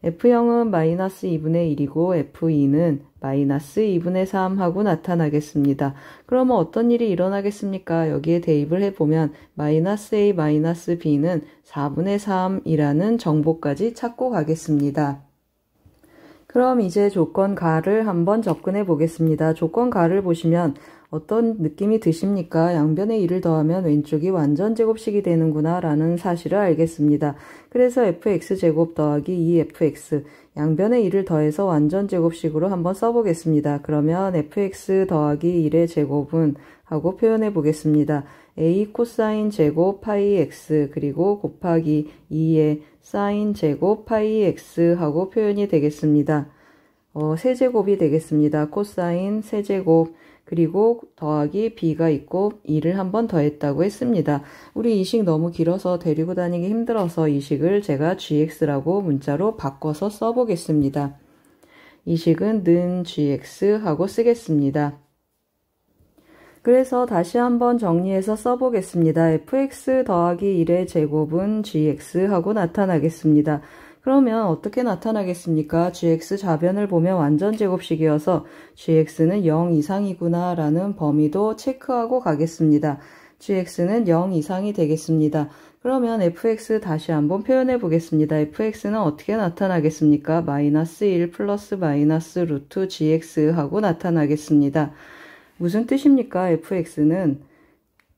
f0은 마이너스 2분의 1이고 f2는 마이너스 2분의 3 하고 나타나겠습니다. 그러면 어떤 일이 일어나겠습니까? 여기에 대입을 해보면 마이너스 a 마이너스 b는 4분의 3이라는 정보까지 찾고 가겠습니다. 그럼 이제 조건 가를 한번 접근해 보겠습니다. 조건 가를 보시면 어떤 느낌이 드십니까? 양변에 1을 더하면 왼쪽이 완전 제곱식이 되는구나 라는 사실을 알겠습니다. 그래서 fx제곱 더하기 2fx 양변에 1을 더해서 완전 제곱식으로 한번 써보겠습니다. 그러면 fx 더하기 1의 제곱은 하고 표현해 보겠습니다. a 코사인 제곱 파이 x 그리고 곱하기 2의 사인 제곱 파이 x 하고 표현이 되겠습니다. 세제곱이 되겠습니다. 코사인 세제곱 그리고 더하기 b가 있고 2를 한번 더했다고 했습니다. 우리 이 식 너무 길어서 데리고 다니기 힘들어서 이 식을 제가 gx라고 문자로 바꿔서 써보겠습니다. 이 식은 는 gx 하고 쓰겠습니다. 그래서 다시 한번 정리해서 써보겠습니다. fx 더하기 1의 제곱은 gx 하고 나타나겠습니다. 그러면 어떻게 나타나겠습니까? gx 좌변을 보면 완전 제곱식이어서 gx는 0 이상이구나 라는 범위도 체크하고 가겠습니다. gx는 0 이상이 되겠습니다. 그러면 fx 다시 한번 표현해 보겠습니다. fx는 어떻게 나타나겠습니까? 마이너스 1 플러스 마이너스 루트 gx 하고 나타나겠습니다. 무슨 뜻입니까? fx는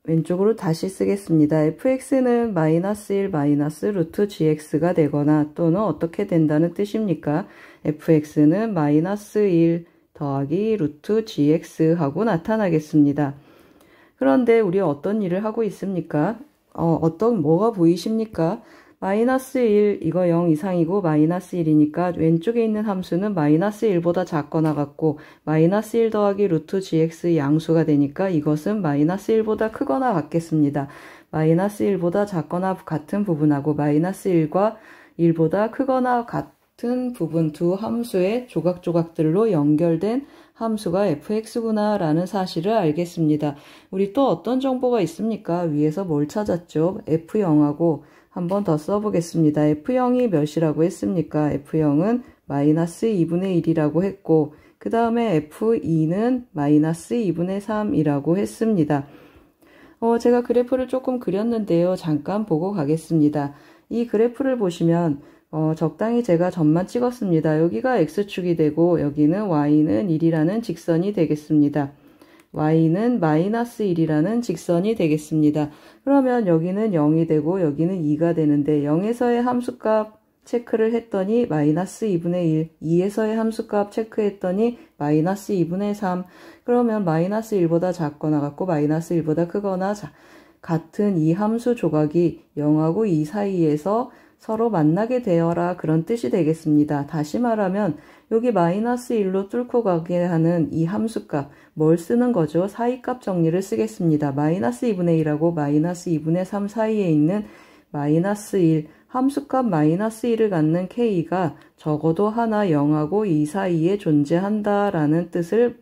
왼쪽으로 다시 쓰겠습니다. fx는 마이너스 1 마이너스 루트 gx가 되거나 또는 어떻게 된다는 뜻입니까? fx는 마이너스 1 더하기 루트 gx 하고 나타나겠습니다. 그런데 우리 어떤 일을 하고 있습니까? 뭐가 보이십니까? 마이너스 1 이거 0 이상이고 마이너스 1이니까 왼쪽에 있는 함수는 마이너스 1보다 작거나 같고 마이너스 1 더하기 루트 gx 양수가 되니까 이것은 마이너스 1보다 크거나 같겠습니다. 마이너스 1보다 작거나 같은 부분하고 마이너스 1과 1보다 크거나 같은 부분 두 함수의 조각조각들로 연결된 함수가 fx구나 라는 사실을 알겠습니다. 우리 또 어떤 정보가 있습니까? 위에서 뭘 찾았죠? f0하고 한 번 더 써보겠습니다. f0이 몇이라고 했습니까? f0은 마이너스 2분의 1이라고 했고 그 다음에 f2는 마이너스 2분의 3이라고 했습니다. 제가 그래프를 조금 그렸는데요. 잠깐 보고 가겠습니다. 이 그래프를 보시면 적당히 제가 점만 찍었습니다. 여기가 x축이 되고 여기는 y는 1이라는 직선이 되겠습니다. y는 마이너스 1이라는 직선이 되겠습니다. 그러면 여기는 0이 되고 여기는 2가 되는데 0에서의 함수값 체크를 했더니 마이너스 2분의 1, 2에서의 함수값 체크했더니 마이너스 2분의 3. 그러면 마이너스 1보다 작거나 같고 마이너스 1보다 크거나 같은 이 함수 조각이 0하고 2 사이에서 서로 만나게 되어라 그런 뜻이 되겠습니다. 다시 말하면 여기 마이너스 1로 뚫고 가게 하는 이 함수값 뭘 쓰는 거죠? 사이값 정리를 쓰겠습니다. 마이너스 2분의 1하고 마이너스 2분의 3 사이에 있는 마이너스 1 함수값 마이너스 1을 갖는 k가 적어도 하나 0하고 2 사이에 존재한다라는 뜻을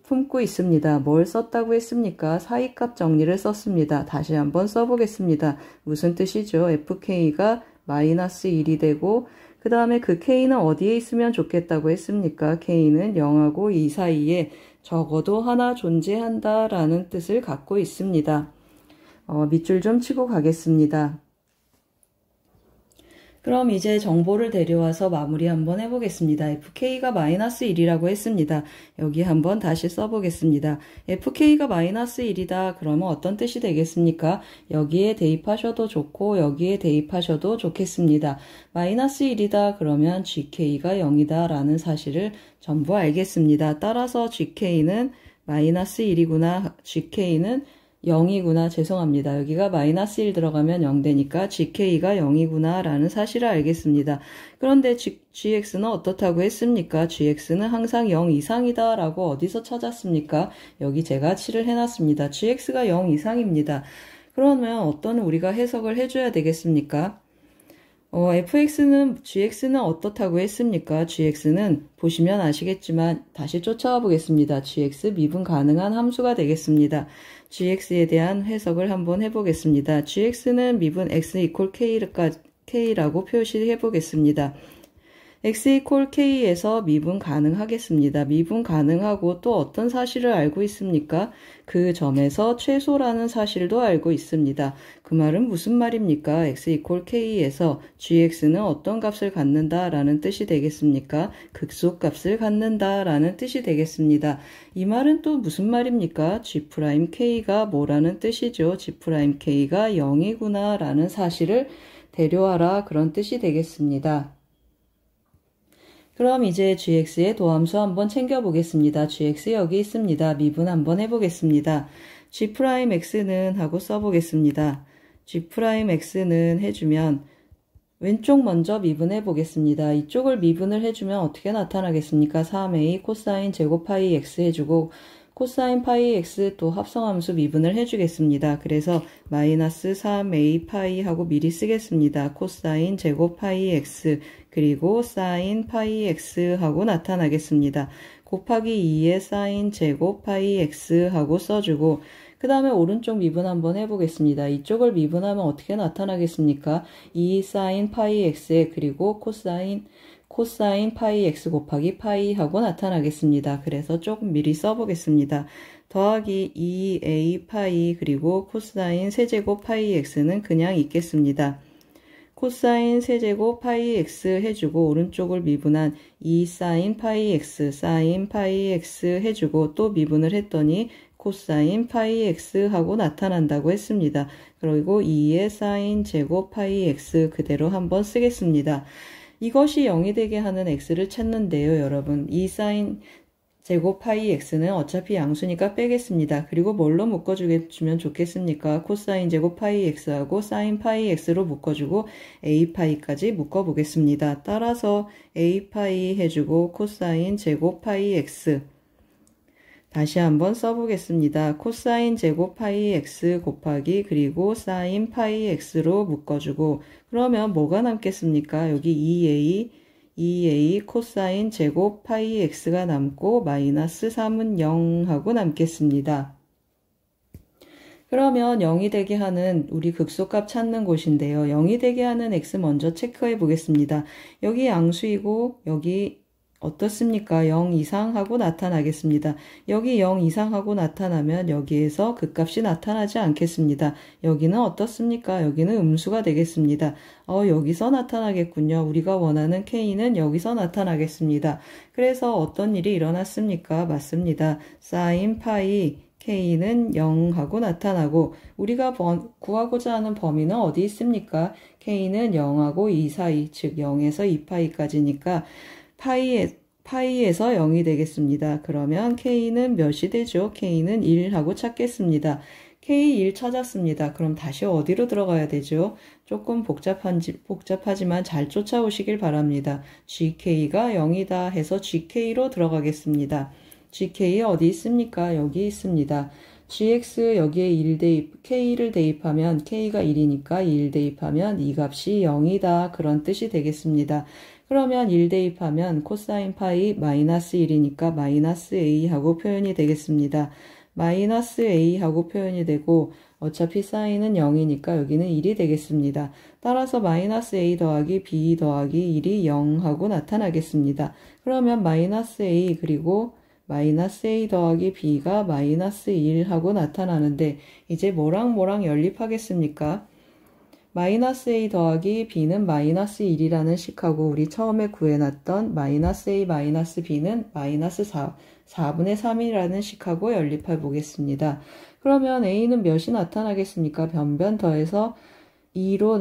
품고 있습니다. 뭘 썼다고 했습니까? 사이값 정리를 썼습니다. 다시 한번 써보겠습니다. 무슨 뜻이죠? fk가 마이너스 1이 되고 그 다음에 그 k는 어디에 있으면 좋겠다고 했습니까? k는 0하고 2 사이에 적어도 하나 존재한다라는 뜻을 갖고 있습니다. 밑줄 좀 치고 가겠습니다. 그럼 이제 정보를 데려와서 마무리 한번 해보겠습니다. fk가 마이너스 1이라고 했습니다. 여기 한번 다시 써보겠습니다. fk가 마이너스 1이다. 그러면 어떤 뜻이 되겠습니까? 여기에 대입하셔도 좋고 여기에 대입하셔도 좋겠습니다. 마이너스 1이다. 그러면 gk가 0이다. 라는 사실을 전부 알겠습니다. 따라서 gk는 마이너스 1이구나. gk는 0이구나. 죄송합니다. 여기가 마이너스 1 들어가면 0 되니까 gk가 0이구나 라는 사실을 알겠습니다. 그런데 gx는 어떻다고 했습니까? gx는 항상 0 이상이다 라고 어디서 찾았습니까? 여기 제가 칠을 해놨습니다. gx가 0 이상입니다. 그러면 어떤 우리가 해석을 해줘야 되겠습니까? gx는 어떻다고 했습니까? gx는 보시면 아시겠지만 다시 쫓아와 보겠습니다. gx 미분 가능한 함수가 되겠습니다. gx에 대한 해석을 한번 해보겠습니다. gx는 미분 x equal k라고 표시해 보겠습니다. x equal k에서 미분 가능하겠습니다. 미분 가능하고 또 어떤 사실을 알고 있습니까? 그 점에서 최소라는 사실도 알고 있습니다. 그 말은 무슨 말입니까? x equal k에서 gx는 어떤 값을 갖는다 라는 뜻이 되겠습니까? 극소값을 갖는다 라는 뜻이 되겠습니다. 이 말은 또 무슨 말입니까? g'k가 뭐라는 뜻이죠? g'k가 0이구나 라는 사실을 데려와라 그런 뜻이 되겠습니다. 그럼 이제 gx의 도함수 한번 챙겨보겠습니다. gx 여기 있습니다. 미분 한번 해보겠습니다. g'x는 하고 써보겠습니다. g'x는 해주면 왼쪽 먼저 미분해 보겠습니다. 이쪽을 미분을 해주면 어떻게 나타나겠습니까? 3a 코사인 제곱 파이 x 해주고 코사인 파이 x 또 합성함수 미분을 해주겠습니다. 그래서 마이너스 3a 파이 하고 미리 쓰겠습니다. 코사인 제곱 파이 x 그리고 사인 파이 x 하고 나타나겠습니다. 곱하기 2의 사인 제곱 파이 x 하고 써주고 그 다음에 오른쪽 미분 한번 해보겠습니다. 이쪽을 미분하면 어떻게 나타나겠습니까? 2 사인 파이 x에 그리고 코사인 파이 x 곱하기 파이 하고 나타나겠습니다. 그래서 조금 미리 써보겠습니다. 더하기 2a 파이 그리고 코사인 세제곱 파이 x는 그냥 있겠습니다. 코사인 세제곱 파이 x 해주고 오른쪽을 미분한 2 사인 파이 x 해주고 또 미분을 했더니 코사인 파이 x 하고 나타난다고 했습니다. 그리고 2의 사인 제곱 파이 x 그대로 한번 쓰겠습니다. 이것이 0이 되게 하는 x를 찾는데요, 여러분. 이 사인 제곱 파이 x는 어차피 양수니까 빼겠습니다. 그리고 뭘로 묶어주면 좋겠습니까? 코사인 제곱 파이 x하고 사인 파이 x로 묶어주고 a 파이까지 묶어보겠습니다. 따라서 a 파이 해주고 코사인 제곱 파이 x 다시 한번 써보겠습니다. 코사인 제곱 파이 x 곱하기 그리고 사인 파이 x로 묶어주고 그러면 뭐가 남겠습니까? 여기 2a 코사인 제곱 파이 x가 남고 마이너스 3은 0 하고 남겠습니다. 그러면 0이 되게 하는 우리 극소값 찾는 곳인데요. 0이 되게 하는 x 먼저 체크해 보겠습니다. 여기 양수이고 여기 어떻습니까? 0 이상 하고 나타나겠습니다. 여기 0 이상 하고 나타나면 여기에서 그 값이 나타나지 않겠습니다. 여기는 어떻습니까? 여기는 음수가 되겠습니다. 여기서 나타나겠군요. 우리가 원하는 k는 여기서 나타나겠습니다. 그래서 어떤 일이 일어났습니까? 맞습니다. 사인 파이 k는 0 하고 나타나고 우리가 구하고자 하는 범위는 어디 있습니까? k는 0하고 2 사이, 즉 0에서 2파이까지니까 파이에서 0이 되겠습니다. 그러면 k는 몇이 되죠? k는 1 하고 찾겠습니다. K1 찾았습니다. 그럼 다시 어디로 들어가야 되죠? 조금 복잡하지만 잘 쫓아오시길 바랍니다. GK가 0이다 해서 GK로 들어가겠습니다. GK 어디 있습니까? 여기 있습니다. GX 여기에 1 대입, K를 대입하면 K가 1이니까 1 대입하면 이 값이 0이다. 그런 뜻이 되겠습니다. 그러면 1 대입하면 코사인 파이 마이너스 1이니까 마이너스 A 하고 표현이 되겠습니다. 마이너스 A 하고 표현이 되고 어차피 사인은 0이니까 여기는 1이 되겠습니다. 따라서 마이너스 A 더하기 B 더하기 1이 0 하고 나타나겠습니다. 그러면 마이너스 A 그리고 마이너스 A 더하기 B가 마이너스 1 하고 나타나는데 이제 뭐랑 연립하겠습니까? 마이너스 A 더하기 B는 마이너스 1이라는 식하고 우리 처음에 구해놨던 마이너스 A 마이너스 B는 마이너스 4분의 3이라는 식하고 연립해 보겠습니다. 그러면 A는 몇이 나타나겠습니까? 변변 더해서 2로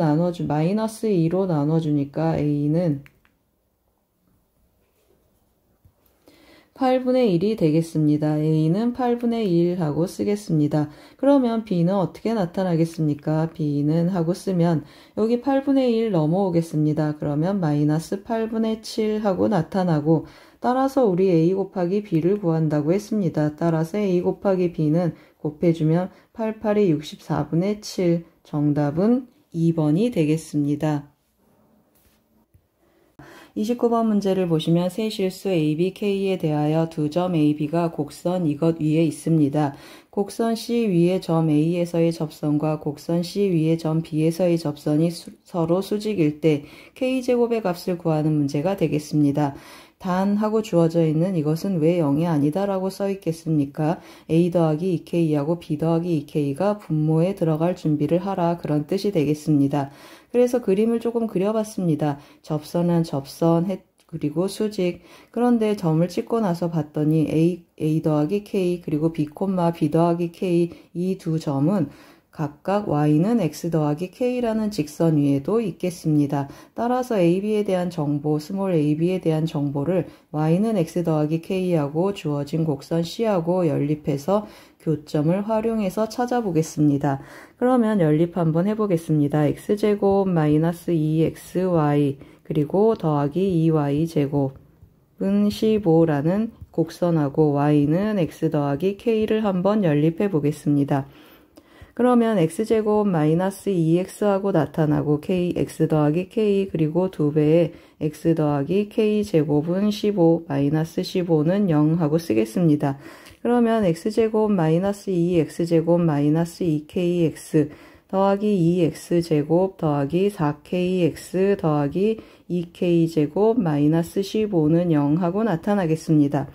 마이너스 2로 나눠주니까 A는 8분의 1이 되겠습니다. A는 8분의 1 하고 쓰겠습니다. 그러면 B는 어떻게 나타나겠습니까? B는 하고 쓰면 여기 8분의 1 넘어오겠습니다. 그러면 마이너스 8분의 7 하고 나타나고 따라서 우리 A 곱하기 B를 구한다고 했습니다. 따라서 A 곱하기 B는 곱해주면 88이 64분의 7 정답은 2번이 되겠습니다. 29번 문제를 보시면 세실수 AB, K에 대하여 두 점 AB가 곡선 이것 위에 있습니다. 곡선 C 위의 점 A에서의 접선과 곡선 C 위의 점 B에서의 접선이 서로 수직일 때 K제곱의 값을 구하는 문제가 되겠습니다. 단 하고 주어져 있는 이것은 왜 0이 아니다 라고 써 있겠습니까? A 더하기 2K하고 B 더하기 2K가 분모에 들어갈 준비를 하라 그런 뜻이 되겠습니다. 그래서 그림을 조금 그려봤습니다. 접선은 접선, 그리고 수직. 그런데 점을 찍고 나서 봤더니 A 더하기 K 그리고 B, B 더하기 K 이 두 점은 각각 y는 x 더하기 k라는 직선 위에도 있겠습니다. 따라서 AB에 대한 정보, 스몰 ab에 대한 정보를 y는 x 더하기 k하고 주어진 곡선 C하고 연립해서 교점을 활용해서 찾아보겠습니다. 그러면 연립 한번 해보겠습니다. x제곱 마이너스 2xy 그리고 더하기 2y제곱은 15라는 곡선하고 y는 x 더하기 k를 한번 연립해 보겠습니다. 그러면 x제곱 마이너스 2x하고 나타나고 x 더하기 k 그리고 2배의 x 더하기 k제곱은 15 마이너스 15는 0 하고 쓰겠습니다. 그러면 x제곱 마이너스 2x제곱 마이너스 2kx 더하기 2x제곱 더하기 4kx 더하기 2k제곱 마이너스 15는 0 하고 나타나겠습니다.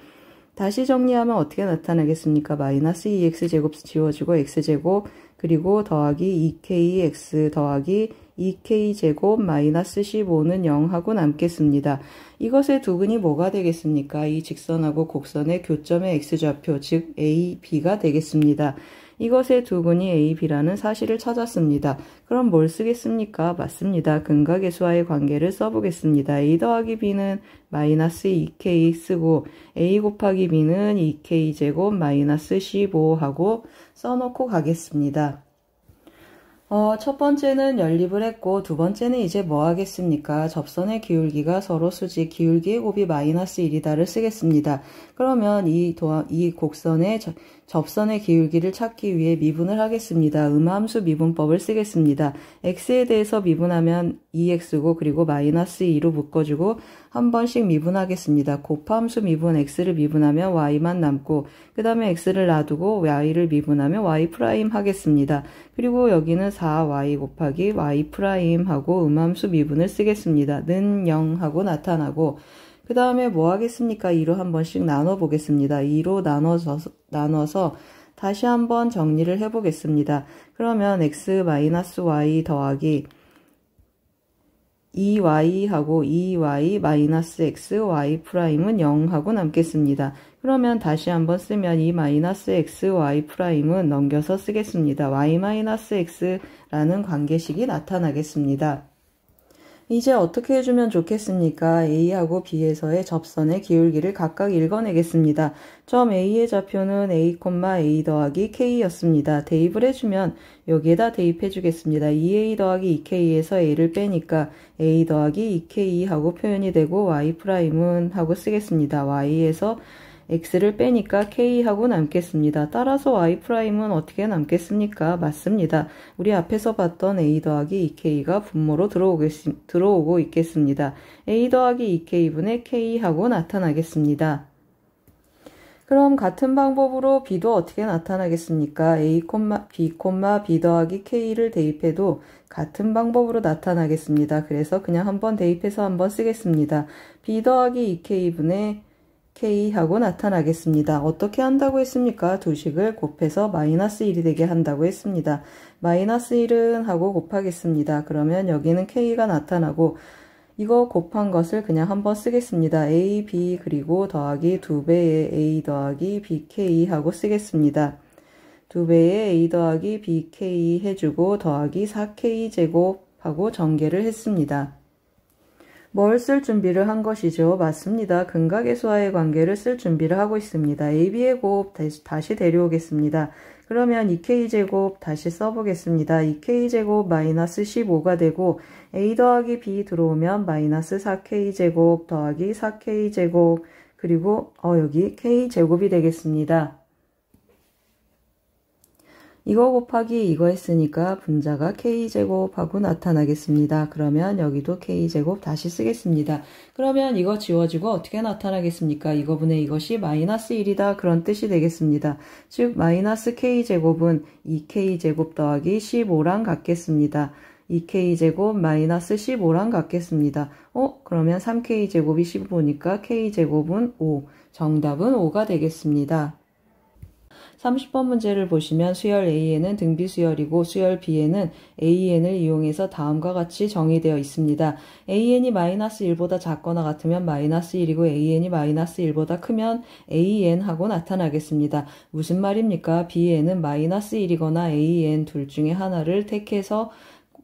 다시 정리하면 어떻게 나타나겠습니까? 마이너스 2x제곱 지워지고 x제곱 그리고 더하기 2kx 더하기 2k제곱 마이너스 15는 0 하고 남겠습니다. 이것의 두근이 뭐가 되겠습니까? 이 직선하고 곡선의 교점의 x좌표 즉 A, B가 되겠습니다. 이것의 두근이 A, B라는 사실을 찾았습니다. 그럼 뭘 쓰겠습니까? 맞습니다. 근각계수와의 관계를 써보겠습니다. A 더하기 B는 마이너스 2K 쓰고 A 곱하기 B는 2K제곱 마이너스 15 하고 써놓고 가겠습니다. 첫 번째는 연립을 했고 두 번째는 이제 뭐 하겠습니까? 접선의 기울기가 서로 수직, 기울기의 곱이 마이너스 1이다를 쓰겠습니다. 그러면 이 곡선의 접선의 기울기를 찾기 위해 미분을 하겠습니다. 음함수 미분법을 쓰겠습니다. x에 대해서 미분하면 2x고 그리고 마이너스 2로 묶어주고 한 번씩 미분하겠습니다. 곱함수 미분 x를 미분하면 y만 남고 그 다음에 x를 놔두고 y를 미분하면 y 프라임 하겠습니다. 그리고 여기는 4y 곱하기 y 프라임 하고 음함수 미분을 쓰겠습니다. 는 0 하고 나타나고 그 다음에 뭐 하겠습니까? 2로 한 번씩 나눠 보겠습니다. 2로 나눠서 다시 한번 정리를 해 보겠습니다. 그러면 x-y 더하기 2y 하고 2y 마이너스 x y 프라임은 0 하고 남겠습니다. 그러면 다시 한번 쓰면 이 마이너스 x y 프라임은 넘겨서 쓰겠습니다. y 마이너스 x라는 관계식이 나타나겠습니다. 이제 어떻게 해주면 좋겠습니까? A하고 B에서의 접선의 기울기를 각각 읽어내겠습니다. 점 A의 좌표는 A, A 더하기 K였습니다. 대입을 해주면 여기에다 대입해주겠습니다. 2A 더하기 2K에서 A를 빼니까 A 더하기 2K 하고 표현이 되고 Y'은 하고 쓰겠습니다. Y에서 X를 빼니까 K하고 남겠습니다. 따라서 Y'은 어떻게 남겠습니까? 맞습니다. 우리 앞에서 봤던 A 더하기 2K가 분모로 들어오고 있겠습니다. A 더하기 2K분의 K하고 나타나겠습니다. 그럼 같은 방법으로 B도 어떻게 나타나겠습니까? A, B, B 더하기 K를 대입해도 같은 방법으로 나타나겠습니다. 그래서 그냥 한번 대입해서 한번 쓰겠습니다. B 더하기 2K분의 K하고 나타나겠습니다. 어떻게 한다고 했습니까? 두 식을 곱해서 마이너스 1이 되게 한다고 했습니다. 마이너스 1은 하고 곱하겠습니다. 그러면 여기는 K가 나타나고 이거 곱한 것을 그냥 한번 쓰겠습니다. A, B 그리고 더하기 2배의 A 더하기 BK 하고 쓰겠습니다. 2배의 A 더하기 BK 해주고 더하기 4K 제곱하고 전개를 했습니다. 뭘 쓸 준비를 한 것이죠? 맞습니다. 근각계수와의 관계를 쓸 준비를 하고 있습니다. AB의 곱 다시 데려오겠습니다. 그러면 2K제곱 다시 써보겠습니다. 2K제곱 마이너스 15가 되고 A 더하기 B 들어오면 마이너스 4K제곱 더하기 4K제곱 그리고 여기 K제곱이 되겠습니다. 이거 곱하기 이거 했으니까 분자가 K제곱하고 나타나겠습니다. 그러면 여기도 K제곱 다시 쓰겠습니다. 그러면 이거 지워지고 어떻게 나타나겠습니까? 이거분의 이것이 마이너스 1이다 그런 뜻이 되겠습니다. 즉 마이너스 K제곱은 2K제곱 더하기 15랑 같겠습니다. 2K제곱 마이너스 15랑 같겠습니다. 그러면 3K제곱이 15니까 K제곱은 5. 정답은 5가 되겠습니다. 30번 문제를 보시면 수열 A에는 등비수열이고 수열 B에는 AN을 이용해서 다음과 같이 정의되어 있습니다. AN이 마이너스 1보다 작거나 같으면 마이너스 1이고 AN이 마이너스 1보다 크면 AN하고 나타나겠습니다. 무슨 말입니까? B에는 마이너스 1이거나 AN 둘 중에 하나를 택해서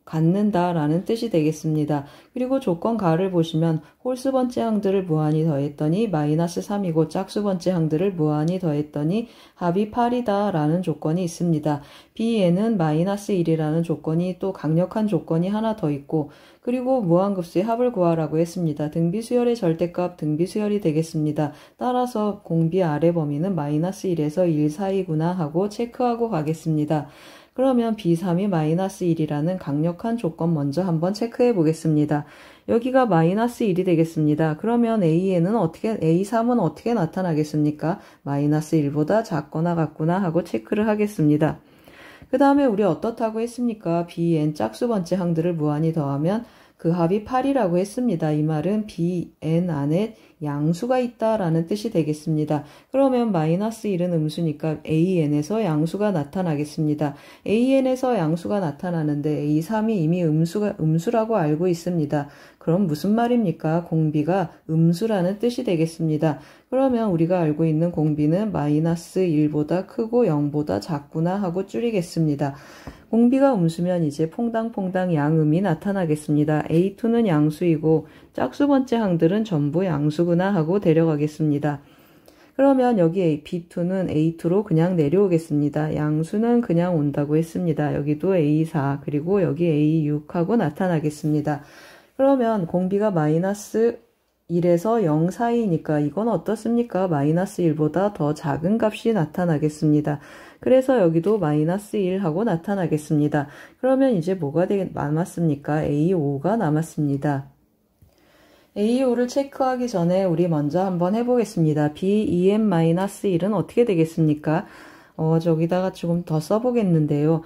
갖는다라는 뜻이 되겠습니다. 그리고 조건 가를 보시면 홀수 번째 항들을 무한히 더했더니 마이너스 3이고 짝수 번째 항들을 무한히 더했더니 합이 8이다 라는 조건이 있습니다. B에는 마이너스 1이라는 조건이 또 강력한 조건이 하나 더 있고 그리고 무한급수의 합을 구하라고 했습니다. 등비수열의 절대값 등비수열이 되겠습니다. 따라서 공비 아래 범위는 마이너스 1에서 1 사이구나 하고 체크하고 가겠습니다. 그러면 B3이 마이너스 1이라는 강력한 조건 먼저 한번 체크해 보겠습니다. 여기가 마이너스 1이 되겠습니다. 그러면 A3은 어떻게 나타나겠습니까? 마이너스 1보다 작거나 같구나 하고 체크를 하겠습니다. 그 다음에 우리 어떻다고 했습니까? BN 짝수 번째 항들을 무한히 더하면 그 합이 8이라고 했습니다. 이 말은 BN 안에 양수가 있다라는 뜻이 되겠습니다. 그러면 마이너스 1은 음수니까 AN에서 양수가 나타나겠습니다. AN에서 양수가 나타나는데 A3이 이미 음수라고 알고 있습니다. 그럼 무슨 말입니까? 공비가 음수라는 뜻이 되겠습니다. 그러면 우리가 알고 있는 공비는 마이너스 1보다 크고 0보다 작구나 하고 줄이겠습니다. 공비가 음수면 이제 퐁당퐁당 양음이 나타나겠습니다. A2는 양수이고 짝수 번째 항들은 전부 양수구나 하고 데려가겠습니다. 그러면 여기 B2는 A2로 그냥 내려오겠습니다. 양수는 그냥 온다고 했습니다. 여기도 A4 그리고 여기 A6 하고 나타나겠습니다. 그러면 공비가 마이너스 1에서 0 사이니까 이건 어떻습니까? 마이너스 1보다 더 작은 값이 나타나겠습니다. 그래서 여기도 마이너스 1 하고 나타나겠습니다. 그러면 이제 뭐가 남았습니까? A5가 남았습니다. A5를 체크하기 전에 우리 먼저 한번 해보겠습니다. B2n-1은 어떻게 되겠습니까? 저기다가 조금 더 써보겠는데요.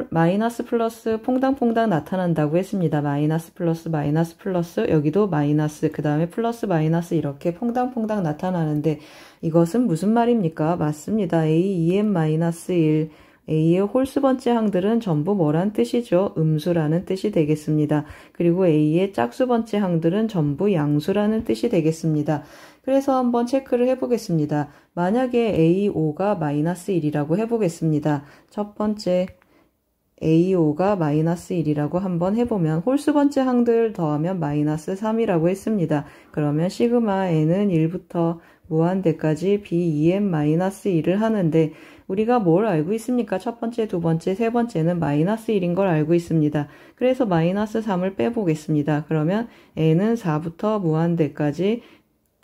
마이너스 플러스 퐁당퐁당 나타난다고 했습니다. 마이너스 플러스 여기도 마이너스 그 다음에 플러스 마이너스 이렇게 퐁당퐁당 나타나는데 이것은 무슨 말입니까? 맞습니다. A2n-1 A의 홀수 번째 항들은 전부 뭐란 뜻이죠? 음수라는 뜻이 되겠습니다. 그리고 A의 짝수 번째 항들은 전부 양수라는 뜻이 되겠습니다. 그래서 한번 체크를 해보겠습니다. 만약에 A5가 마이너스 1이라고 해보겠습니다. 첫 번째 A5가 마이너스 1이라고 한번 해보면 홀수 번째 항들 더하면 마이너스 3이라고 했습니다. 그러면 시그마 n은 1부터 무한대까지 B2n-1을 하는데 우리가 뭘 알고 있습니까? 첫 번째, 두 번째, 세 번째는 마이너스 1인 걸 알고 있습니다. 그래서 마이너스 3을 빼보겠습니다. 그러면 n은 4부터 무한대까지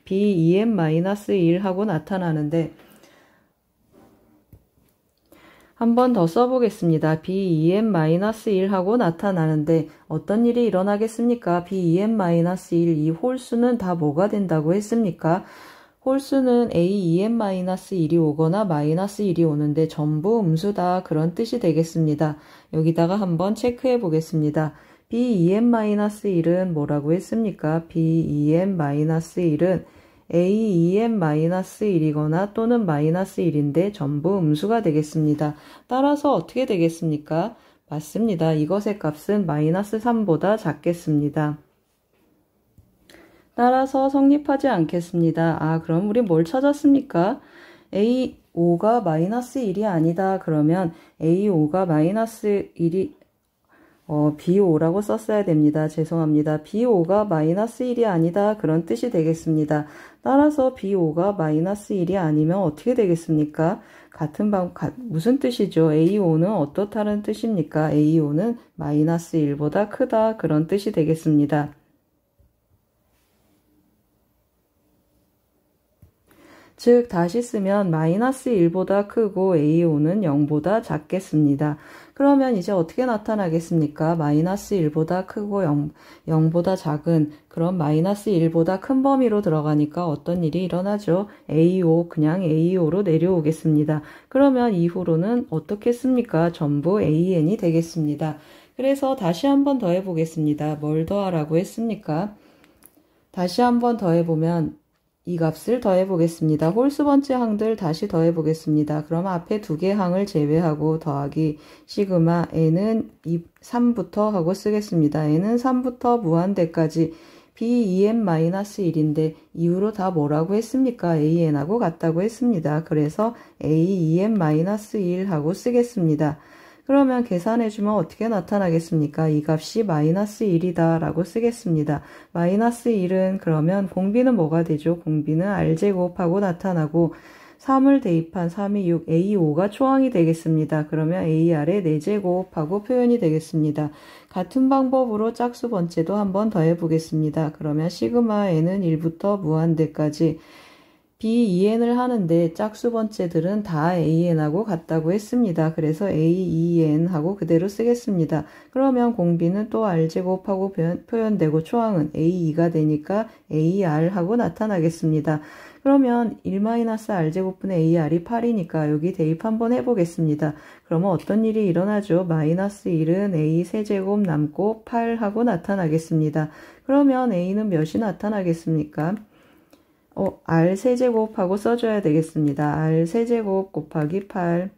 B2n-1 하고 나타나는데 한 번 더 써보겠습니다. B2n-1 하고 나타나는데 어떤 일이 일어나겠습니까? B2n-1 이 홀수는 다 뭐가 된다고 했습니까? 홀수는 A2n-1이 오거나 마이너스 1이 오는데 전부 음수다 그런 뜻이 되겠습니다. 여기다가 한번 체크해 보겠습니다. B2n-1은 뭐라고 했습니까? B2n-1은 A2n-1이거나 또는 마이너스 1인데 전부 음수가 되겠습니다. 따라서 어떻게 되겠습니까? 맞습니다. 이것의 값은 마이너스 3보다 작겠습니다. 따라서 성립하지 않겠습니다. 그럼 우리 뭘 찾았습니까? A5가 마이너스 1이 아니다. 그러면 A5가 마이너스 1이 B5라고 썼어야 됩니다. 죄송합니다. B5가 마이너스 1이 아니다. 그런 뜻이 되겠습니다. 따라서 B5가 마이너스 1이 아니면 어떻게 되겠습니까? 무슨 뜻이죠? A5는 어떻다는 뜻입니까? A5는 마이너스 1보다 크다. 그런 뜻이 되겠습니다. 즉 다시 쓰면 마이너스 1보다 크고 A5는 0보다 작겠습니다. 그러면 이제 어떻게 나타나겠습니까? 마이너스 1보다 크고 0보다 작은 그런 마이너스 1보다 큰 범위로 들어가니까 어떤 일이 일어나죠? A5 그냥 A5로 내려오겠습니다. 그러면 이후로는 어떻게 씁니까? 전부 AN이 되겠습니다. 그래서 다시 한번 더 해보겠습니다. 뭘 더하라고 했습니까? 다시 한번 더 해보면 이 값을 더해보겠습니다. 홀수 번째 항들 다시 더해보겠습니다. 그럼 앞에 두 개 항을 제외하고 더하기 시그마 n은 3부터 하고 쓰겠습니다. n은 3부터 무한대까지 B2n-1인데 이후로 다 뭐라고 했습니까? AN하고 같다고 했습니다. 그래서 A2n-1 하고 쓰겠습니다. 그러면 계산해주면 어떻게 나타나겠습니까? 이 값이 마이너스 1이다 라고 쓰겠습니다. 마이너스 1은 그러면 공비는 뭐가 되죠? 공비는 R제곱하고 나타나고 3을 대입한 3이 6, A5가 초항이 되겠습니다. 그러면 AR의 4제곱하고 표현이 되겠습니다. 같은 방법으로 짝수 번째도 한번 더 해보겠습니다. 그러면 시그마 n은 1부터 무한대까지 B2n을 하는데 짝수 번째들은 다 AN하고 같다고 했습니다. 그래서 AEN하고 그대로 쓰겠습니다. 그러면 공비는 또 R제곱하고 표현되고 초항은 A2가 되니까 AR하고 나타나겠습니다. 그러면 1-R제곱분의 AR이 8이니까 여기 대입 한번 해보겠습니다. 그러면 어떤 일이 일어나죠? 마이너스 1은 A 세제곱 남고 8하고 나타나겠습니다. 그러면 A는 몇이 나타나겠습니까? R 세제곱하고 써줘야 되겠습니다. R 세제곱 곱하기 8.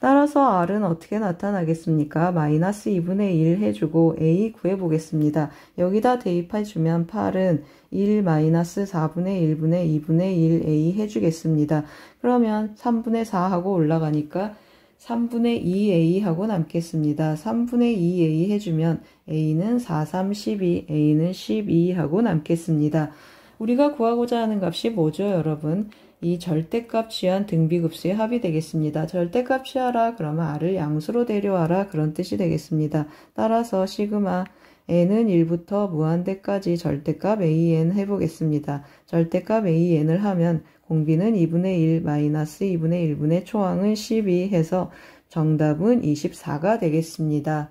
따라서 R은 어떻게 나타나겠습니까? 마이너스 2분의 1 해주고 A 구해보겠습니다. 여기다 대입해주면 8은 1 마이너스 4분의 1분의 2분의 1 A 해주겠습니다. 그러면 3분의 4 하고 올라가니까 3분의 2A 하고 남겠습니다. 3분의 2A 해주면 A는 4, 3, 12, A는 12 하고 남겠습니다. 우리가 구하고자 하는 값이 뭐죠, 여러분? 이 절대값 취한 등비급수의 합이 되겠습니다. 절대값 취하라 그러면 R을 양수로 데려와라 그런 뜻이 되겠습니다. 따라서 시그마 n은 1부터 무한대까지 절대값 AN 해보겠습니다. 절대값 AN을 하면 공비는 2분의 1 마이너스 2분의 1분의 초항은 12 해서 정답은 24가 되겠습니다.